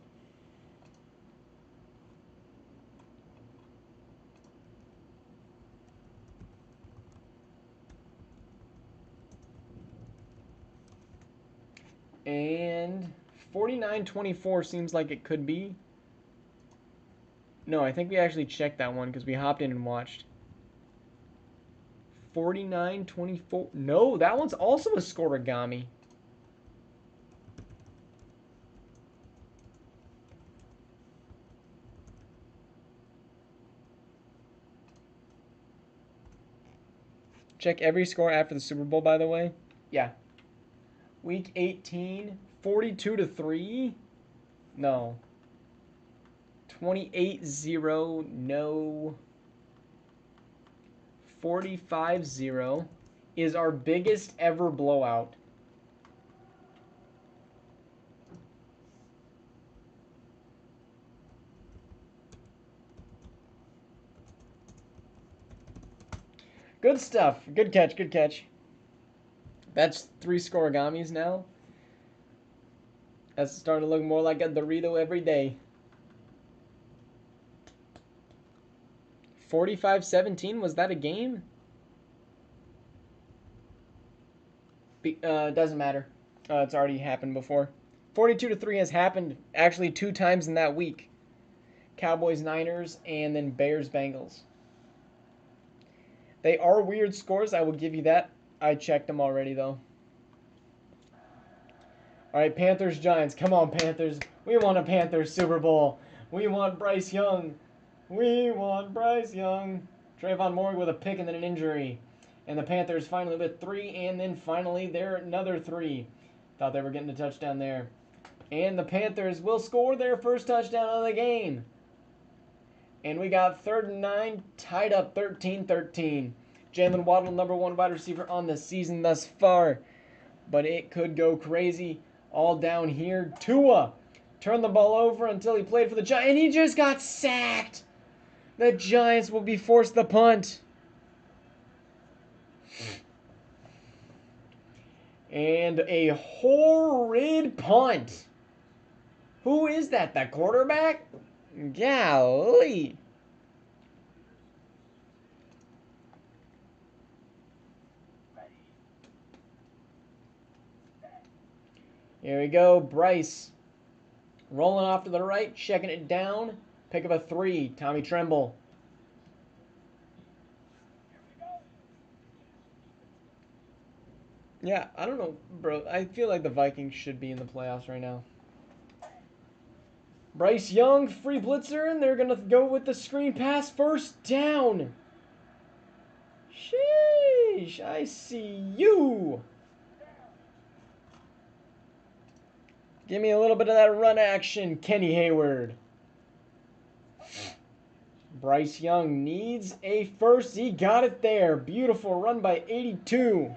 And 49-24 seems like it could be. No, I think we actually checked that one because we hopped in and watched. 49-24. No, that one's also a Scorigami. Check every score after the Super Bowl, by the way. Yeah. Week 18, 42-3. No. 28-0. No. 45-0 is our biggest ever blowout. Good stuff. Good catch, good catch. That's 3 Scorigamis now. That's starting to look more like a Dorito every day. 45-17, was that a game? Doesn't matter. It's already happened before. 42-3 has happened actually 2 times in that week. Cowboys-Niners and then Bears-Bengals. They are weird scores, I will give you that. I checked them already, though. All right, Panthers-Giants. Come on, Panthers. We want a Panthers Super Bowl. We want Bryce Young. We want Bryce Young. Trayvon Morgan with a pick and then an injury. And the Panthers finally with 3, and then finally they're another 3. Thought they were getting a touchdown there. And the Panthers will score their first touchdown of the game. And we got 3rd and 9, tied up 13-13. Jalen Waddle, number 1 wide receiver on the season thus far. But it could go crazy all down here. Tua Turn the ball over until he played for the Giants, and he just got sacked. The Giants will be forced to punt. And a horrid punt. Who is that? The quarterback? Golly. Here we go. Bryce. Rolling off to the right, checking it down. Pick up a 3. Tommy Tremble. Yeah, I don't know, bro. I feel like the Vikings should be in the playoffs right now. Bryce Young, free blitzer, and they're going to go with the screen pass. First down. Sheesh, I see you. Give me a little bit of that run action, Kenny Hayward. Bryce Young needs a first. He got it there. Beautiful run by 82.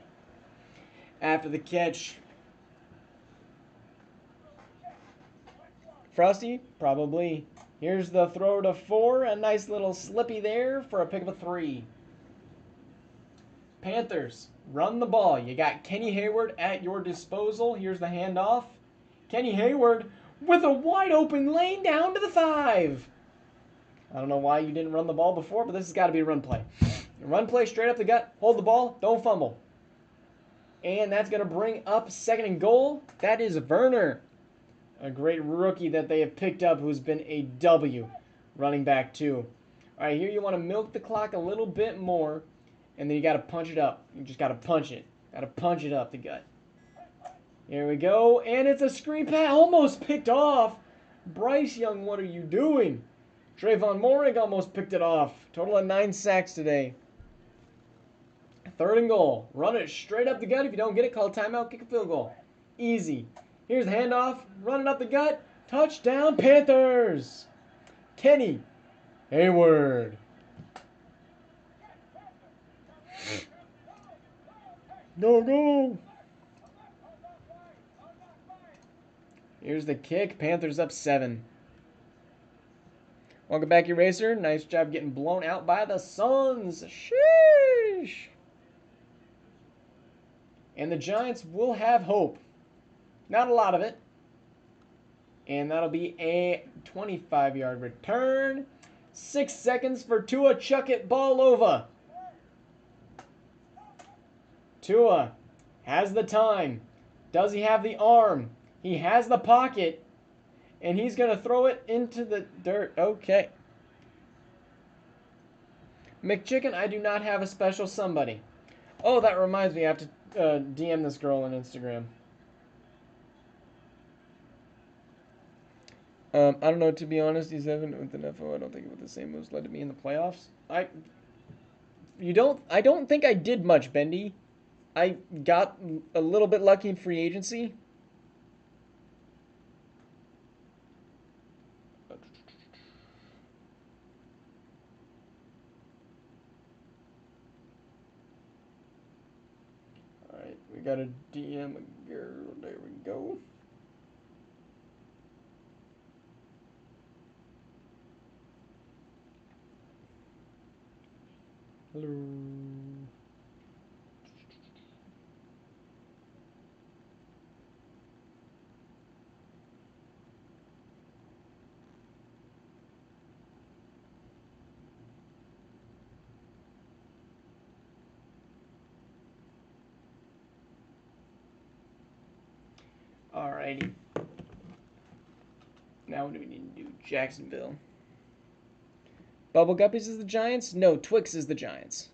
After the catch. Frosty? Probably. Here's the throw to 4. A nice little slippy there for a pick of a 3. Panthers, run the ball. You got Kenny Hayward at your disposal. Here's the handoff. Kenny Hayward with a wide open lane down to the 5. I don't know why you didn't run the ball before, but this has got to be a run play. Run play straight up the gut. Hold the ball. Don't fumble. And that's going to bring up 2nd and goal. That is Werner. A great rookie that they have picked up who's been a W. Running back too. All right, here you want to milk the clock a little bit more. And then you got to punch it up. You just got to punch it. Got to punch it up the gut. Here we go. And it's a screen pass. Almost picked off. Bryce Young, what are you doing? Trayvon Morig almost picked it off. Total of 9 sacks today. 3rd and goal. Run it straight up the gut. If you don't get it, call a timeout, kick a field goal. Easy. Here's the handoff. Run it up the gut. Touchdown, Panthers. Kenny Hayward. Go. Here's the kick. Panthers up 7. Welcome back, Eraser. Nice job getting blown out by the Suns. Sheesh. And the Giants will have hope. Not a lot of it. And that'll be a 25-yard return. 6 seconds for Tua. Chuck it. Ball over. Tua has the time. Does he have the arm? He has the pocket. And he's going to throw it into the dirt. Okay. McChicken, I do not have a special somebody. Oh, that reminds me. I have to DM this girl on Instagram. I don't know, to be honest, he's having with an FO. I don't think it was the same moves led to me in the playoffs. I don't think I did much, Bendy. I got a little bit lucky in free agency. Alright, we got a DM a girl. There we go. Hello. Alrighty. Now what do we need to do? Jacksonville. Bubble Guppies is the Giants? No, Twix is the Giants.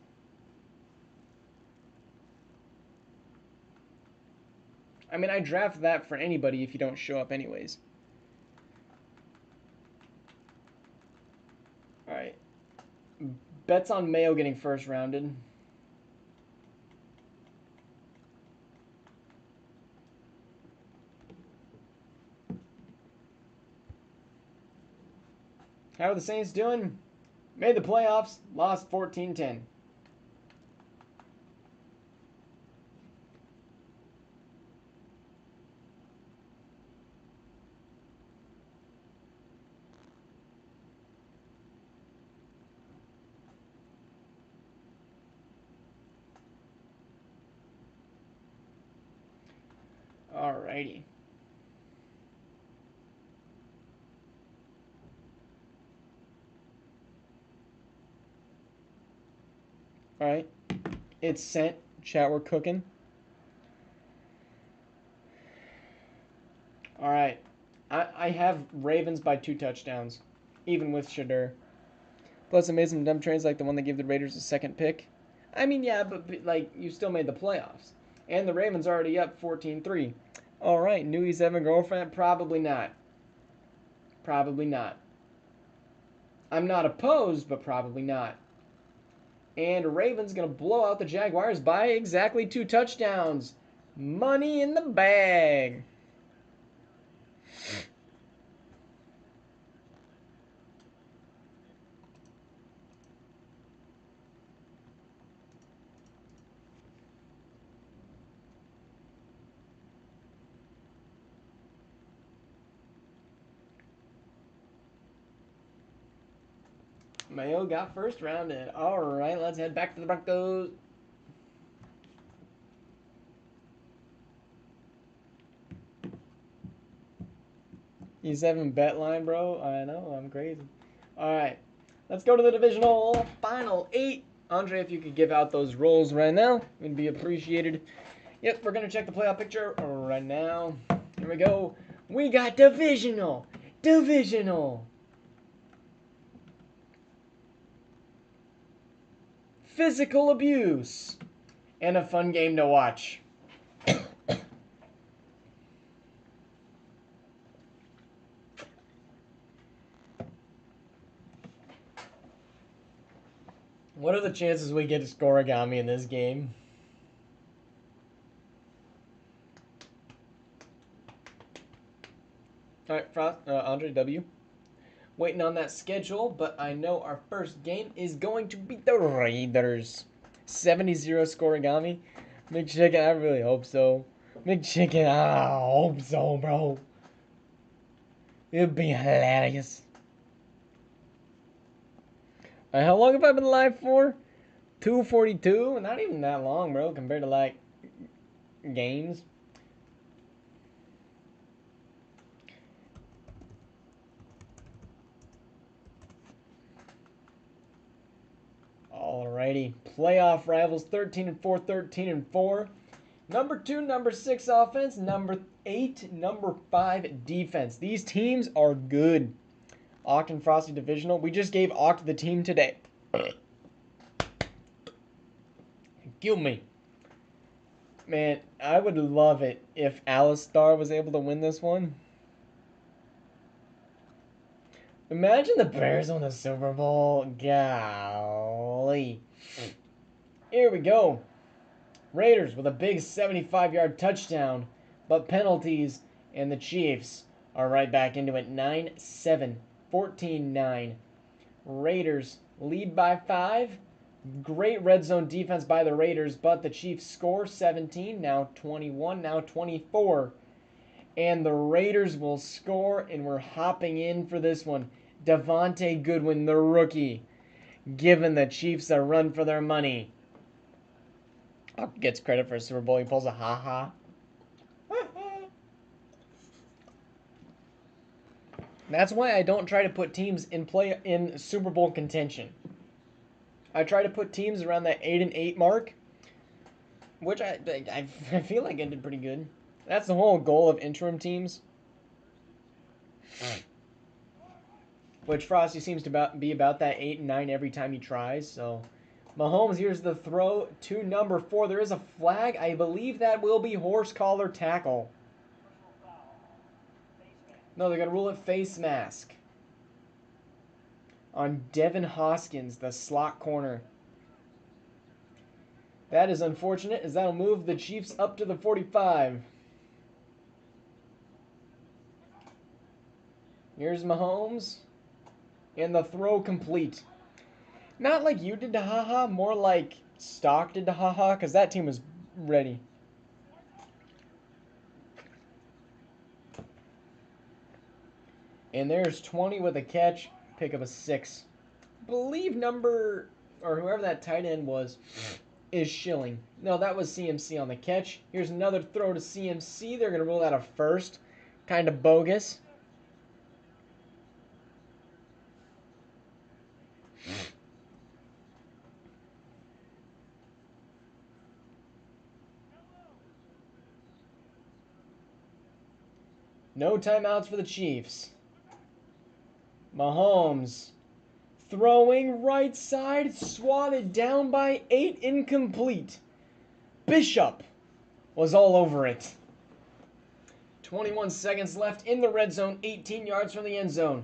I mean, I draft that for anybody if you don't show up anyways. Alright. Bets on Mayo getting first rounded. How are the Saints doing? Made the playoffs, lost 14-10. Alrighty. Alright. It's sent. Chat, we're cooking. Alright. I have Ravens by 2 touchdowns. Even with Shadur. Plus, amazing dumb trades like the one that gave the Raiders a second pick. I mean, yeah, but like, you still made the playoffs. And the Ravens already up 14-3. Alright, Newey's Evan girlfriend? Probably not. Probably not. I'm not opposed, but probably not. And Ravens going to blow out the Jaguars by exactly 2 touchdowns. Money in the bag. Mayo got first rounded. All right, let's head back to the Broncos. He's having bet line, bro. I know, I'm crazy. All right, let's go to the divisional final 8. Andre, if you could give out those rolls right now, it'd be appreciated. Yep, we're gonna check the playoff picture right now. Here we go. We got divisional. Physical abuse. And a fun game to watch. What are the chances we get a scoregami in this game? All right, Frost, Andre W. Waiting on that schedule, but I know our first game is going to be the Raiders. 70-0 scoregami. McChicken, I really hope so. McChicken, I hope so, bro. It'd be hilarious. How long have I been live for? 2:42? Not even that long, bro, compared to, like, games. Alrighty. Playoff rivals 13-4, 13-4. Number 2, number 6 offense. Number 8, number 5 defense. These teams are good. Oct and Frosty divisional. We just gave Oct the team today. Kill me. Man, I would love it if Alistar was able to win this one. Imagine the Bears won the Super Bowl. Golly. Here we go. Raiders with a big 75-yard touchdown, but penalties, and the Chiefs are right back into it. 9-7, 14-9. Raiders lead by 5. Great red zone defense by the Raiders, but the Chiefs score 17, now 21, now 24. And the Raiders will score, and we're hopping in for this one. Devontae Goodwin, the rookie, giving the Chiefs a run for their money. Gets credit for a Super Bowl. He pulls a ha-ha. That's why I don't try to put teams in Super Bowl contention. I try to put teams around that 8-8 mark, which I feel like I did pretty good. That's the whole goal of interim teams. Which Frosty seems to be about that 8 and 9 every time he tries. So, Mahomes, here's the throw to number 4. There is a flag. I believe that will be horse collar tackle. No, they're going to rule it face mask on Devin Hoskins, the slot corner. That is unfortunate, as that'll move the Chiefs up to the 45. Here's Mahomes. And the throw complete. Not like you did to haha, more like Stock did to haha, because that team was ready. And there's 20 with a catch, pick up a 6. Believe number, or whoever that tight end was, is Schilling. No, that was CMC on the catch. Here's another throw to CMC. They're going to rule out a first. Kind of bogus. No timeouts for the Chiefs. Mahomes throwing right side, swatted down by 8, incomplete. Bishop was all over it. 21 seconds left in the red zone, 18 yards from the end zone.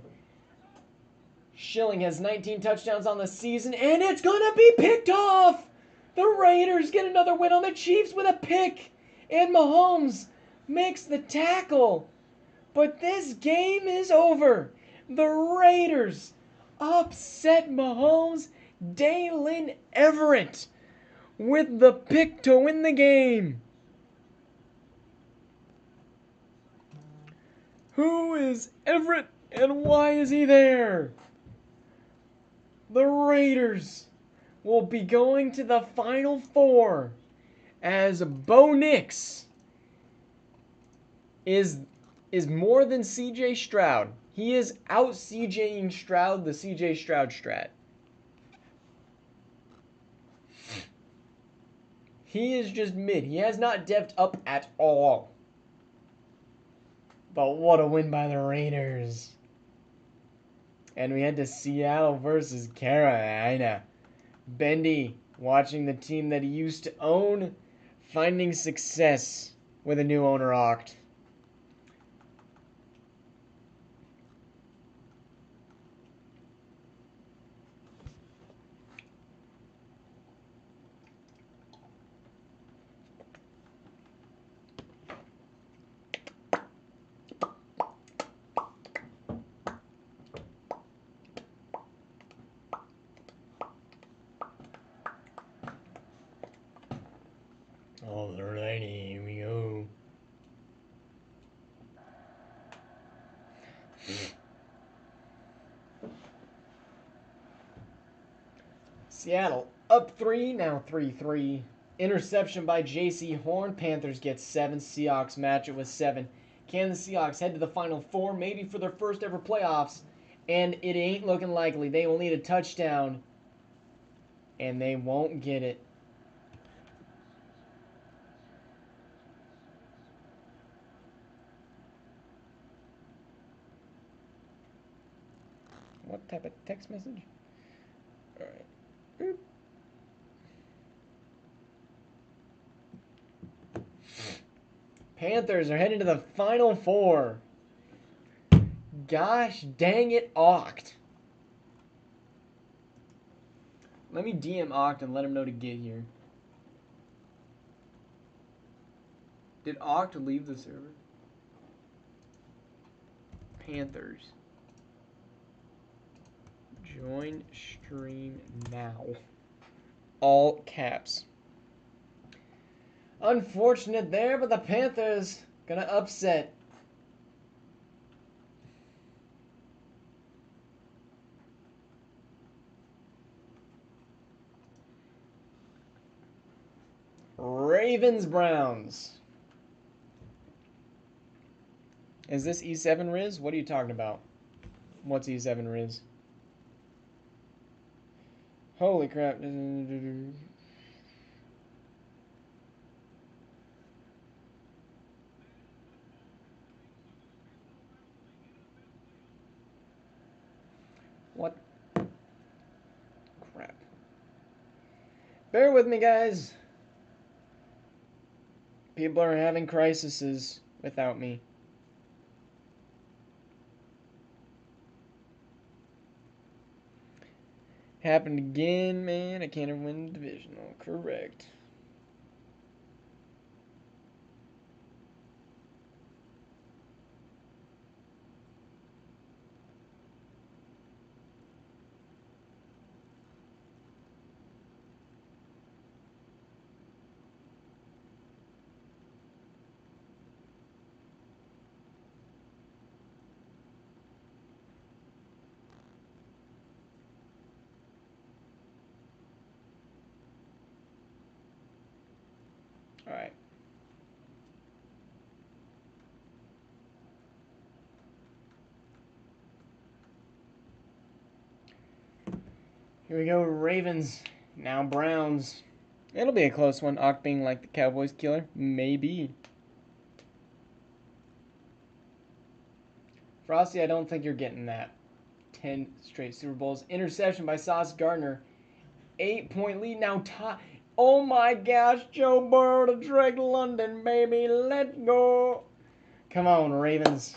Schilling has 19 touchdowns on the season, and it's going to be picked off. The Raiders get another win on the Chiefs with a pick, and Mahomes makes the tackle. But this game is over. The Raiders upset Mahomes. Dalen Everett with the pick to win the game. Who is Everett and why is he there? The Raiders will be going to the Final Four as Bo Nix is more than CJ Stroud. He is out CJing Stroud, the CJ Stroud strat. He is just mid. He has not depth up at all. But what a win by the Raiders. And we head to Seattle versus Carolina. Bendy, watching the team that he used to own, finding success with a new owner, Oct. Alrighty, here we go. Seattle up 3, now 3-3. Interception by J.C. Horn. Panthers get 7. Seahawks match it with 7. Can the Seahawks head to the Final Four, maybe for their first ever playoffs? And it ain't looking likely. They will need a touchdown, and they won't get it. What type of text message? All right. Boop. Panthers are heading to the Final Four. Gosh dang it, Oct. Let me DM Oct and let him know to get here. Did Oct leave the server? Panthers. Join stream now. All caps. Unfortunate there, but the Panthers gonna upset. Ravens Browns. Is this E7 Riz? What are you talking about? What's E7 Riz? Holy crap. What? Crap. Bear with me, guys. People are having crises without me. Happened again, man. I can't even win the divisional. Correct. All right. Here we go, Ravens. Now Browns. It'll be a close one. Ock being like the Cowboys killer. Maybe. Frosty, I don't think you're getting that. 10 straight Super Bowls. Interception by Sauce Gardner. 8-point lead now. Oh my gosh, Joe Burrow to Drake London, baby. Let's go. Come on, Ravens.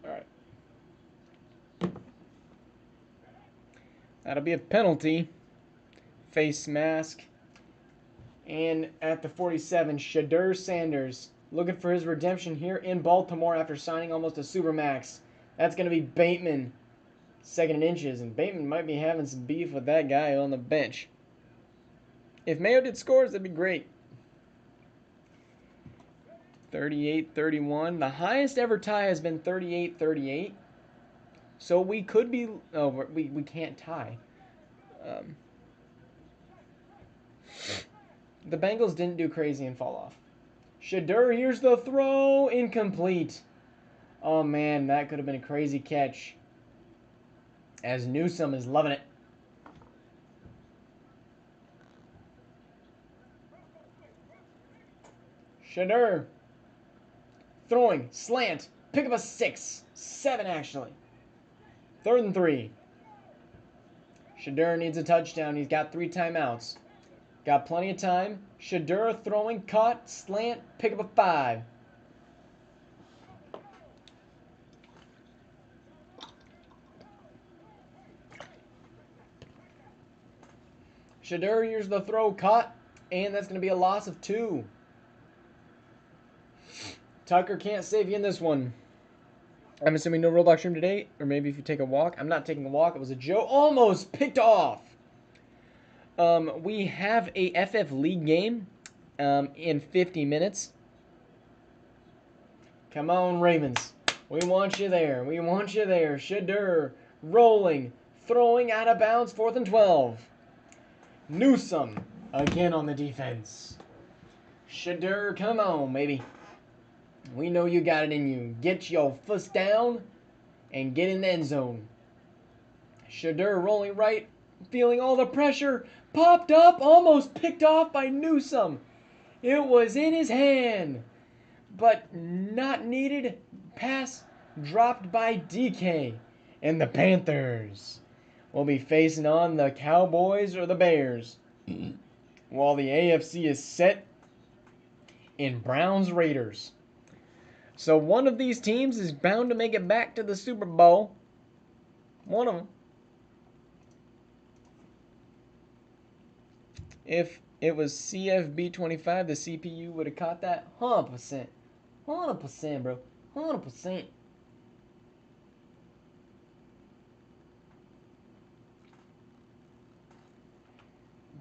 All right. That'll be a penalty. Face mask. And at the 47, Shadur Sanders looking for his redemption here in Baltimore after signing almost a supermax. That's going to be Bateman, second in inches, and Bateman might be having some beef with that guy on the bench. If Mayo did scores, that'd be great. 38-31. The highest ever tie has been 38-38. So we could be... Oh, we can't tie. The Bengals didn't do crazy and fall off. Shadur, here's the throw. Incomplete. Oh, man, that could have been a crazy catch. As Newsome is loving it. Shadur. Throwing. Slant. Pick up a 6. 7, actually. 3rd and 3. Shadur needs a touchdown. He's got 3 timeouts. Got plenty of time. Shadur throwing, caught, slant, pick up a 5. Shadur, here's the throw, caught, and that's going to be a loss of 2. Tucker can't save you in this one. I'm assuming no Roblox stream today, or maybe if you take a walk. I'm not taking a walk. It was a joke. Almost picked off. We have a FF League game in 50 minutes. Come on, Ravens. We want you there. We want you there. Shadur rolling, throwing out of bounds, 4th and 12. Newsome again on the defense. Shadur, come on, baby. We know you got it in you. Get your first down and get in the end zone. Shadur rolling right, feeling all the pressure. Popped up, almost picked off by Newsome. It was in his hand, but not needed. Pass dropped by DK. And the Panthers will be facing on the Cowboys or the Bears. While the AFC is set in Browns Raiders. So one of these teams is bound to make it back to the Super Bowl. One of them. If it was CFB25, the CPU would have caught that 100%. 100%, bro. 100%.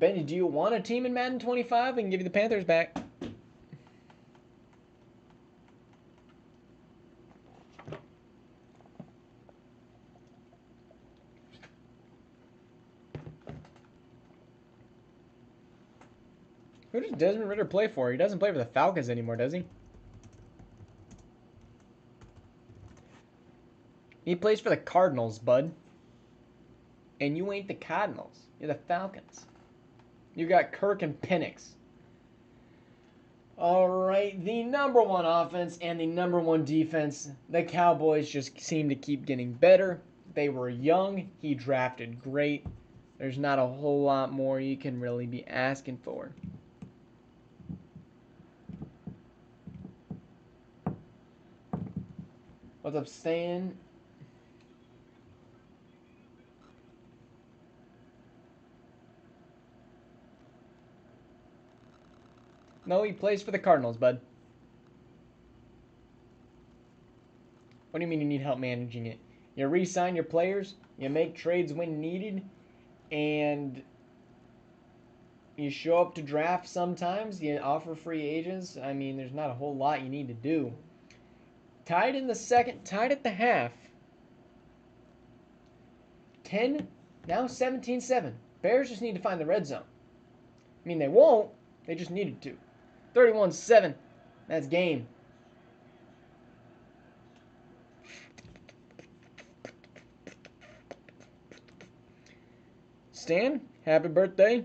Benny, do you want a team in Madden 25? We can give you the Panthers back. Who does Desmond Ridder play for? He doesn't play for the Falcons anymore, does he? He plays for the Cardinals, bud. And you ain't the Cardinals. You're the Falcons. You got Kirk and Penix. All right, the #1 offense and the #1 defense. The Cowboys just seem to keep getting better. They were young. He drafted great. There's not a whole lot more you can really be asking for. What's up, Stan? No, he plays for the Cardinals, bud. What do you mean you need help managing it? You re-sign your players, you make trades when needed, and you show up to draft sometimes, you offer free agents. I mean, there's not a whole lot you need to do. Tied in the second, tied at the half. 10, now 17-7. Bears just need to find the red zone. I mean, they won't. They just needed to. 31-7. That's game. Stan, happy birthday.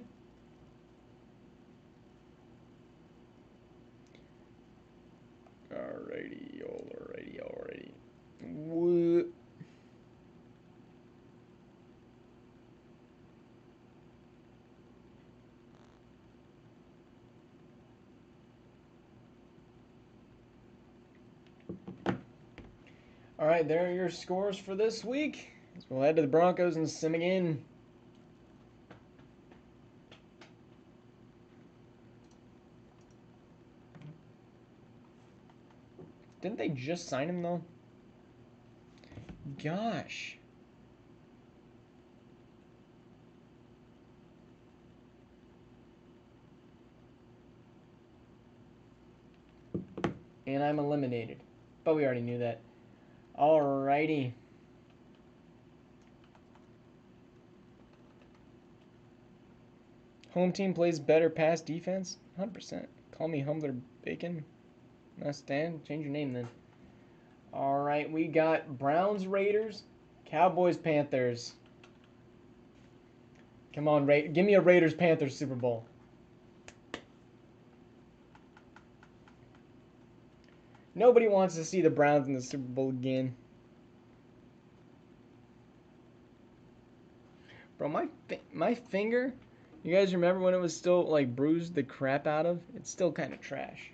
Alrighty. What? Alright, there are your scores for this week. We'll head to the Broncos and sim again. Didn't they just sign him, though? Gosh. And I'm eliminated. But we already knew that. Alrighty. Home team plays better pass defense? 100%. Call me Humbler Bacon. No, Stan. Change your name then. Alright, we got Browns, Raiders, Cowboys, Panthers. Come on, give me a Raiders-Panthers Super Bowl. Nobody wants to see the Browns in the Super Bowl again. Bro, my finger, you guys remember when it was still, like, bruised the crap out of? It's still kind of trash.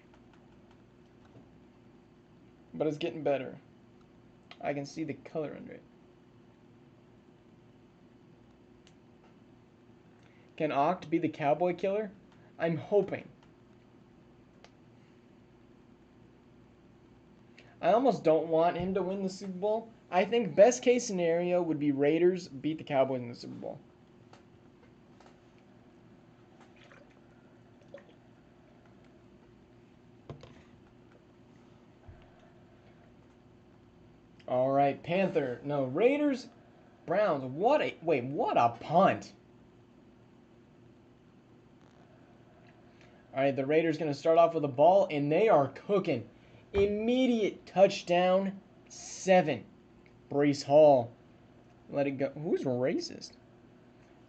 But it's getting better. I can see the color under it. Can Oct be the Cowboy Killer? I'm hoping. I almost don't want him to win the Super Bowl. I think best case scenario would be Raiders beat the Cowboys in the Super Bowl. All right, Raiders, Browns. What a punt. All right, the Raiders going to start off with a ball, and they are cooking. Immediate touchdown, 7. Breece Hall. Let it go. Who's racist?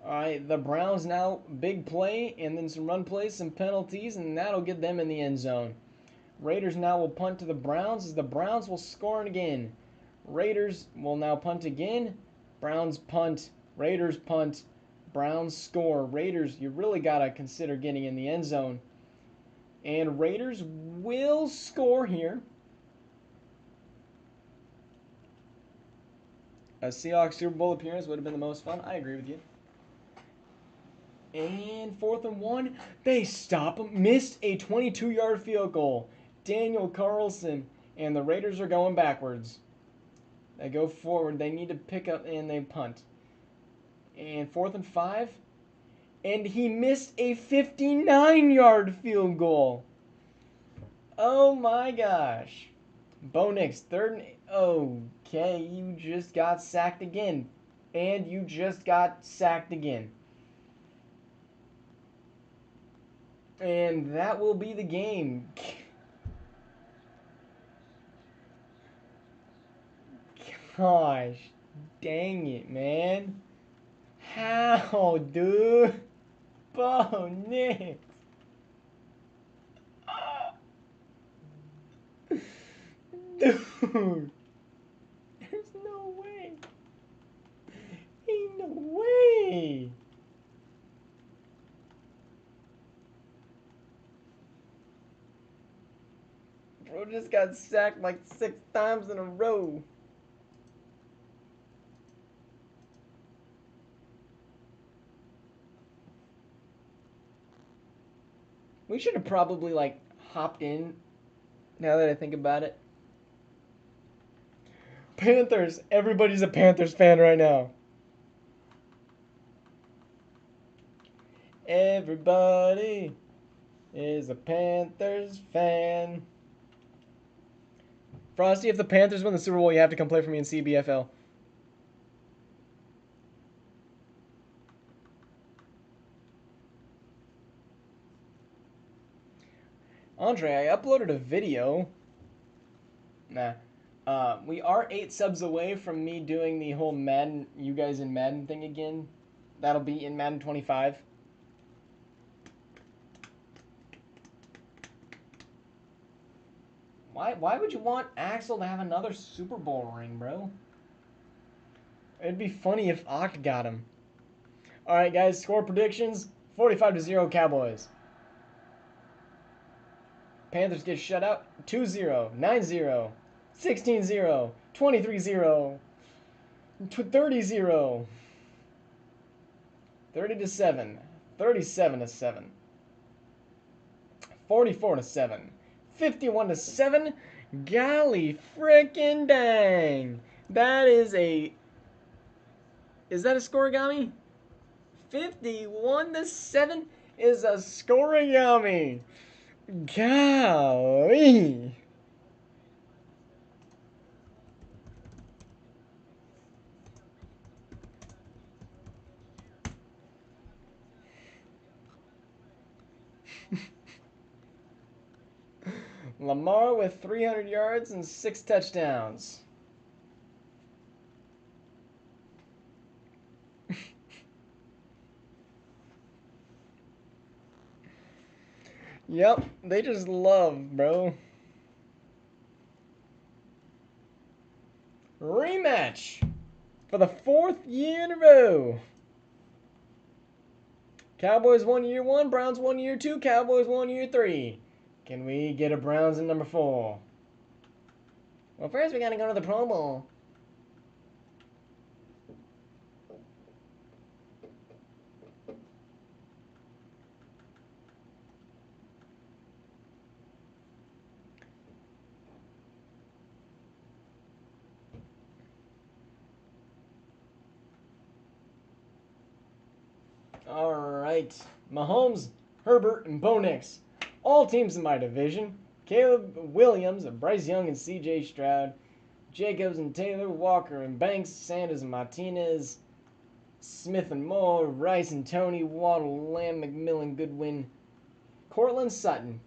All right, the Browns now, big play, and then some run plays, some penalties, and that'll get them in the end zone. Raiders now will punt to the Browns, as the Browns will score again. Raiders will now punt again. Browns punt. Raiders punt. Browns score. Raiders, you really got to consider getting in the end zone. And Raiders will score here. A Seahawks Super Bowl appearance would have been the most fun. I agree with you. And 4th and 1. They stop him. Missed a 22-yard field goal. Daniel Carlson. And the Raiders are going backwards. They go forward. They need to pick up, and they punt. And 4th and 5. And he missed a 59-yard field goal. Oh my gosh. Bo Nix, 3rd and... Okay, you just got sacked again. And you just got sacked again. And that will be the game. Gosh, dang it, man. How, dude? Bo Nix. Dude. There's no way. Ain't no way. Bro just got sacked like 6 times in a row. We should have probably, like, hopped in, now that I think about it. Panthers. Everybody's a Panthers fan right now. Everybody is a Panthers fan. Frosty, if the Panthers win the Super Bowl, you have to come play for me in CBFL. Andre, I uploaded a video. Nah. We are 8 subs away from me doing the whole Madden, you guys in Madden thing again. That'll be in Madden 25. Why would you want Axel to have another Super Bowl ring, bro? It'd be funny if Ock got him. Alright, guys, score predictions. 45-0 Cowboys. Panthers get shut out. 2-0, 9-0, 16-0, 23-0, 30-0, 30-7, 37-7, 44-7, 51-7. Golly frickin' dang. That is a... Is that a scoregami? 51-7 is a scoregami. Golly. Lamar with 300 yards and 6 touchdowns. Yep, they just love, bro. Rematch for the 4th year in a row. Cowboys won year 1, Browns won year 2, Cowboys won year 3. Can we get a Browns in number 4? Well, first we gotta go to the Pro Bowl. Alright. Mahomes, Herbert, and Bo Nix. All teams in my division. Caleb Williams, Bryce Young, and CJ Stroud. Jacobs and Taylor, Walker and Banks, Sanders and Martinez, Smith and Moore, Rice and Tony, Waddle, Lamb, McMillan, Goodwin, Cortland Sutton,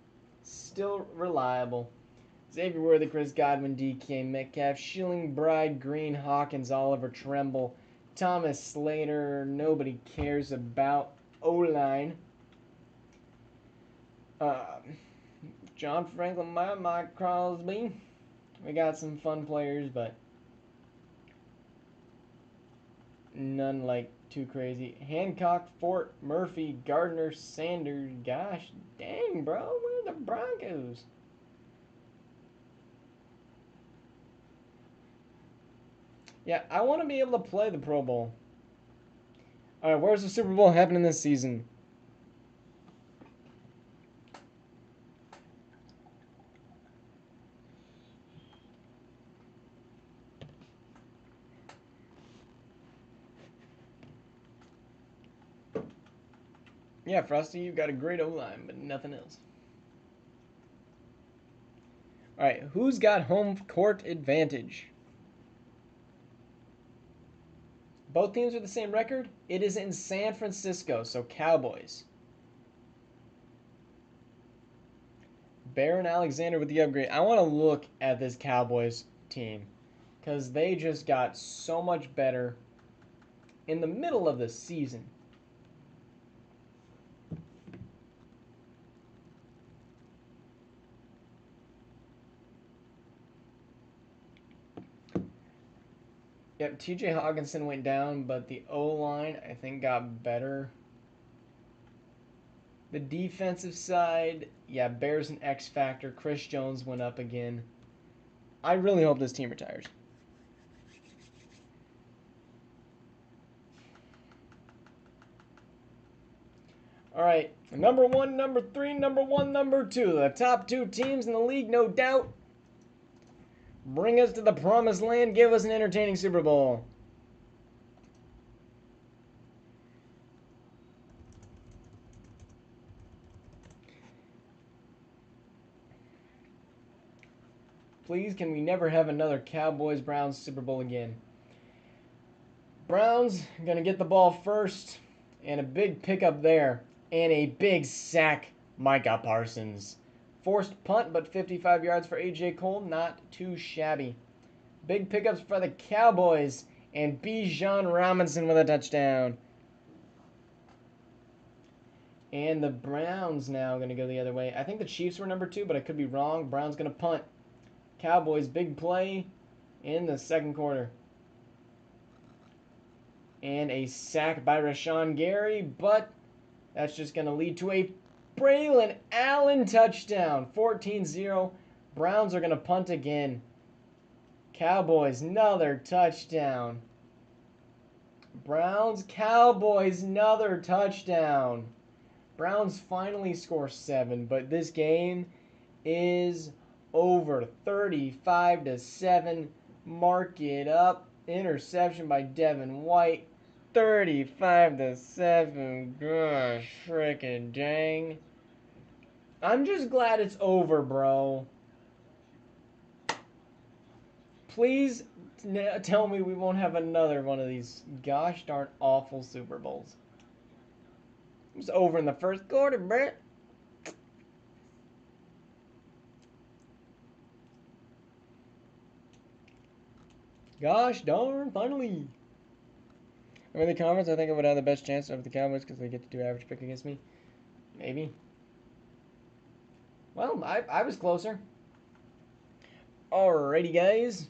still reliable. Xavier Worthy, Chris Godwin, DK Metcalf, Schilling, Bride, Green, Hawkins, Oliver, Tremble, Thomas Slater, nobody cares about O-line. John Franklin, Mike Crosby. We got some fun players, but none like too crazy. Hancock, Fort, Murphy, Gardner, Sanders. Gosh dang, bro. Where are the Broncos? Yeah, I want to be able to play the Pro Bowl. Alright, where's the Super Bowl happening this season? Yeah, Frosty, you've got a great O-line, but nothing else. Alright, who's got home court advantage? Both teams are the same record. It is in San Francisco, so Cowboys. Baron Alexander with the upgrade. I want to look at this Cowboys team because they just got so much better in the middle of the season. Yep, TJ Hawkinson went down, but the O-line, I think, got better. The defensive side, yeah, Bears an X factor. Chris Jones went up again. I really hope this team retires. All right, number 1, number 3, number 1, number 2. The top 2 teams in the league, no doubt. Bring us to the promised land. Give us an entertaining Super Bowl. Please, can we never have another Cowboys-Browns Super Bowl again? Browns going to get the ball first. And a big pickup there. And a big sack, Micah Parsons. Forced punt, but 55 yards for A.J. Cole. Not too shabby. Big pickups for the Cowboys. And Bijan Robinson with a touchdown. And the Browns now going to go the other way. I think the Chiefs were number 2, but I could be wrong. Browns going to punt. Cowboys, big play in the second quarter. And a sack by Rashawn Gary, but that's just going to lead to a Braylon Allen touchdown. 14-0. Browns are going to punt again. Cowboys, another touchdown. Browns, Cowboys, another touchdown. Browns finally score 7, but this game is over. 35-7. Mark it up. Interception by Devin White. 35-7. Gosh, frickin' dang. I'm just glad it's over, bro. Please tell me we won't have another one of these gosh darn awful Super Bowls. It was over in the first quarter, bruh. Gosh darn, finally. I mean, the comments, I think I would have the best chance of the Cowboys because they get to do average pick against me. Maybe. Well, I was closer. Alrighty, guys.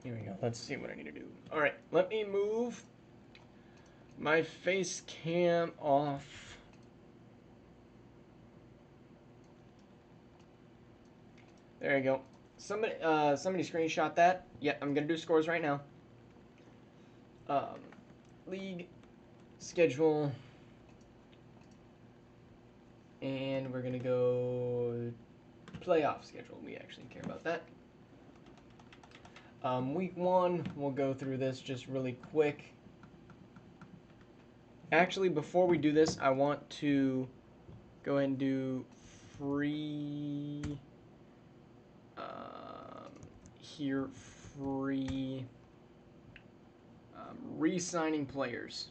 Here we go. Let's see what I need to do. Alright, let me move my face cam off. There you go. Somebody screenshot that. Yeah, I'm gonna do scores right now. League schedule, and we're gonna go playoff schedule. We actually care about that. Week 1, we'll go through this just really quick. Actually, before we do this, I want to go ahead and do free re-signing players.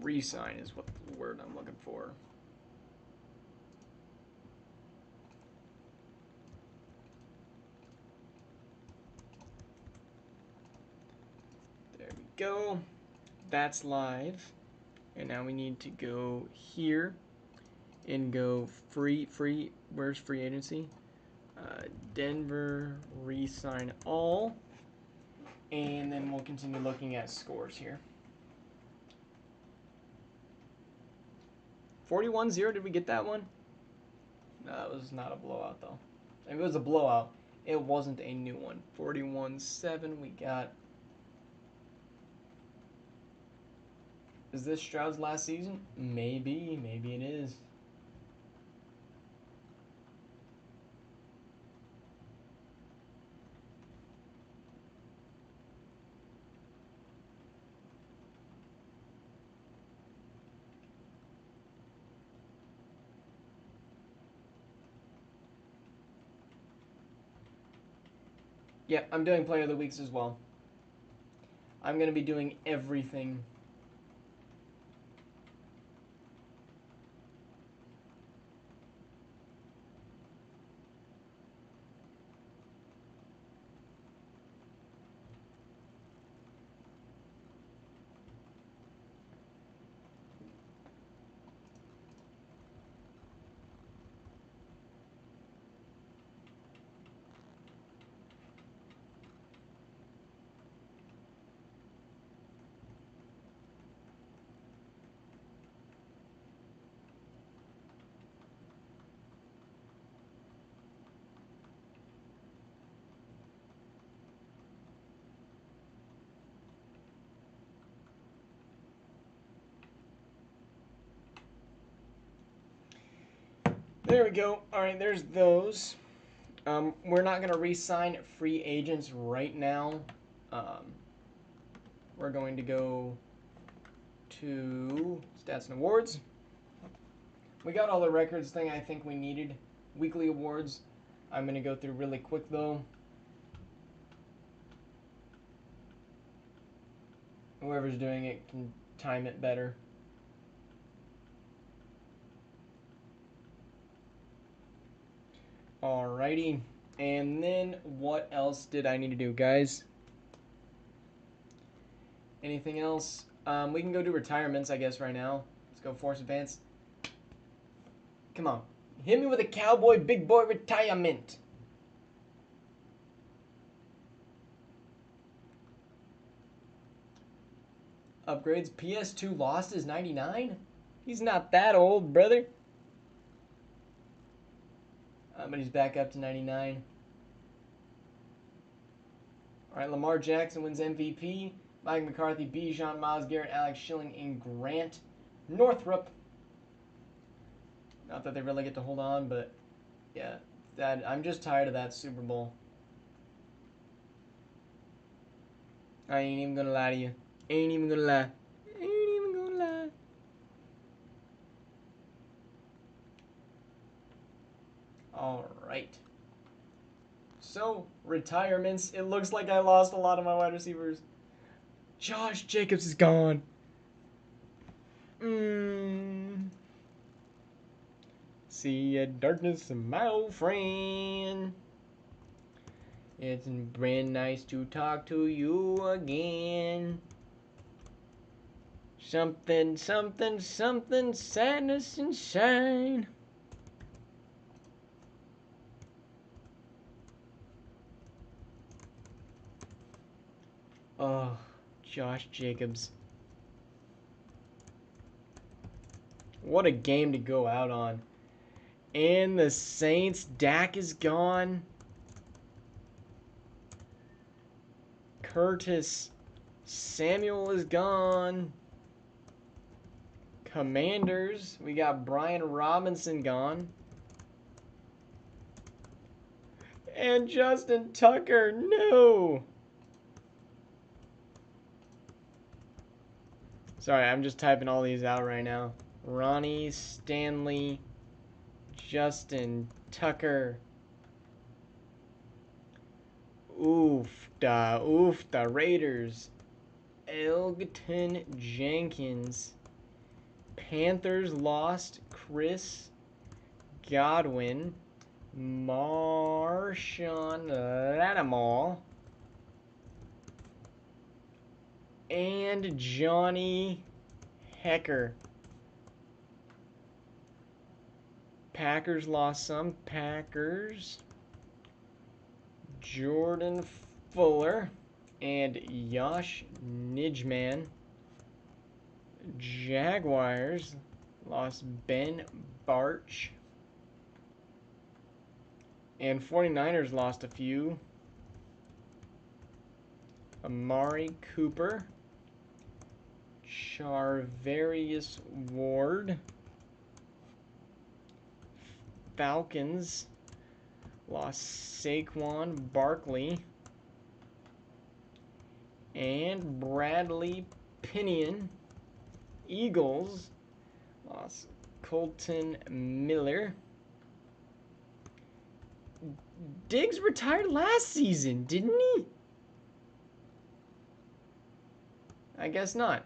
Re-sign is what the word I'm looking for. There we go. That's live. And now we need to go here and go free. Where's free agency? Denver, re-sign all. And then we'll continue looking at scores here. 41-0, did we get that one? No, that was not a blowout, though. If it was a blowout, it wasn't a new one. 41-7, we got... Is this Stroud's last season? Maybe it is. Yep, I'm doing Player of the Weeks as well. I'm going to be doing everything. There we go. All right, there's those. We're not going to re-sign free agents right now. We're going to go to stats and awards. We got all the records thing I think we needed. Weekly awards. I'm going to go through really quick though. Whoever's doing it can time it better. Alrighty. And then what else did I need to do, guys? Anything else? We can go do retirements, I guess, right now. Let's go force advance. Come on. Hit me with a cowboy big boy retirement. Upgrades. PS2 lost is 99? He's not that old, brother. But he's back up to 99. Alright, Lamar Jackson wins MVP. Mike McCarthy, Bijan, Myles Garrett, Alex Schilling, and Grant Northrup. Not that they really get to hold on, but yeah, I'm just tired of that Super Bowl. I ain't even gonna lie to you. Ain't even gonna lie. Ain't even gonna lie. Alright. So, retirements. It looks like I lost a lot of my wide receivers. Josh Jacobs is gone. See ya, darkness, my old friend. It's brand nice to talk to you again. Something, something, something, sadness and shine. Oh, Josh Jacobs. What a game to go out on. And the Saints, Dak is gone. Curtis Samuel is gone. Commanders, we got Brian Robinson gone. And Justin Tucker, no. Sorry, I'm just typing all these out right now. Ronnie Stanley, Justin Tucker. Oofda, Raiders. Elgton Jenkins. Panthers lost Chris Godwin. Marshawn Lattimore. And Johnny Hecker. Packers lost some. Packers. Jordan Fuller. And Yosh Nijman. Jaguars lost Ben Barch. And 49ers lost a few. Amari Cooper. Charvarius Ward. Falcons lost Saquon Barkley. And Bradley Pinion. Eagles lost Colton Miller. Diggs retired last season, didn't he? I guess not.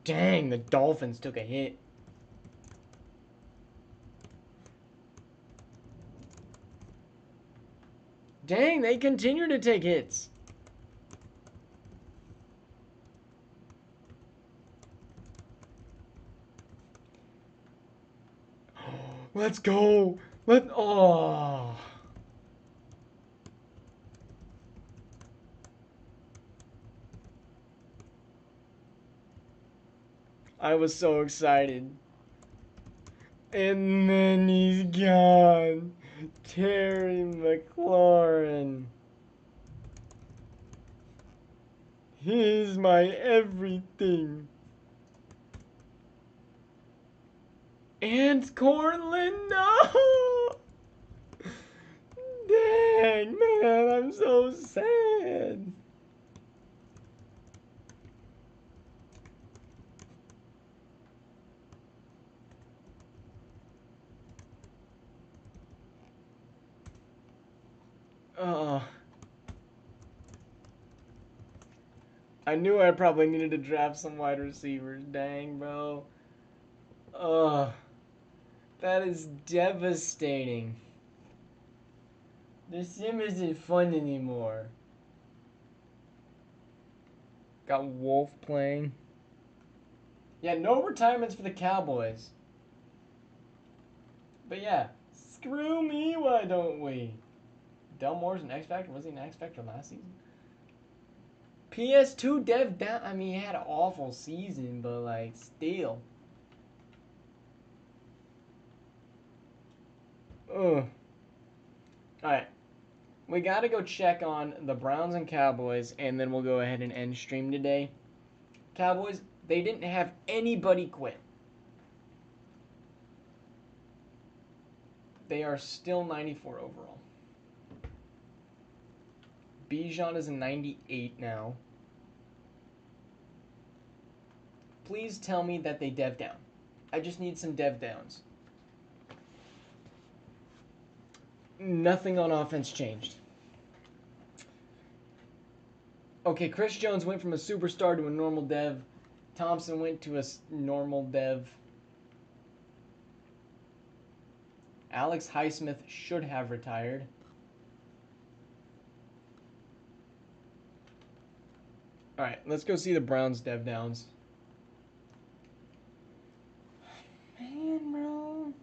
Dang, the Dolphins took a hit. Dang, they continue to take hits. Let's go. Oh. I was so excited. And then he's gone. Terry McLaurin. He's my everything. And Cortland, no! Dang, man, I'm so sad. Oh. I knew I probably needed to draft some wide receivers. Dang, bro. Ugh. That is devastating. This sim isn't fun anymore. Got Wolf playing. Yeah, no retirements for the Cowboys. But yeah, screw me, why don't we? Delmore's an X Factor? Was he an X Factor last season? PS2 dev down. I mean, he had an awful season, but like, still. Ugh. Alright. We gotta go check on the Browns and Cowboys, and then we'll go ahead and end stream today. Cowboys, they didn't have anybody quit. They are still 94 overall. Bijan is a 98 now. Please tell me that they dev down. I just need some dev downs. Nothing on offense changed. Okay, Chris Jones went from a superstar to a normal dev. Thompson went to a normal dev. Alex Highsmith should have retired. Alright, let's go see the Browns dev downs. Man, bro.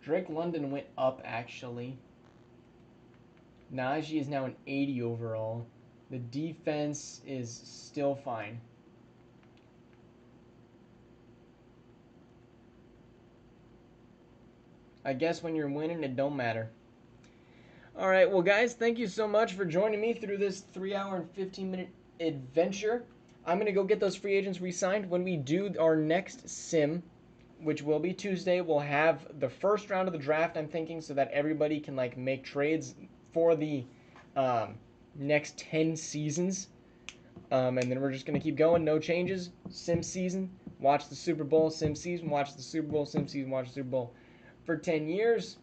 Drake London went up, actually. Najee is now an 80 overall. The defense is still fine. I guess when you're winning, it don't matter. All right, well, guys, thank you so much for joining me through this 3-hour and 15-minute adventure. I'm going to go get those free agents re-signed. When we do our next sim, which will be Tuesday, we'll have the first round of the draft, I'm thinking, so that everybody can, like, make trades for the next 10 seasons. And then we're just going to keep going. No changes. Sim season. Watch the Super Bowl. Sim season. Watch the Super Bowl. Sim season. Watch the Super Bowl. For 10 years.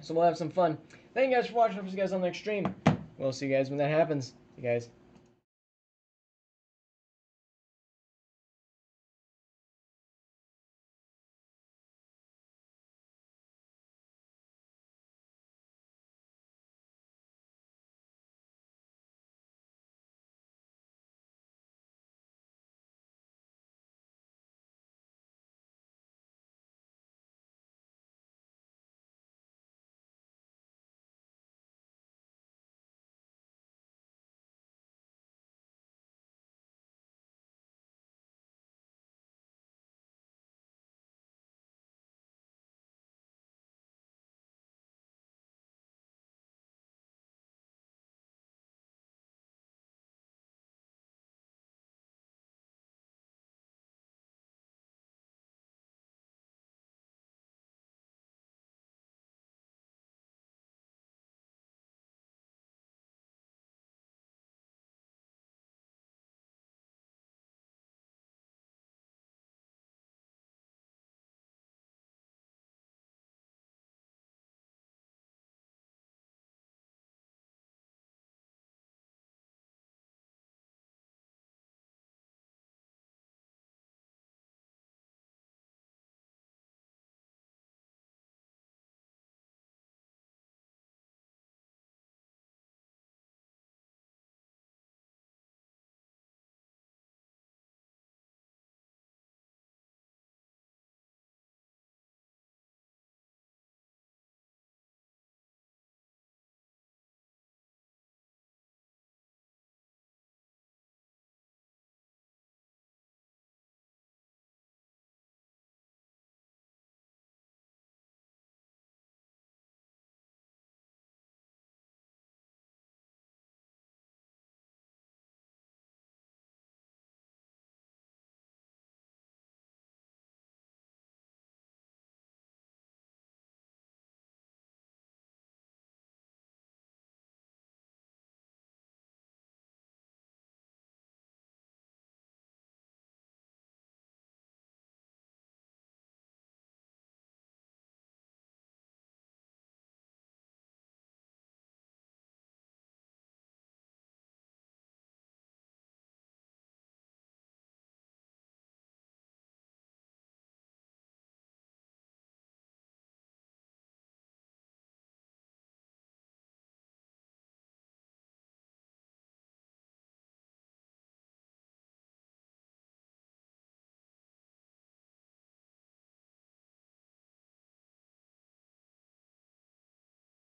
So we'll have some fun. Thank you guys for watching. I'll see you guys on the next stream. We'll see you guys when that happens. See you guys.